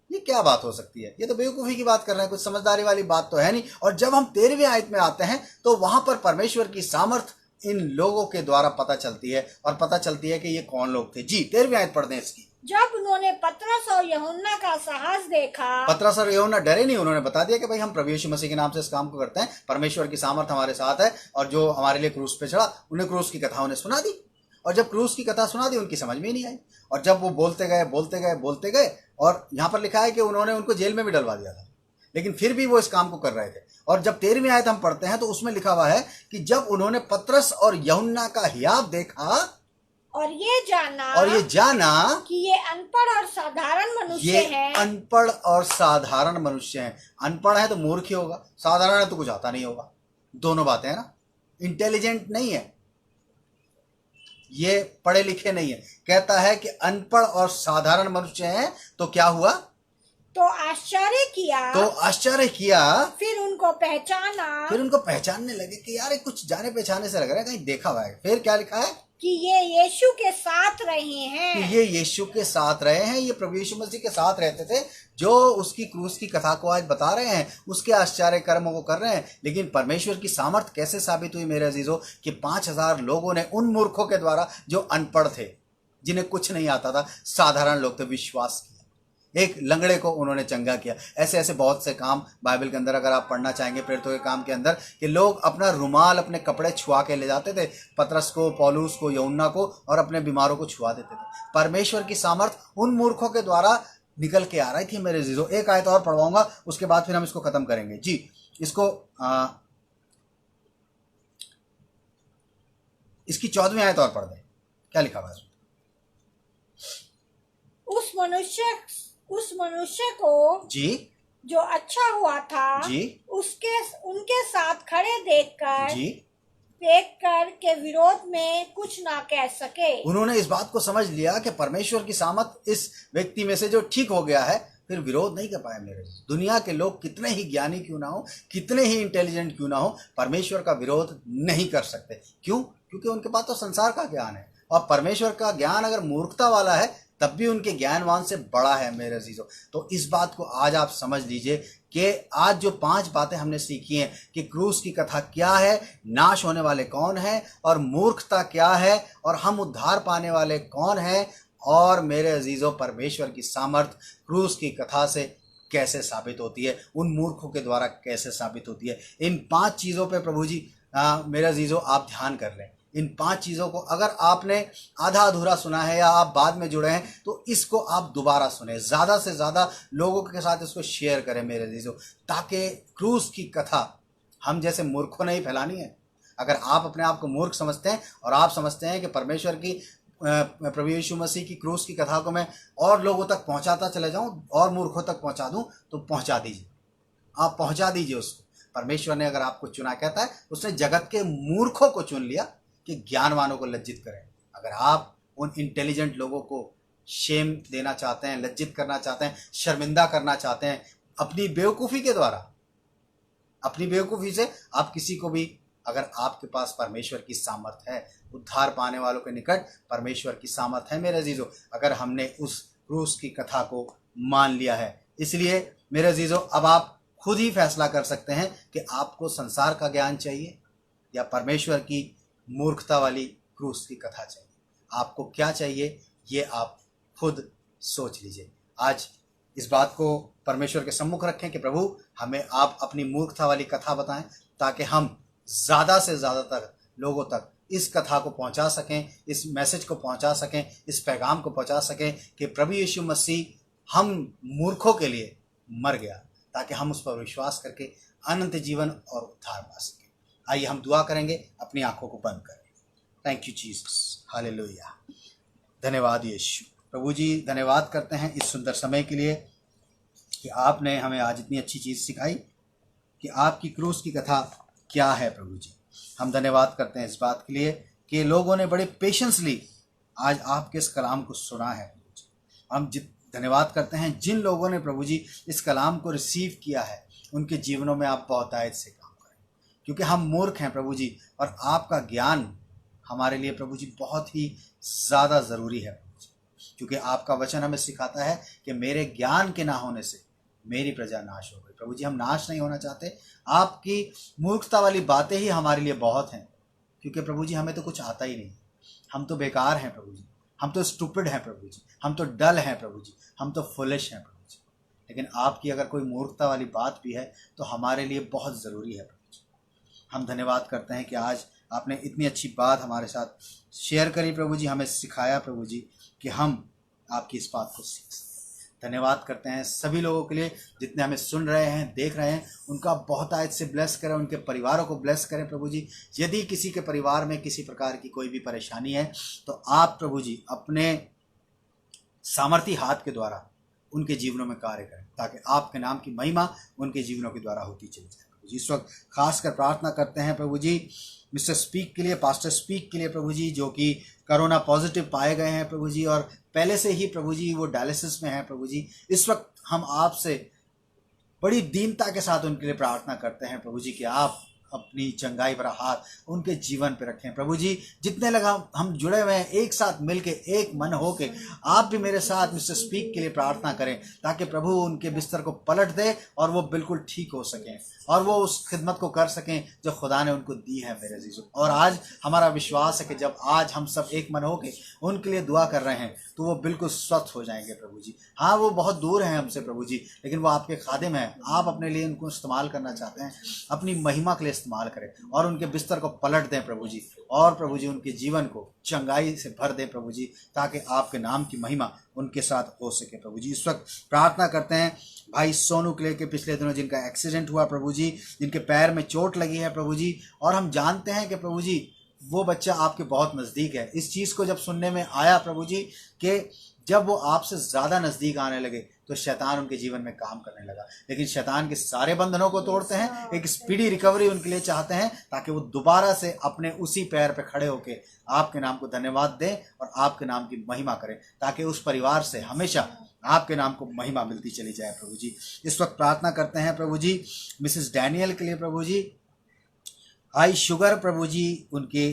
ये क्या बात हो सकती है, ये तो बेवकूफ़ी की बात कर रहे हैं, कुछ समझदारी वाली बात तो है नहीं। और जब हम 13वीं आयत में आते हैं तो वहां पर परमेश्वर की सामर्थ इन लोगों के द्वारा पता चलती है, और पता चलती है कि ये कौन लोग थे। जी 13वीं आयत पढ़ते हैं इसकी। जब उन्होंने पतरस और यूहन्ना का साहस देखा, पतरस और यूहन्ना डरे नहीं, उन्होंने बता दिया कि भाई हम प्रभु यीशु मसीह के नाम से इस काम को करते हैं, परमेश्वर की सामर्थ हमारे साथ है, और जो हमारे लिए क्रूस पे चढ़ा, उन्हें क्रूस की कथा उन्हें सुना दी। और जब क्रूस की कथा सुना दी उनकी समझ में ही नहीं आई, और जब वो बोलते गए, और यहाँ पर लिखा है कि उन्होंने उनको जेल में भी डलवा दिया था, लेकिन फिर भी वो इस काम को कर रहे थे। और जब 13वीं आयत हम पढ़ते हैं तो उसमें लिखा हुआ है कि जब उन्होंने पतरस और यूहन्ना का हियाव देखा और ये जाना कि ये अनपढ़ और साधारण मनुष्य हैं। अनपढ़ और साधारण मनुष्य हैं। अनपढ़ है तो मूर्ख ही होगा, साधारण है तो कुछ आता नहीं होगा, दोनों बातें हैं ना। इंटेलिजेंट नहीं है, ये पढ़े लिखे नहीं है। कहता है कि अनपढ़ और साधारण मनुष्य हैं, तो क्या हुआ? तो आश्चर्य किया, फिर उनको पहचानने लगे कि यार कुछ जाने पहचाने से लग रहा है, कहीं देखा हुआ है। फिर क्या लिखा है? कि ये यीशु के साथ रहे हैं। ये प्रभु यीशु मसीह के साथ रहते थे, जो उसकी क्रूस की कथा को आज बता रहे हैं, उसके आश्चर्य कर्मों को कर रहे हैं। लेकिन परमेश्वर की सामर्थ कैसे साबित हुई मेरे अजीजों? कि 5000 लोगों ने उन मूर्खों के द्वारा, जो अनपढ़ थे, जिन्हें कुछ नहीं आता था, साधारण लोग थे, विश्वास किया। एक लंगड़े को उन्होंने चंगा किया। ऐसे ऐसे बहुत से काम बाइबल के अंदर अगर आप पढ़ना चाहेंगे प्रेरितों के काम के अंदर, कि लोग अपना रुमाल, अपने कपड़े छुआ के ले जाते थे, पतरस को, पौलुस को, यूहन्ना को, और अपने बीमारों को छुआ देते थे। परमेश्वर की सामर्थ उन मूर्खों के द्वारा निकल के आ रही थी मेरे जीजो। एक आयत और पढ़वाऊंगा, उसके बाद फिर हम इसको खत्म करेंगे। जी इसकी 14वीं आयत और पढ़ दें, क्या लिखा हुआ है? उस मनुष्य को जी जो अच्छा हुआ था, जी उनके साथ खड़े देखकर के विरोध में कुछ ना कह सके। उन्होंने इस बात को समझ लिया कि परमेश्वर की सामर्थ इस व्यक्ति में से जो ठीक हो गया है, फिर विरोध नहीं कर पाए मेरे। दुनिया के लोग कितने ही ज्ञानी क्यों ना हो, कितने ही इंटेलिजेंट क्यों ना हो, परमेश्वर का विरोध नहीं कर सकते। क्यों? क्योंकि उनके पास तो संसार का ज्ञान है, और परमेश्वर का ज्ञान अगर मूर्खता वाला है तब भी उनके ज्ञानवान से बड़ा है मेरे अजीजों। तो इस बात को आज आप समझ लीजिए कि आज जो 5 बातें हमने सीखी हैं कि क्रूस की कथा क्या है, नाश होने वाले कौन है, और मूर्खता क्या है, और हम उद्धार पाने वाले कौन है, और मेरे अजीजों परमेश्वर की सामर्थ क्रूस की कथा से कैसे साबित होती है, उन मूर्खों के द्वारा कैसे साबित होती है। इन 5 चीज़ों पे प्रभु जी मेरे अजीजों आप ध्यान कर लें। इन 5 चीज़ों को अगर आपने आधा अधूरा सुना है या आप बाद में जुड़े हैं तो इसको आप दोबारा सुने, ज़्यादा से ज़्यादा लोगों के साथ इसको शेयर करें मेरे अजीजों, ताकि क्रूस की कथा हम जैसे मूर्खों ने ही फैलानी है। अगर आप अपने आप को मूर्ख समझते हैं और आप समझते हैं कि परमेश्वर की प्रभु यीशु मसीह की क्रूस की कथा को मैं और लोगों तक पहुंचाता चले जाऊं और मूर्खों तक पहुंचा दूं, तो पहुंचा दीजिए, आप पहुंचा दीजिए उसको। परमेश्वर ने अगर आपको चुना, कहता है उसने जगत के मूर्खों को चुन लिया कि ज्ञानवानों को लज्जित करें। अगर आप उन इंटेलिजेंट लोगों को शेम देना चाहते हैं, लज्जित करना चाहते हैं, शर्मिंदा करना चाहते हैं अपनी बेवकूफ़ी के द्वारा, अपनी बेवकूफ़ी से आप किसी को भी, अगर आपके पास परमेश्वर की सामर्थ है, उद्धार पाने वालों के निकट परमेश्वर की सामर्थ है मेरे अजीजों, अगर हमने उस क्रूस की कथा को मान लिया है। इसलिए मेरे अजीजों अब आप खुद ही फैसला कर सकते हैं कि आपको संसार का ज्ञान चाहिए या परमेश्वर की मूर्खता वाली क्रूस की कथा चाहिए। आपको क्या चाहिए ये आप खुद सोच लीजिए। आज इस बात को परमेश्वर के सम्मुख रखें कि प्रभु हमें आप अपनी मूर्खता वाली कथा बताएं, ताकि हम ज़्यादा से ज़्यादा तक लोगों तक इस कथा को पहुंचा सकें, इस मैसेज को पहुंचा सकें, इस पैगाम को पहुंचा सकें कि प्रभु यीशु मसीह हम मूर्खों के लिए मर गया, ताकि हम उस पर विश्वास करके अनंत जीवन और उद्धार पा सकें। आइए हम दुआ करेंगे, अपनी आंखों को बंद करें। Thank you Jesus, hallelujah. धन्यवाद यीशु। प्रभु जी धन्यवाद करते हैं इस सुंदर समय के लिए कि आपने हमें आज इतनी अच्छी चीज़ सिखाई कि आपकी क्रूस की कथा क्या है। प्रभु जी हम धन्यवाद करते हैं इस बात के लिए कि लोगों ने बड़े पेशेंसली आज आपके इस कलाम को सुना है। प्रभु जी हम धन्यवाद करते हैं जिन लोगों ने प्रभु जी इस कलाम को रिसीव किया है, उनके जीवनों में आप बहुतायत से काम करें, क्योंकि हम मूर्ख हैं प्रभु जी, और आपका ज्ञान हमारे लिए प्रभु जी बहुत ही ज़्यादा ज़रूरी है प्रभु जी, क्योंकि आपका वचन हमें सिखाता है कि मेरे ज्ञान के ना होने से मेरी प्रजा नाश हो गई। प्रभु जी हम नाश नहीं होना चाहते, आपकी मूर्खता वाली बातें ही हमारे लिए बहुत हैं, क्योंकि प्रभु जी हमें तो कुछ आता ही नहीं, हम तो बेकार हैं प्रभु जी, हम तो स्टूपिड हैं प्रभु जी, हम तो डल हैं प्रभु जी, हम तो फुलिश हैं प्रभु जी। लेकिन आपकी अगर कोई मूर्खता वाली बात भी है तो हमारे लिए बहुत ज़रूरी है प्रभु जी। हम धन्यवाद करते हैं कि आज आपने इतनी अच्छी बात हमारे साथ शेयर करी प्रभु जी, हमें सिखाया प्रभु जी कि हम आपकी इस बात को सीख सकें। धन्यवाद करते हैं सभी लोगों के लिए जितने हमें सुन रहे हैं, देख रहे हैं, उनका बहुतायत से ब्लेस करें, उनके परिवारों को ब्लेस करें प्रभु जी। यदि किसी के परिवार में किसी प्रकार की कोई भी परेशानी है तो आप प्रभु जी अपने सामर्थी हाथ के द्वारा उनके जीवनों में कार्य करें, ताकि आपके नाम की महिमा उनके जीवनों के द्वारा होती चली जाए प्रभु जी। इस वक्त खासकर प्रार्थना करते हैं प्रभु जी मिस्टर स्पीक के लिए, पास्टर स्पीक के लिए प्रभु जी, जो कि कोरोना पॉजिटिव पाए गए हैं प्रभु जी, और पहले से ही प्रभु जी वो डायलिसिस में है प्रभु जी। इस वक्त हम आपसे बड़ी दीनता के साथ उनके लिए प्रार्थना करते हैं प्रभु जी कि आप अपनी चंगाई भरा हाथ उनके जीवन पे रखें प्रभु जी। जितने लगा हम जुड़े हुए हैं एक साथ मिलके एक मन होके आप भी मेरे साथ मिस्टर स्पीक के लिए प्रार्थना करें, ताकि प्रभु उनके बिस्तर को पलट दे और वो बिल्कुल ठीक हो सकें और वो उस खिदमत को कर सकें जो खुदा ने उनको दी है मेरे अजीजों। और आज हमारा विश्वास है कि जब आज हम सब एक मन होके उनके लिए दुआ कर रहे हैं तो वो बिल्कुल स्वस्थ हो जाएंगे प्रभु जी। हाँ वो बहुत दूर हैं हमसे प्रभु जी, लेकिन वो आपके खादिम हैं, आप अपने लिए उनको इस्तेमाल करना चाहते हैं, अपनी महिमा के लिए इस्तेमाल करें और उनके बिस्तर को पलट दें प्रभु जी, और प्रभु जी उनके जीवन को चंगाई से भर दें प्रभु जी, ताकि आपके नाम की महिमा उनके साथ हो सके प्रभु जी। इस वक्त प्रार्थना करते हैं भाई सोनू के लिए कि पिछले दिनों जिनका एक्सीडेंट हुआ प्रभु जी, जिनके पैर में चोट लगी है प्रभु जी, और हम जानते हैं कि प्रभु जी वो बच्चा आपके बहुत नज़दीक है। इस चीज़ को जब सुनने में आया प्रभु जी कि जब वो आपसे ज़्यादा नज़दीक आने लगे तो शैतान उनके जीवन में काम करने लगा, लेकिन शैतान के सारे बंधनों को तोड़ते हैं, एक स्पीडी रिकवरी उनके लिए चाहते हैं, ताकि वो दोबारा से अपने उसी पैर पे खड़े होके आपके नाम को धन्यवाद दें और आपके नाम की महिमा करें, ताकि उस परिवार से हमेशा आपके नाम को महिमा मिलती चली जाए प्रभु जी। इस वक्त प्रार्थना करते हैं प्रभु जी मिसेस डैनियल के लिए प्रभु जी, हाई शुगर प्रभु जी उनके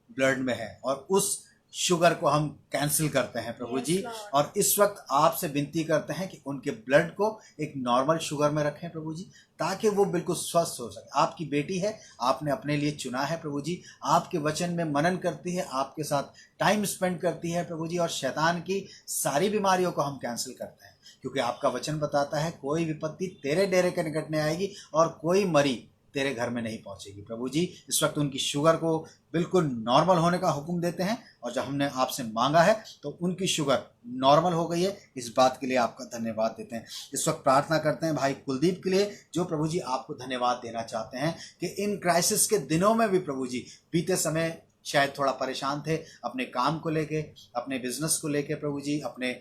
ब्लड में है और उस शुगर को हम कैंसिल करते हैं प्रभु Yes, जी। Lord. और इस वक्त आपसे विनती करते हैं कि उनके ब्लड को एक नॉर्मल शुगर में रखें प्रभु जी, ताकि वो बिल्कुल स्वस्थ हो सके। आपकी बेटी है, आपने अपने लिए चुना है प्रभु जी, आपके वचन में मनन करती है, आपके साथ टाइम स्पेंड करती है प्रभु जी, और शैतान की सारी बीमारियों को हम कैंसिल करते हैं, क्योंकि आपका वचन बताता है कोई विपत्ति तेरे डेरे के निकट नहीं आएगी और कोई मरी तेरे घर में नहीं पहुंचेगी प्रभु जी। इस वक्त उनकी शुगर को बिल्कुल नॉर्मल होने का हुक्म देते हैं, और जब हमने आपसे मांगा है तो उनकी शुगर नॉर्मल हो गई है। इस बात के लिए आपका धन्यवाद देते हैं। इस वक्त प्रार्थना करते हैं भाई कुलदीप के लिए, जो प्रभु जी आपको धन्यवाद देना चाहते हैं कि इन क्राइसिस के दिनों में भी प्रभु जी, बीते समय शायद थोड़ा परेशान थे अपने काम को लेके, अपने बिजनेस को लेके प्रभु जी, अपने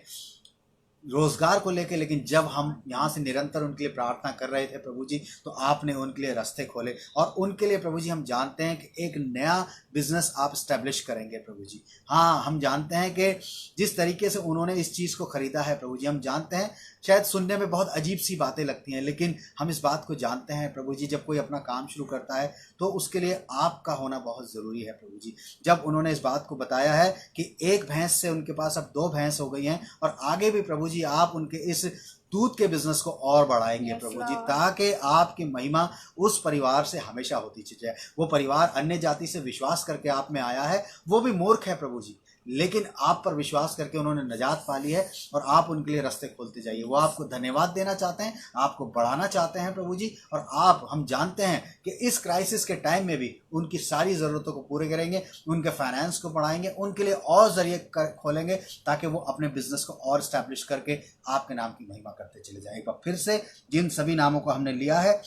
रोजगार को लेके, लेकिन जब हम यहाँ से निरंतर उनके लिए प्रार्थना कर रहे थे प्रभु जी, तो आपने उनके लिए रास्ते खोले, और उनके लिए प्रभु जी हम जानते हैं कि एक नया बिजनेस आप स्टैब्लिश करेंगे प्रभु जी। हाँ, हम जानते हैं कि जिस तरीके से उन्होंने इस चीज़ को खरीदा है प्रभु जी, हम जानते हैं शायद सुनने में बहुत अजीब सी बातें लगती हैं, लेकिन हम इस बात को जानते हैं प्रभु जी, जब कोई अपना काम शुरू करता है तो उसके लिए आपका होना बहुत ज़रूरी है प्रभु जी। जब उन्होंने इस बात को बताया है कि एक भैंस से उनके पास अब 2 भैंस हो गई हैं, और आगे भी प्रभु जी आप उनके इस दूध के बिजनेस को और बढ़ाएंगे Yes, प्रभु जी, Lord. ताकि आपकी महिमा उस परिवार से हमेशा होती जाए। वो परिवार अन्य जाति से विश्वास करके आप में आया है, वो भी मूर्ख है प्रभु जी, लेकिन आप पर विश्वास करके उन्होंने निजात पा ली है, और आप उनके लिए रास्ते खोलते जाइए। वो आपको धन्यवाद देना चाहते हैं, आपको बढ़ाना चाहते हैं प्रभु जी, और आप, हम जानते हैं कि इस क्राइसिस के टाइम में भी उनकी सारी ज़रूरतों को पूरे करेंगे, उनके फाइनेंस को बढ़ाएंगे, उनके लिए और जरिए खोलेंगे, ताकि वो अपने बिजनेस को और स्टैब्लिश करके आपके नाम की महिमा करते चले जाए। एक बार फिर से जिन सभी नामों को हमने लिया है,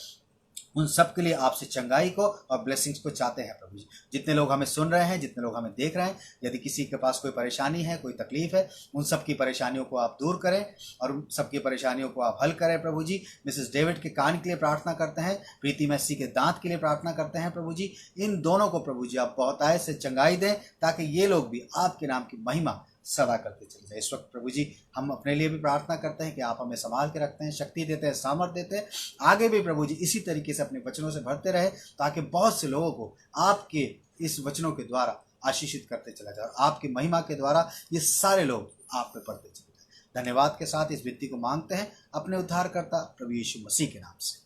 उन सब के लिए आपसे चंगाई को और ब्लेसिंग्स को चाहते हैं प्रभु जी। जितने लोग हमें सुन रहे हैं, जितने लोग हमें देख रहे हैं, यदि किसी के पास कोई परेशानी है, कोई तकलीफ है, उन सब की परेशानियों को आप दूर करें और उन सब की परेशानियों को आप हल करें प्रभु जी। मिसेस डेविड के कान के लिए प्रार्थना करते हैं, प्रीति मैसी के दांत के लिए प्रार्थना करते हैं प्रभु जी। इन दोनों को प्रभु जी आप बहुतायत से चंगाई दें, ताकि ये लोग भी आपके नाम की महिमा सदा करते चले जाए। इस वक्त प्रभु जी हम अपने लिए भी प्रार्थना करते हैं कि आप हमें संभाल के रखते हैं, शक्ति देते हैं, सामर्थ्य देते हैं। आगे भी प्रभु जी इसी तरीके से अपने वचनों से भरते रहे, ताकि बहुत से लोगों को आपके इस वचनों के द्वारा आशीषित करते चला जाए, आपकी महिमा के द्वारा ये सारे लोग आप पे पढ़ते चले जाए। धन्यवाद के साथ इस विनती को मांगते हैं अपने उद्धारकर्ता प्रभु यीशु मसीह के नाम से,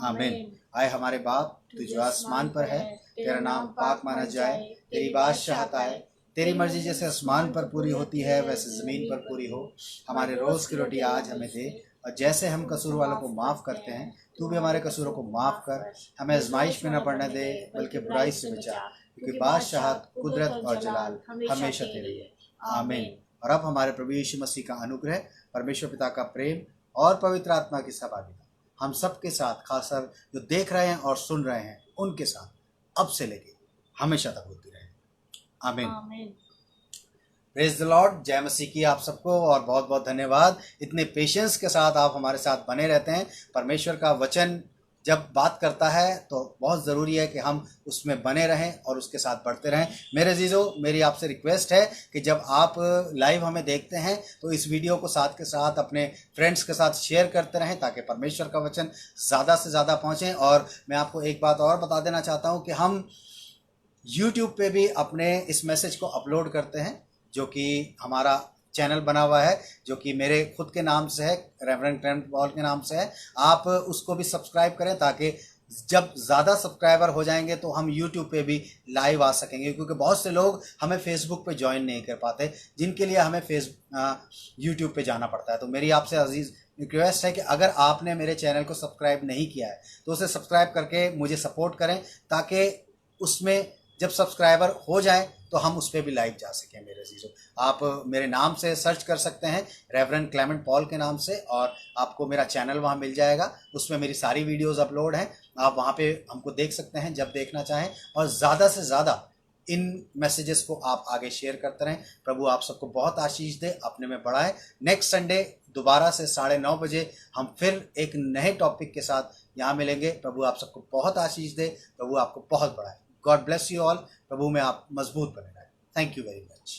आमीन। आए हमारे बाप, तू जो आसमान पर है, तेरा नाम पाक माना जाए, तेरी बादशाहत आए, तेरी मर्जी जैसे आसमान पर पूरी होती है वैसे ज़मीन पर पूरी हो। हमारे रोज़ की रोटी आज हमें दे, और जैसे हम कसूर वालों को माफ़ करते हैं, तू भी हमारे कसूरों को माफ़ कर। हमें आजमाइश में न पड़ने दे, बल्कि बुराई से बचा, क्योंकि बादशाहत, कुदरत और जलाल हमेशा तेरी है, आमीन। और अब हमारे प्रभु यीशु मसीह का अनुग्रह, परमेश्वर पिता का प्रेम और पवित्र आत्मा की सहभागिता हम सबके साथ, खासकर जो देख रहे हैं और सुन रहे हैं उनके साथ अब से लेके हमेशा तक होती रहे, आमीन। Praise the Lord. जय मसीह की आप सबको, और बहुत बहुत धन्यवाद। इतने पेशेंस के साथ आप हमारे साथ बने रहते हैं। परमेश्वर का वचन जब बात करता है तो बहुत ज़रूरी है कि हम उसमें बने रहें और उसके साथ बढ़ते रहें। मेरे अजीज़ों, मेरी आपसे रिक्वेस्ट है कि जब आप लाइव हमें देखते हैं तो इस वीडियो को साथ के साथ अपने फ्रेंड्स के साथ शेयर करते रहें, ताकि परमेश्वर का वचन ज़्यादा से ज़्यादा पहुँचे। और मैं आपको एक बात और बता देना चाहता हूँ कि हम YouTube पे भी अपने इस मैसेज को अपलोड करते हैं, जो कि हमारा चैनल बना हुआ है, जो कि मेरे खुद के नाम से है, रेवरेंड क्लेमेंट पॉल के नाम से है। आप उसको भी सब्सक्राइब करें, ताकि जब ज़्यादा सब्सक्राइबर हो जाएंगे तो हम YouTube पे भी लाइव आ सकेंगे, क्योंकि बहुत से लोग हमें Facebook पे ज्वाइन नहीं कर पाते, जिनके लिए हमें YouTube पे जाना पड़ता है। तो मेरी आपसे अजीज़ रिक्वेस्ट है कि अगर आपने मेरे चैनल को सब्सक्राइब नहीं किया है तो उसे सब्सक्राइब करके मुझे सपोर्ट करें, ताकि उसमें जब सब्सक्राइबर हो जाए तो हम उस पर भी लाइव जा सकें। मेरे अजीज़ों, आप मेरे नाम से सर्च कर सकते हैं, रेवरेंड क्लेमेंट पॉल के नाम से, और आपको मेरा चैनल वहाँ मिल जाएगा। उसमें मेरी सारी वीडियोस अपलोड हैं, आप वहाँ पे हमको देख सकते हैं जब देखना चाहें। और ज़्यादा से ज़्यादा इन मैसेजेस को आप आगे शेयर करते रहें। प्रभु आप सबको बहुत आशीष दे, अपने में बढ़ाए। नेक्स्ट संडे दोबारा से 9:30 बजे हम फिर एक नए टॉपिक के साथ यहाँ मिलेंगे। प्रभु आप सबको बहुत आशीष दे, प्रभु आपको बहुत बढ़ाए। God bless you all. प्रभु में आप मजबूत बने रहें। Thank you very much.